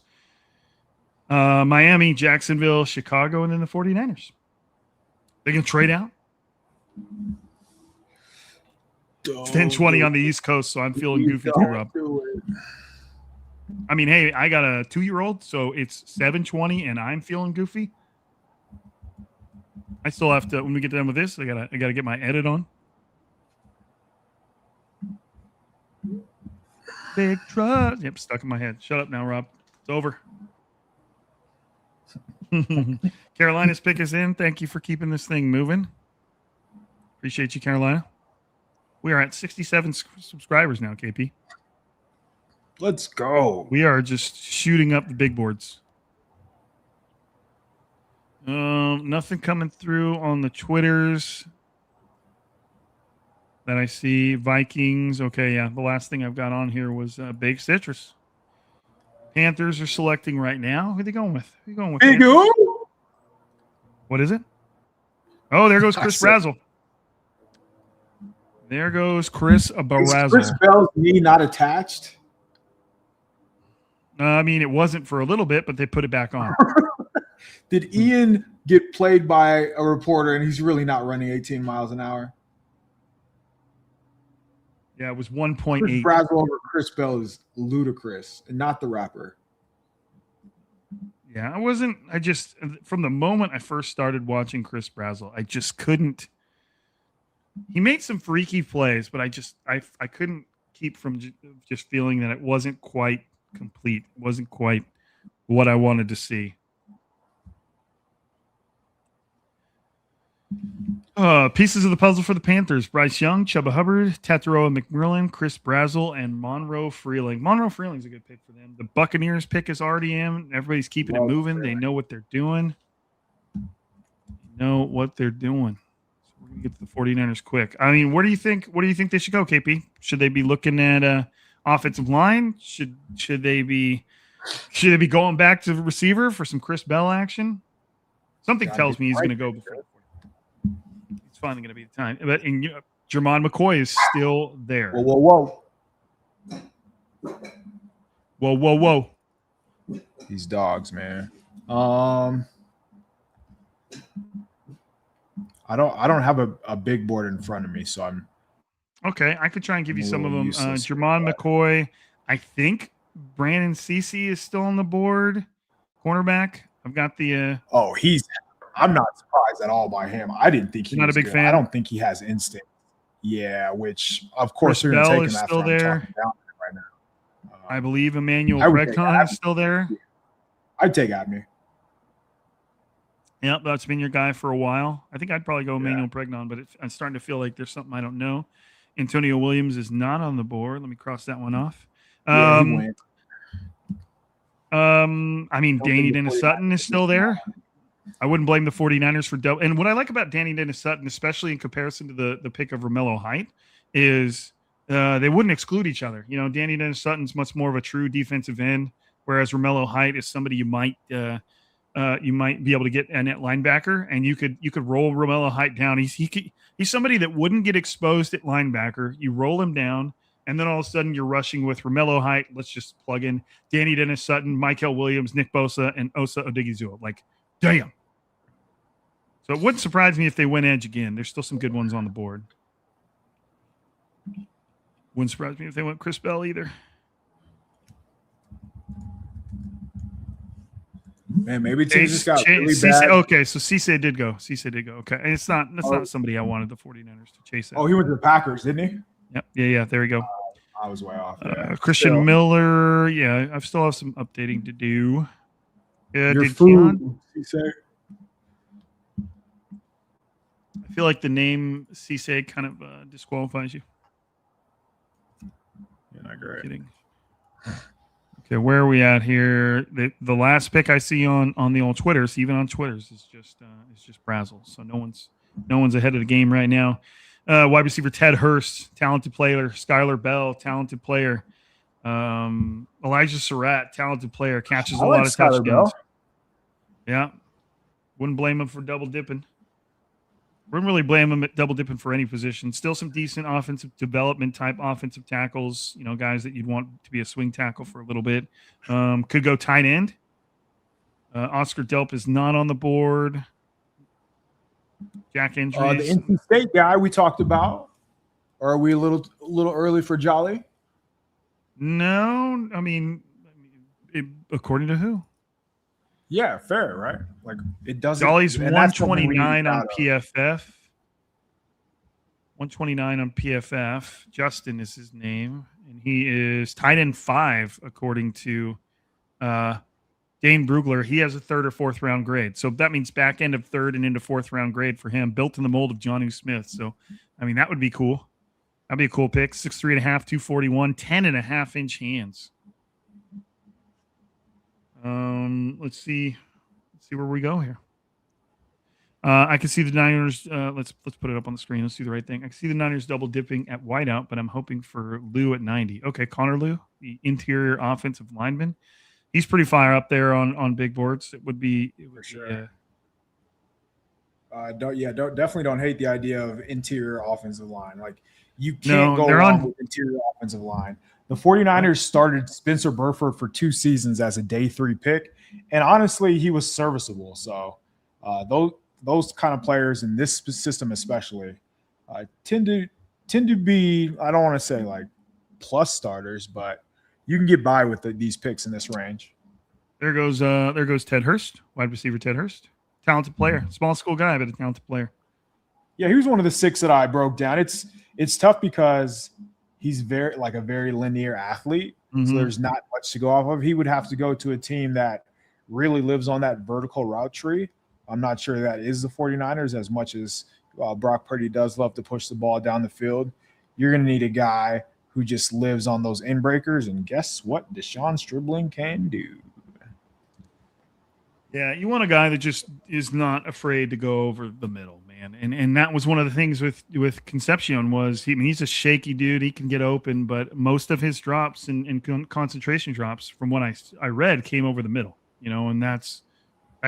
Miami, Jacksonville, Chicago, and then the 49ers. They can trade out. It's 10:20 on the East Coast, so I'm feeling goofy too, Rob. I mean, hey, I got a 2-year-old, so it's 7:20, and I'm feeling goofy. I still have to, when we get done with this, I gotta get my edit on. Big trust. Yep, stuck in my head. Shut up now, Rob. It's over. Carolina's pick is in. Thank you for keeping this thing moving. Appreciate you, Carolina. We are at 67 subscribers now, KP. Let's go. We are just shooting up the big boards. Nothing coming through on the Twitters that I see. Vikings. Okay, yeah. The last thing I've got on here was Big Citrus. Panthers are selecting right now. Who are they going with? Who are you going with? Big who? What is it? Oh, there goes Chris Brazzell. There goes Chris Brazzell. Is Chris Bell's knee not attached? I mean, it wasn't for a little bit, but they put it back on. Did Ian get played by a reporter and he's really not running 18 miles an hour? Yeah, it was 1.8. Chris Brazzell over Chris Bell is ludicrous, and not the rapper. Yeah, from the moment I first started watching Chris Brazzell, I just couldn't. He made some freaky plays, but I couldn't keep from just feeling that it wasn't quite complete. It wasn't quite what I wanted to see. Pieces of the puzzle for the Panthers: Bryce Young, Chuba Hubbard, Tataroa McMillan, Chris Brazzell, and Monroe Freeling. Monroe Freeling's a good pick for them. The Buccaneers pick is already in. Everybody's keeping it moving. They know what they're doing. So we're gonna get to the 49ers quick. I mean, what do you think they should go, KP? Should they be looking at offensive line? Should they be going back to the receiver for some Chris Bell action? Something tells me he's going to go before. It's finally going to be the time. But Jermon McCoy is still there. Whoa. These dogs, man. I don't have a big board in front of me, so I'm okay. I could try and give you some of them. Jermon McCoy. I think Brandon Cece is still on the board. Cornerback. I've got the. I'm not surprised at all by him. I didn't think he was not a big good. fan. I don't think he has instinct. Yeah, which of course Chris you're going to Bell take is him still after I'm there. talking down right now. I believe Emmanuel Redcon is still there. I'd take Abney. Yep, that's been your guy for a while. I think I'd probably go Emmanuel Pregnon, but I'm starting to feel like there's something I don't know. Antonio Williams is not on the board. Let me cross that one off. Yeah, he went. I mean, Danny Dennis Sutton is still there. I wouldn't blame the 49ers for double. And what I like about Danny Dennis Sutton, especially in comparison to the pick of Romelo Height, is they wouldn't exclude each other. You know, Danny Dennis Sutton's much more of a true defensive end, whereas Romelo Height is somebody you might be able to get a net linebacker, and you could roll Romelo Height down. He's somebody that wouldn't get exposed at linebacker. You roll him down, and then all of a sudden you're rushing with Romelo Height. Let's just plug in Danny Dennis Sutton, Michael Williams, Nick Bosa, and Osa Odigizua. Like, damn. So it wouldn't surprise me if they went edge again. There's still some good ones on the board. Wouldn't surprise me if they went Chris Bell either. Man, maybe teams just got really bad. Okay, so Cisse did go. Okay, and that's not somebody I wanted the 49ers to chase. Oh, he went to the Packers, didn't he? Yep. Yeah. There we go. I was way off. Christian Miller. Yeah, I still have some updating to do. Your food, Cisse. I feel like the name Cisse kind of disqualifies you. You're not great. Kidding. Okay, where are we at here? The last pick I see on the old Twitters, even on Twitters, is just Brazzle. So no one's ahead of the game right now. Wide receiver Ted Hurst, talented player. Skylar Bell, talented player. Elijah Surratt, talented player, catches a lot of touchdowns. Bell. Yeah, wouldn't blame him for double dipping. Wouldn't really blame him at double dipping for any position. Still some decent offensive development type offensive tackles. You know, guys that you'd want to be a swing tackle for a little bit. Could go tight end. Oscar Delp is not on the board. Jack injuries. The NC State guy we talked about. Or are we a little early for Jolly? No, I mean, according to who? Yeah, fair, right? Like it doesn't. Jolly's 129 on PFF. 129 on PFF. Justin is his name, and he is tight end 5 according to Dane Brugler. He has a 3rd or 4th round grade, so that means back end of 3rd and into 4th round grade for him. Built in the mold of Jonnu Smith. So, I mean, that would be cool. That'd be a cool pick. 6'3.5", 241, 10.5-inch hands. Let's see where we go here. I can see the Niners. Let's put it up on the screen. Let's do the right thing. I can see the Niners double dipping at wideout, but I'm hoping for Lou at 90. Okay, Connor Lou, the interior offensive lineman. He's pretty far up there on big boards. It would be for sure. Definitely don't hate the idea of interior offensive line. Like you can't go wrong with interior offensive line. The 49ers started Spencer Burford for 2 seasons as a day 3 pick, and honestly, he was serviceable. So those kind of players in this system especially tend to be, I don't want to say like plus starters, but you can get by with these picks in this range. There goes Ted Hurst, wide receiver Ted Hurst. Talented player, small school guy, but a talented player. Yeah, he was one of the 6 that I broke down. It's tough because he's a very linear athlete, so there's not much to go off of. He would have to go to a team that really lives on that vertical route tree. I'm not sure that is the 49ers as much as Brock Purdy does love to push the ball down the field. You're going to need a guy who just lives on those end breakers, and guess what Deshawn Stribbling can do? Yeah, you want a guy that just is not afraid to go over the middle, man. And that was one of the things with Concepcion was he's a shaky dude. He can get open, but most of his drops and concentration drops, from what I read, came over the middle. You know, and that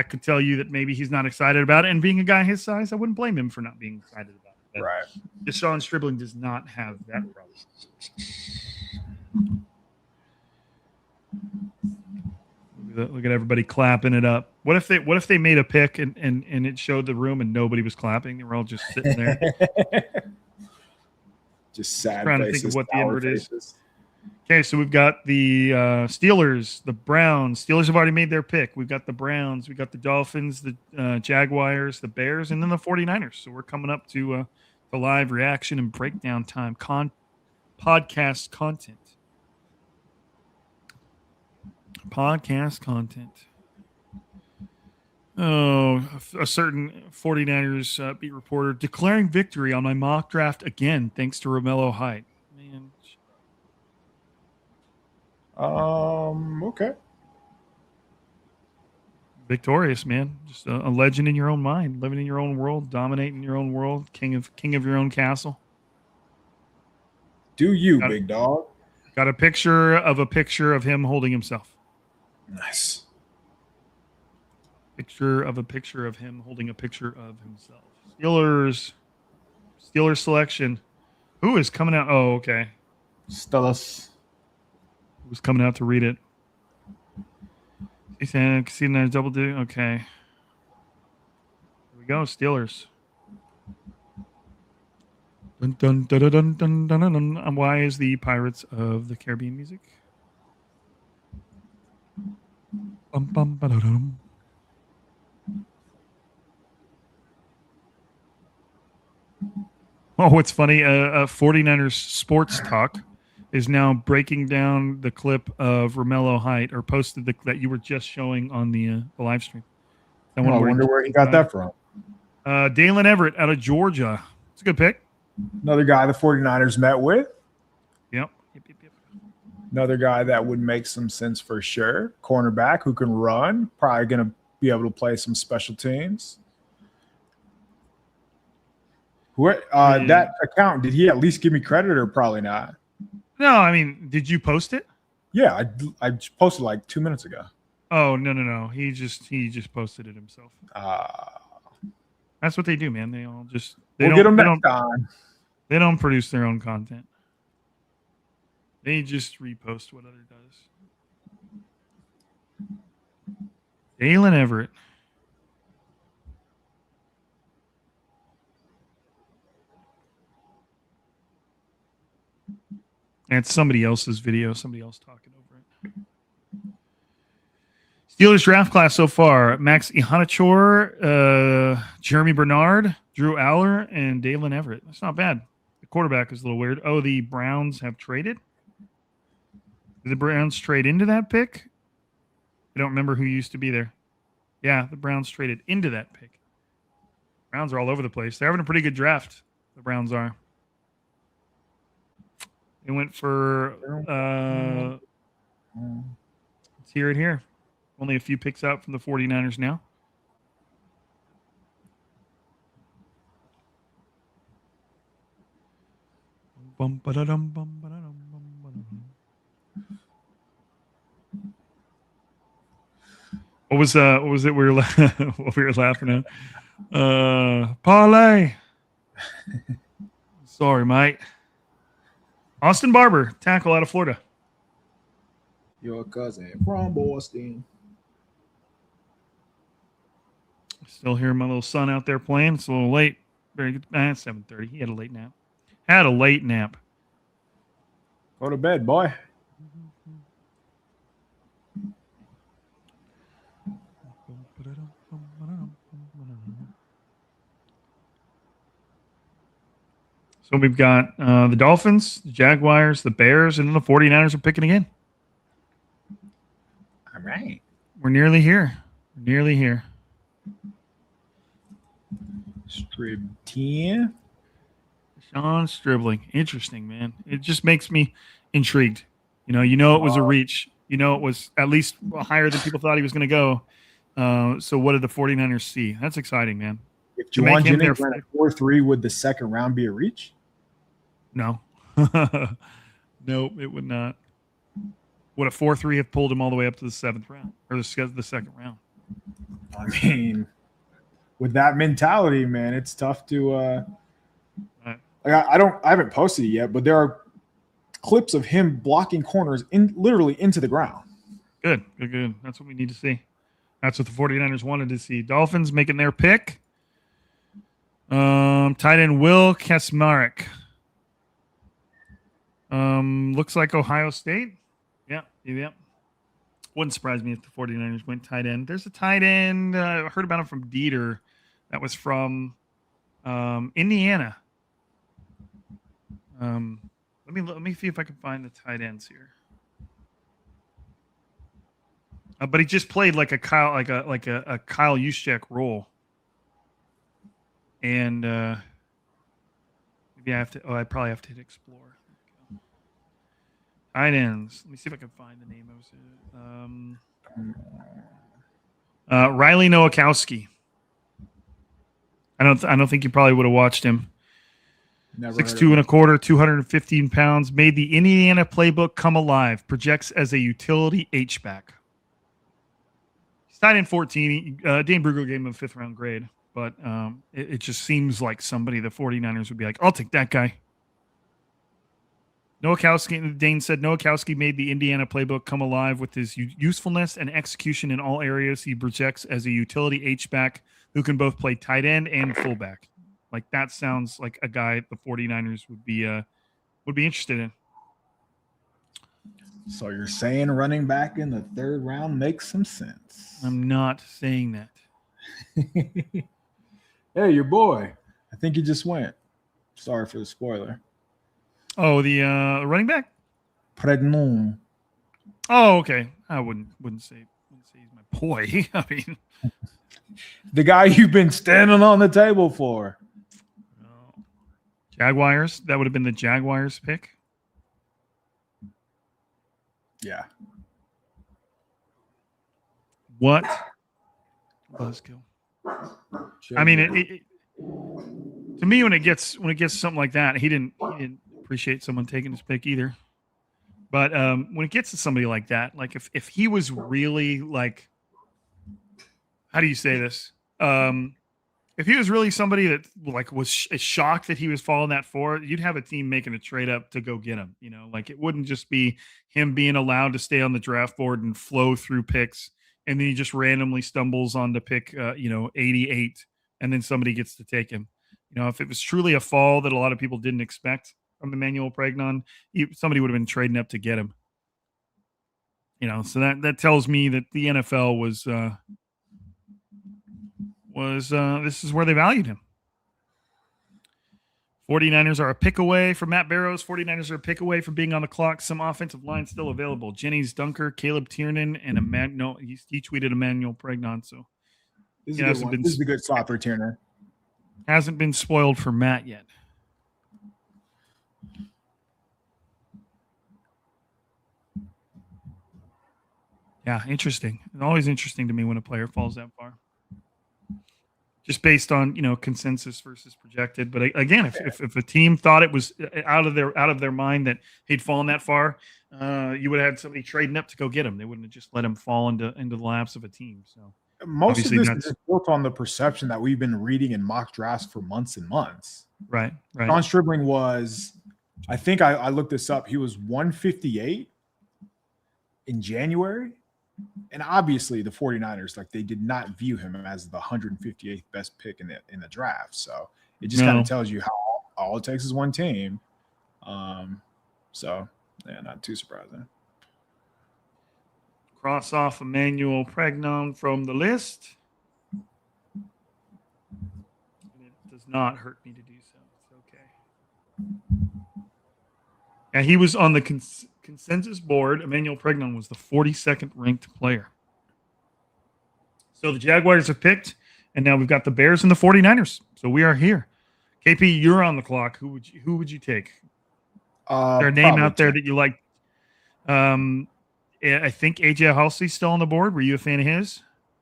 could tell you that maybe he's not excited about it. And being a guy his size, I wouldn't blame him for not being excited about it. But right. Deshawn Stribbling does not have that problem. Look at everybody clapping it up. What if they made a pick and it showed the room and nobody was clapping? They were all just sitting there. Just sad trying faces, to think of what the invert is. Okay, so we've got the Steelers, the Browns. Steelers have already made their pick. We've got the Browns, we've got the Dolphins, the Jaguars, the Bears, and then the 49ers. So we're coming up to the live reaction and breakdown time podcast content. Oh, a certain 49ers beat reporter declaring victory on my mock draft again, thanks to Romelo Height. Man, Okay. victorious, man. Just a legend in your own mind, living in your own world, dominating your own world, king of your own castle. Do you, Got, big dog? got a picture of him holding himself. Nice. Picture of him holding a picture of himself. Steelers selection. Who is coming out? Oh, okay. Stellus. Who's coming out to read it? He said, "See there, double do." Okay. Here we go. Steelers. Dun, dun, dun, dun, dun, dun, dun, dun. And why is the Pirates of the Caribbean music? Bum, bum, ba-da-dum. Oh, what's funny? 49ers Sports Talk is now breaking down the clip of Romelo Height, or posted that you were just showing on the live stream. I wonder where he got that from. Dalen Everett out of Georgia. It's a good pick. Another guy the 49ers met with. Yep. Another guy that would make some sense for sure. Cornerback who can run. Probably going to be able to play some special teams. That account, did he at least give me credit or probably not? No, I mean, did you post it? Yeah, I posted like 2 minutes ago. Oh, no. He just posted it himself. That's what they do, man. They all just we'll get them next time. They don't produce their own content. They just repost what other does. Dalen Everett. And it's somebody else's video, somebody else talking over it. Steelers draft class so far: Max Ihanachor, Jeremy Bernard, Drew Aller, and Dalen Everett. That's not bad. The quarterback is a little weird. Oh, the Browns have traded? Did the Browns trade into that pick? I don't remember who used to be there. Yeah, the Browns traded into that pick. Browns are all over the place. They're having a pretty good draft. The Browns are. They went for let's hear it here. Only a few picks out from the 49ers now. What was it we were what we were laughing at? Parlay. Sorry, mate. Austin Barber, tackle out of Florida. Your cousin from Boston. Still hear my little son out there playing. It's a little late. Very good. 7:30. He had a late nap. Go to bed, boy. So we've got the Dolphins, the Jaguars, the Bears, and then the 49ers are picking again. All right. We're nearly here. Strib 10. Deshawn Stribbling. Interesting, man. It just makes me intrigued. You know it was a reach. You know it was at least higher than people thought he was going to go. So what did the 49ers see? That's exciting, man. If Juwan Jennings ran a 4.3, would the second round be a reach? No. Nope, it would not. Would a 4.3 have pulled him all the way up to the 7th round or the second round? I mean, with that mentality, man, it's tough to. I haven't posted it yet, but there are clips of him blocking corners literally into the ground. Good. That's what we need to see. That's what the 49ers wanted to see. Dolphins making their pick. Tight end Will Kasmarek. Looks like Ohio State. Yeah. Wouldn't surprise me if the 49ers went tight end. There's a tight end. I heard about him from Dieter. That was from Indiana. Let me see if I can find the tight ends here. But he just played like a Kyle Juszczyk role. And maybe I have to. Oh, I probably have to hit explore. Tight ends. Let me see if I can find the name of it. Riley Nowakowski. I don't think you probably would have watched him. 6'2" and a quarter, 215 pounds. Made the Indiana playbook come alive. Projects as a utility H-back. He's tight end 14. Dane Brugler gave him a 5th round grade, but it just seems like somebody the 49ers would be like, I'll take that guy. Nowakowski, Dane said, Nowakowski made the Indiana playbook come alive with his usefulness and execution in all areas. He projects as a utility H-back who can both play tight end and fullback. Like, that sounds like a guy the 49ers would be interested in. So you're saying running back in the 3rd round makes some sense. I'm not saying that. Hey, your boy. I think he just went. Sorry for the spoiler. Oh, the running back? Pregnon. Oh, okay. I wouldn't say he's my boy. I mean, the guy you've been standing on the table for. Jaguars. That would have been the Jaguars pick. Yeah. What? Buzzkill. I mean, to me, when it gets something like that, he didn't appreciate someone taking his pick either. But when it gets to somebody like that, like if he was really like, how do you say this? If he was really somebody that like was shocked that he was falling that far, you'd have a team making a trade up to go get him. You know, like it wouldn't just be him being allowed to stay on the draft board and flow through picks, and then he just randomly stumbles on to pick 88, and then somebody gets to take him. You know, if it was truly a fall that a lot of people didn't expect from Emmanuel Pregnon, somebody would have been trading up to get him. You know, so that tells me that the NFL was this is where they valued him. 49ers are a pick away from Matt Barrows. 49ers are a pick away from being on the clock. Some offensive line still available. Jennings Dunker, Caleb Tiernan, and he tweeted Emmanuel Pregnon. So this is a good slot for Tiernan. Hasn't been spoiled for Matt yet. Yeah, interesting. It's always interesting to me when a player falls that far. Just based on consensus versus projected, but again, if a team thought it was out of their mind that he'd fallen that far, you would have had somebody trading up to go get him. They wouldn't have just let him fall into the laps of a team. So most of this is built on the perception that we've been reading in mock drafts for months and months. Right. John Stribbling was, I think I looked this up. He was 158 in January. And obviously the 49ers, like, they did not view him as the 158th best pick in the draft. So it just kind of tells you how all it takes is one team. So yeah, not too surprising. Cross off Emmanuel Pregnon from the list. It does not hurt me to do so. It's okay. And he was on the consensus board. Emmanuel Pregnon was the 42nd ranked player. So the Jaguars have picked, and now we've got the Bears and the 49ers. So we are here. KP, you're on the clock. Who would you take? Is there a name out there that you like? I think AJ Halsey's still on the board. Were you a fan of his?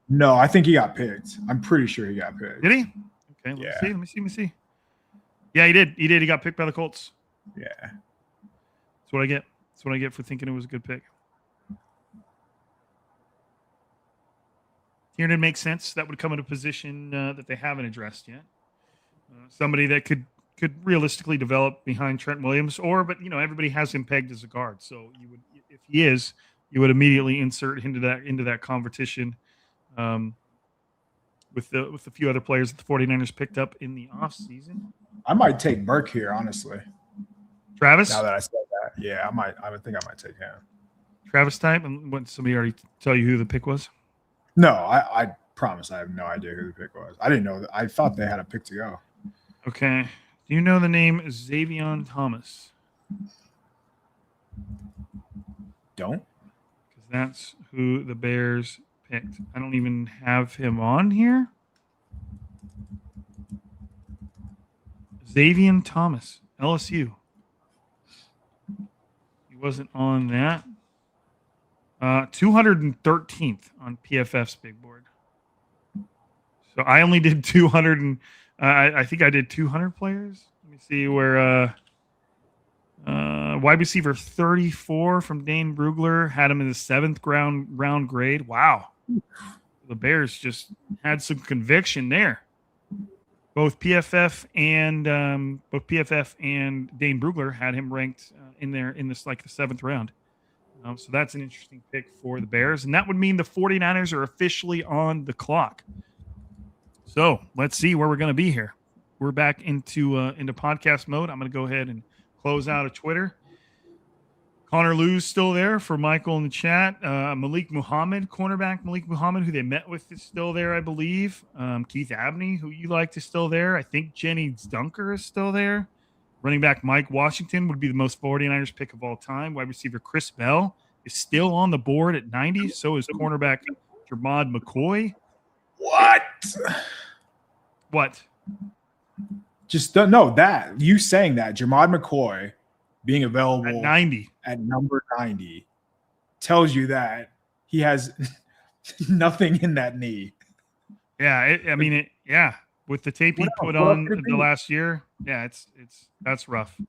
No, I think he got picked. I'm pretty sure he got picked. Did he? Okay, let me see. Yeah, he did. He got picked by the Colts. Yeah. That's what I get. That's what I get for thinking it was a good pick. Tiernan makes sense. That would come in a position that they haven't addressed yet. Somebody that could realistically develop behind Trent Williams, but everybody has him pegged as a guard. So you would, if he is, you would immediately insert into that competition with the few other players that the 49ers picked up in the offseason. I might take Burke here, honestly. Travis? Now that I said that, yeah, I would think I might take him. Travis type? And what, somebody already tell you who the pick was? No, I promise I have no idea who the pick was. I didn't know. I thought they had a pick to go. Okay. Do you know the name Xavion Thomas? Don't? Because That's who the Bears picked. I don't even have him on here. Xavier Thomas, LSU. He wasn't on that. 213th on PFF's big board. So I only did 200 and I think I did 200 players. Let me see where wide receiver 34 from Dane Brugler had him in the 7th round grade. Wow. The Bears just had some conviction there. Both PFF and Dane Brugler had him ranked in this like the 7th round. So that's an interesting pick for the Bears, and that would mean the 49ers are officially on the clock. So let's see where we're going to be here. We're back into podcast mode. I'm going to go ahead and close out of Twitter. Connor Lou's still there for Michael in the chat. Malik Muhammad, cornerback Malik Muhammad, who they met with, is still there, I believe. Keith Abney, who you liked, is still there. I think Jenny Dunker is still there. Running back Mike Washington would be the most 49ers pick of all time. Wide receiver Chris Bell is still on the board at 90. So is cornerback Jermod McCoy. What? Just don't know that. You saying that, Jermod McCoy being available at 90, at number 90, tells you that he has nothing in that knee. Yeah, with the tape he put on the last year, that's rough.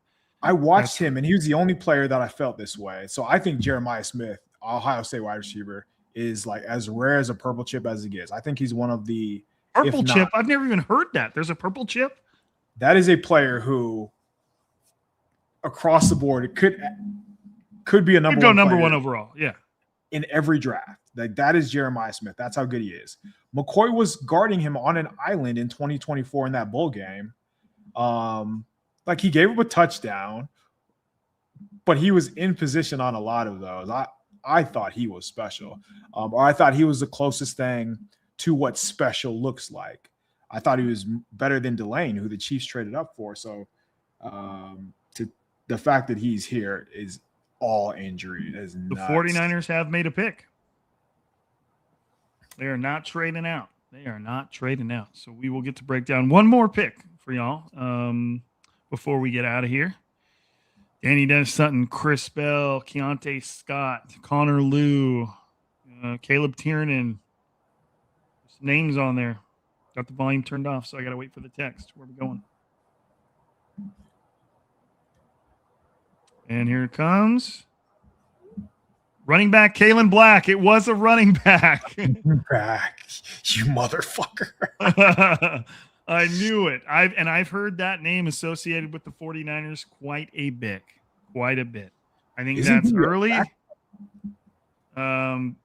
I watched him, and he was the only player that I felt this way. So I think Jeremiah Smith, Ohio State wide receiver, is like as rare as a purple chip as it gets. I think he's one of the purple chip. I've never even heard that. There's a purple chip. That is a player who, across the board, it could be a number one overall. Yeah, in every draft. Like that is Jeremiah Smith. That's how good he is. McCoy was guarding him on an island in 2024 in that bowl game. Like he gave up a touchdown, but he was in position on a lot of those. I thought he was special, or I thought he was the closest thing to what special looks like. I thought he was better than Delane, who the Chiefs traded up for. So to the fact that he's here is all injury. The 49ers have made a pick. They are not trading out. So we will get to break down one more pick for y'all before we get out of here. Danny Dennis Sutton, Chris Bell, Keontae Scott, Connor Liu, Caleb Tiernan. There's names on there. Got the volume turned off, so I got to wait for the text. Where are we going? And here it comes. Running back Kalin Black. It was a running back. Back, you motherfucker. I knew it. I've heard that name associated with the 49ers quite a bit. I think that's early. Dane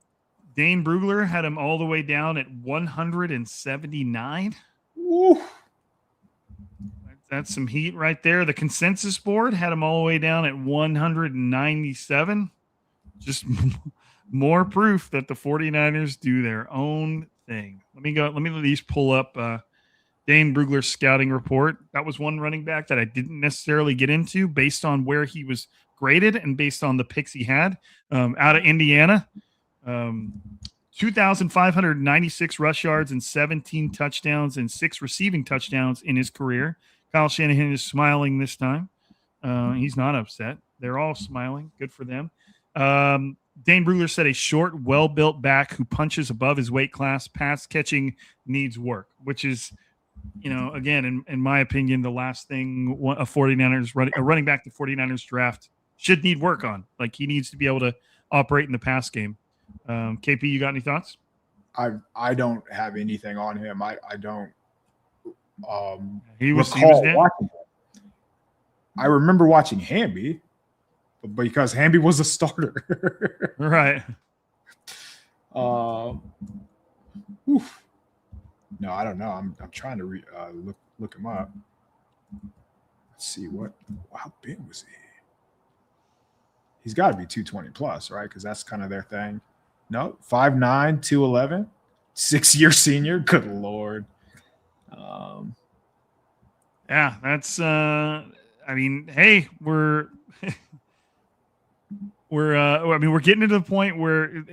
Brugler had him all the way down at 179. Woo. That's some heat right there. The consensus board had him all the way down at 197. Just more proof that the 49ers do their own thing. Let me at least pull up Dane Brugler's scouting report. That was one running back that I didn't necessarily get into based on where he was graded and based on the picks he had out of Indiana. 2,596 rush yards and 17 touchdowns and 6 receiving touchdowns in his career. Kyle Shanahan is smiling this time. He's not upset. They're all smiling. Good for them. Dane Brugler said a short, well-built back who punches above his weight class. Pass catching needs work, which is, again, in my opinion, the last thing a 49ers running back the 49ers draft should need work on. Like he needs to be able to operate in the pass game. KP, you got any thoughts? I don't have anything on him. I don't. He was there. Watching him. I remember watching Hamby, because Hamby was a starter. Right. Oof. No, I don't know. I'm trying to look him up. Let's see how big was he? He's got to be 220 plus, right? Because that's kind of their thing. No, 5'9", 211, 6-year senior. Good Lord. Yeah, that's hey, we're we're getting to the point where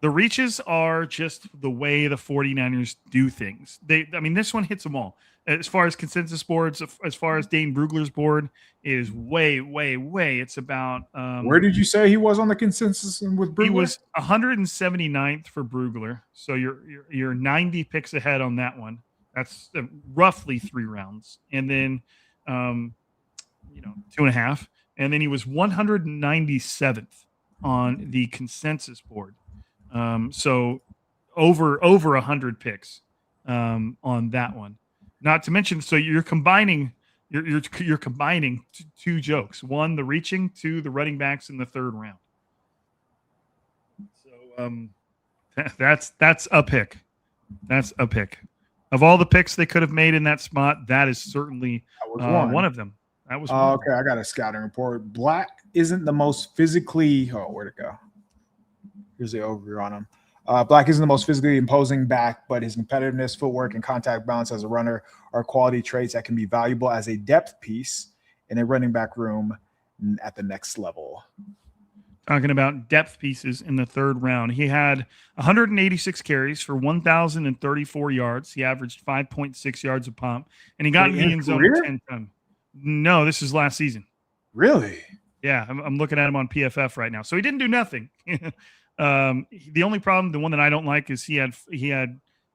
the reaches are just the way the 49ers do things. This one hits them all. As far as consensus boards, as far as Dane Brugler's board, is way, way, way. It's about where did you say he was on the consensus with Brugler? He was 179th for Brugler. So you're 90 picks ahead on that one. That's roughly 3 rounds. And then 2.5. And then he was 197th on the consensus board. So over 100 picks on that one. Not to mention, so you're combining you're combining 2 jokes. 1, the reaching, 2, the running backs in the 3rd round. So that's a pick. That's a pick. Of all the picks they could have made in that spot, that is certainly one of them. That was one. Okay. I got a scouting report. Black isn't the most physically. Where'd it go? Here's the overview on him. Black isn't the most physically imposing back, but his competitiveness, footwork, and contact balance as a runner are quality traits that can be valuable as a depth piece in a running back room at the next level. Talking about depth pieces in the 3rd round. He had 186 carries for 1,034 yards. He averaged 5.6 yards a pop, and he got in the end zone 10 times. No, this is last season. Really? Yeah, I'm looking at him on PFF right now. So he didn't do nothing. The only problem, the one that I don't like, is he had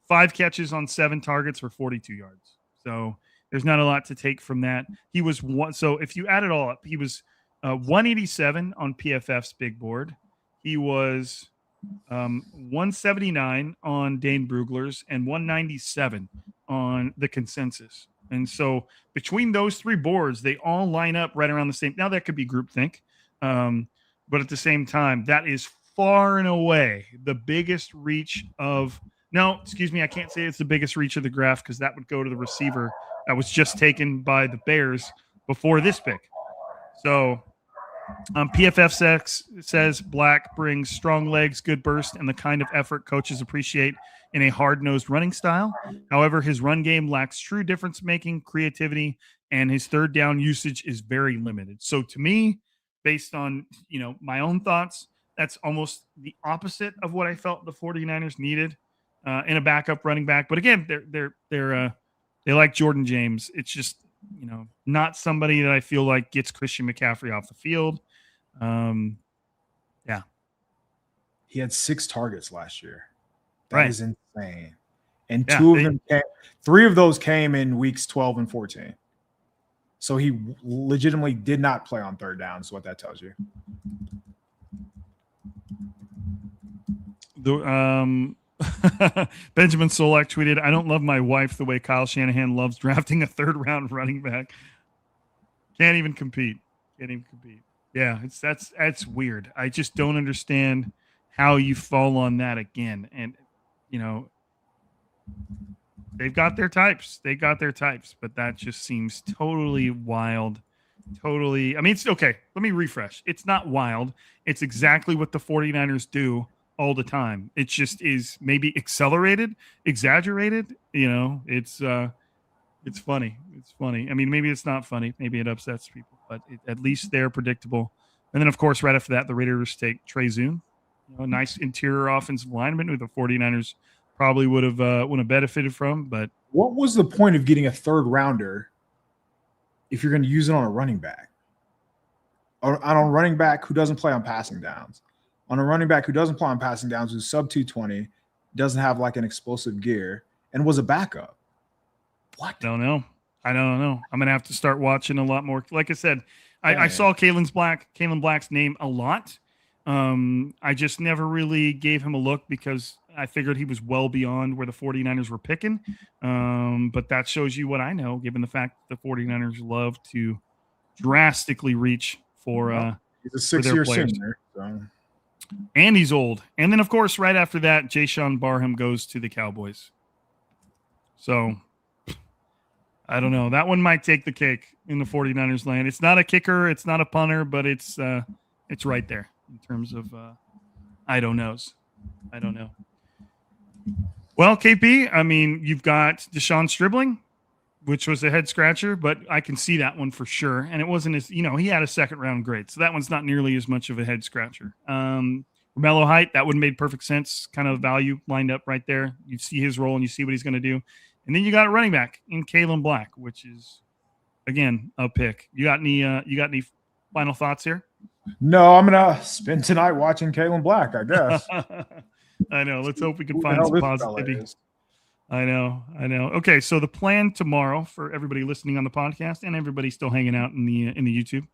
5 catches on 7 targets for 42 yards. So there's not a lot to take from that. He was one. So if you add it all up, he was 187 on PFF's big board. He was 179 on Dane Brugler's and 197 on the consensus. And so between those 3 boards, they all line up right around the same. Now that could be groupthink, but at the same time, that is far and away the biggest reach of. No, excuse me, I can't say it's the biggest reach of the graph because that would go to the receiver that was just taken by the Bears before this pick. So PFF says Black brings strong legs, good burst, and the kind of effort coaches appreciate in a hard-nosed running style. However, his run game lacks true difference-making, creativity, and his 3rd down usage is very limited. So to me, based on my own thoughts, that's almost the opposite of what I felt the 49ers needed in a backup running back. But again, they like Jordan James. It's just not somebody that I feel like gets Christian McCaffrey off the field. Yeah. He had 6 targets last year. That is insane. And 3 of those came in weeks 12 and 14. So he legitimately did not play on 3rd down, is what that tells you. Benjamin Solak tweeted, "I don't love my wife the way Kyle Shanahan loves drafting a 3rd round running back. Can't even compete. Yeah, that's weird. I just don't understand how you fall on that again. And they've got their types. But that just seems totally wild. Totally. I mean, it's okay. Let me refresh. It's not wild. It's exactly what the 49ers do all the time. It just is maybe accelerated, exaggerated. It's funny. I mean, maybe it's not funny. Maybe it upsets people, but at least they're predictable. And then, of course, right after that, the Raiders take Trey Zoom, a nice interior offensive lineman who the 49ers probably would have benefited from. But what was the point of getting a 3rd rounder if you're going to use it on a running back? On a running back who doesn't play on passing downs. On a running back who doesn't play on passing downs, who's sub 220, doesn't have like an explosive gear, and was a backup. What? I don't know. I'm going to have to start watching a lot more. Like I said, I saw Kalin Black's name a lot. I just never really gave him a look because I figured he was well beyond where the 49ers were picking. But that shows you what I know, given the fact that the 49ers love to drastically reach for he's a 6-year senior. So. And he's old. And then, of course, right after that, Deshawn Barham goes to the Cowboys. So, I don't know. That one might take the cake in the 49ers land. It's not a kicker. It's not a punter, but it's right there in terms of I don't know. Well, KP, I mean, you've got Deshawn Stribbling. which was a head scratcher, but I can see that one for sure. And it wasn't as, he had a second round grade. So that one's not nearly as much of a head scratcher. Romelo Height, that would have made perfect sense. Kind of value lined up right there. You see his role and you see what he's going to do. And then you got a running back in Kalin Black, which is, again, a pick. You got any final thoughts here? No, I'm going to spend tonight watching Kalin Black, I guess. I know. Let's hope we can find some positivity. I know. Okay, so the plan tomorrow for everybody listening on the podcast and everybody still hanging out in the YouTube,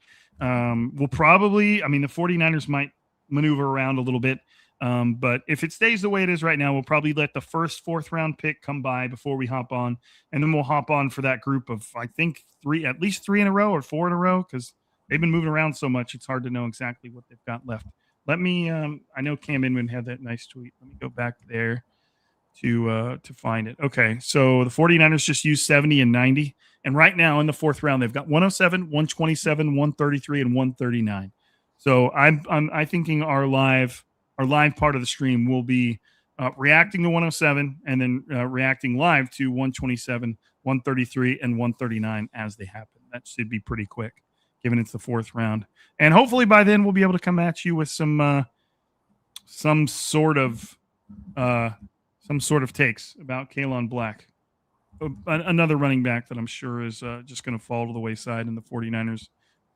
we'll probably, the 49ers might maneuver around a little bit, but if it stays the way it is right now, we'll probably let the first 4th round pick come by before we hop on, and then we'll hop on for that group of, I think, at least 3 in a row or 4 in a row, because they've been moving around so much, it's hard to know exactly what they've got left. Let me, I know Cam Inman had that nice tweet. Let me go back there to find it. Okay, so the 49ers just used 70 and 90, and right now in the 4th round they've got 107, 127, 133, and 139. So I'm thinking our live part of the stream will be reacting to 107 and then reacting live to 127, 133, and 139 as they happen. That should be pretty quick, given it's the 4th round, and hopefully by then we'll be able to come at you with some sort of takes about Kalin Black, another running back that I'm sure is just going to fall to the wayside in the 49ers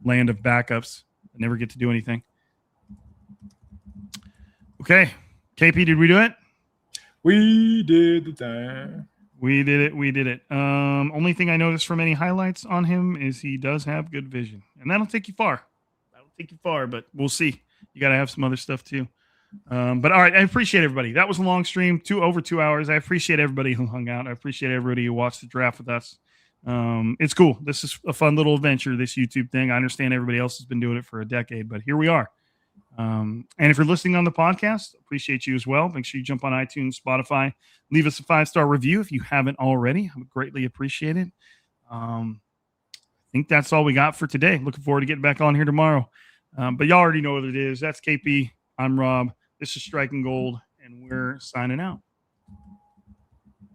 land of backups that never get to do anything. Okay. KP, did we do it? We did the thing. We did it. Only thing I noticed from any highlights on him is he does have good vision, and that'll take you far. But we'll see. You got to have some other stuff too. But all right, I appreciate everybody. That was a long stream, over 2 hours. I appreciate everybody who hung out. I appreciate everybody who watched the draft with us. It's cool. This is a fun little adventure, this YouTube thing. I understand everybody else has been doing it for a decade, but here we are. And if you're listening on the podcast, appreciate you as well. Make sure you jump on iTunes, Spotify, leave us a 5-star review if you haven't already. I would greatly appreciate it. I think that's all we got for today. Looking forward to getting back on here tomorrow. But y'all already know what it is. That's KP. I'm Rob. This is Striking Gold, and we're signing out.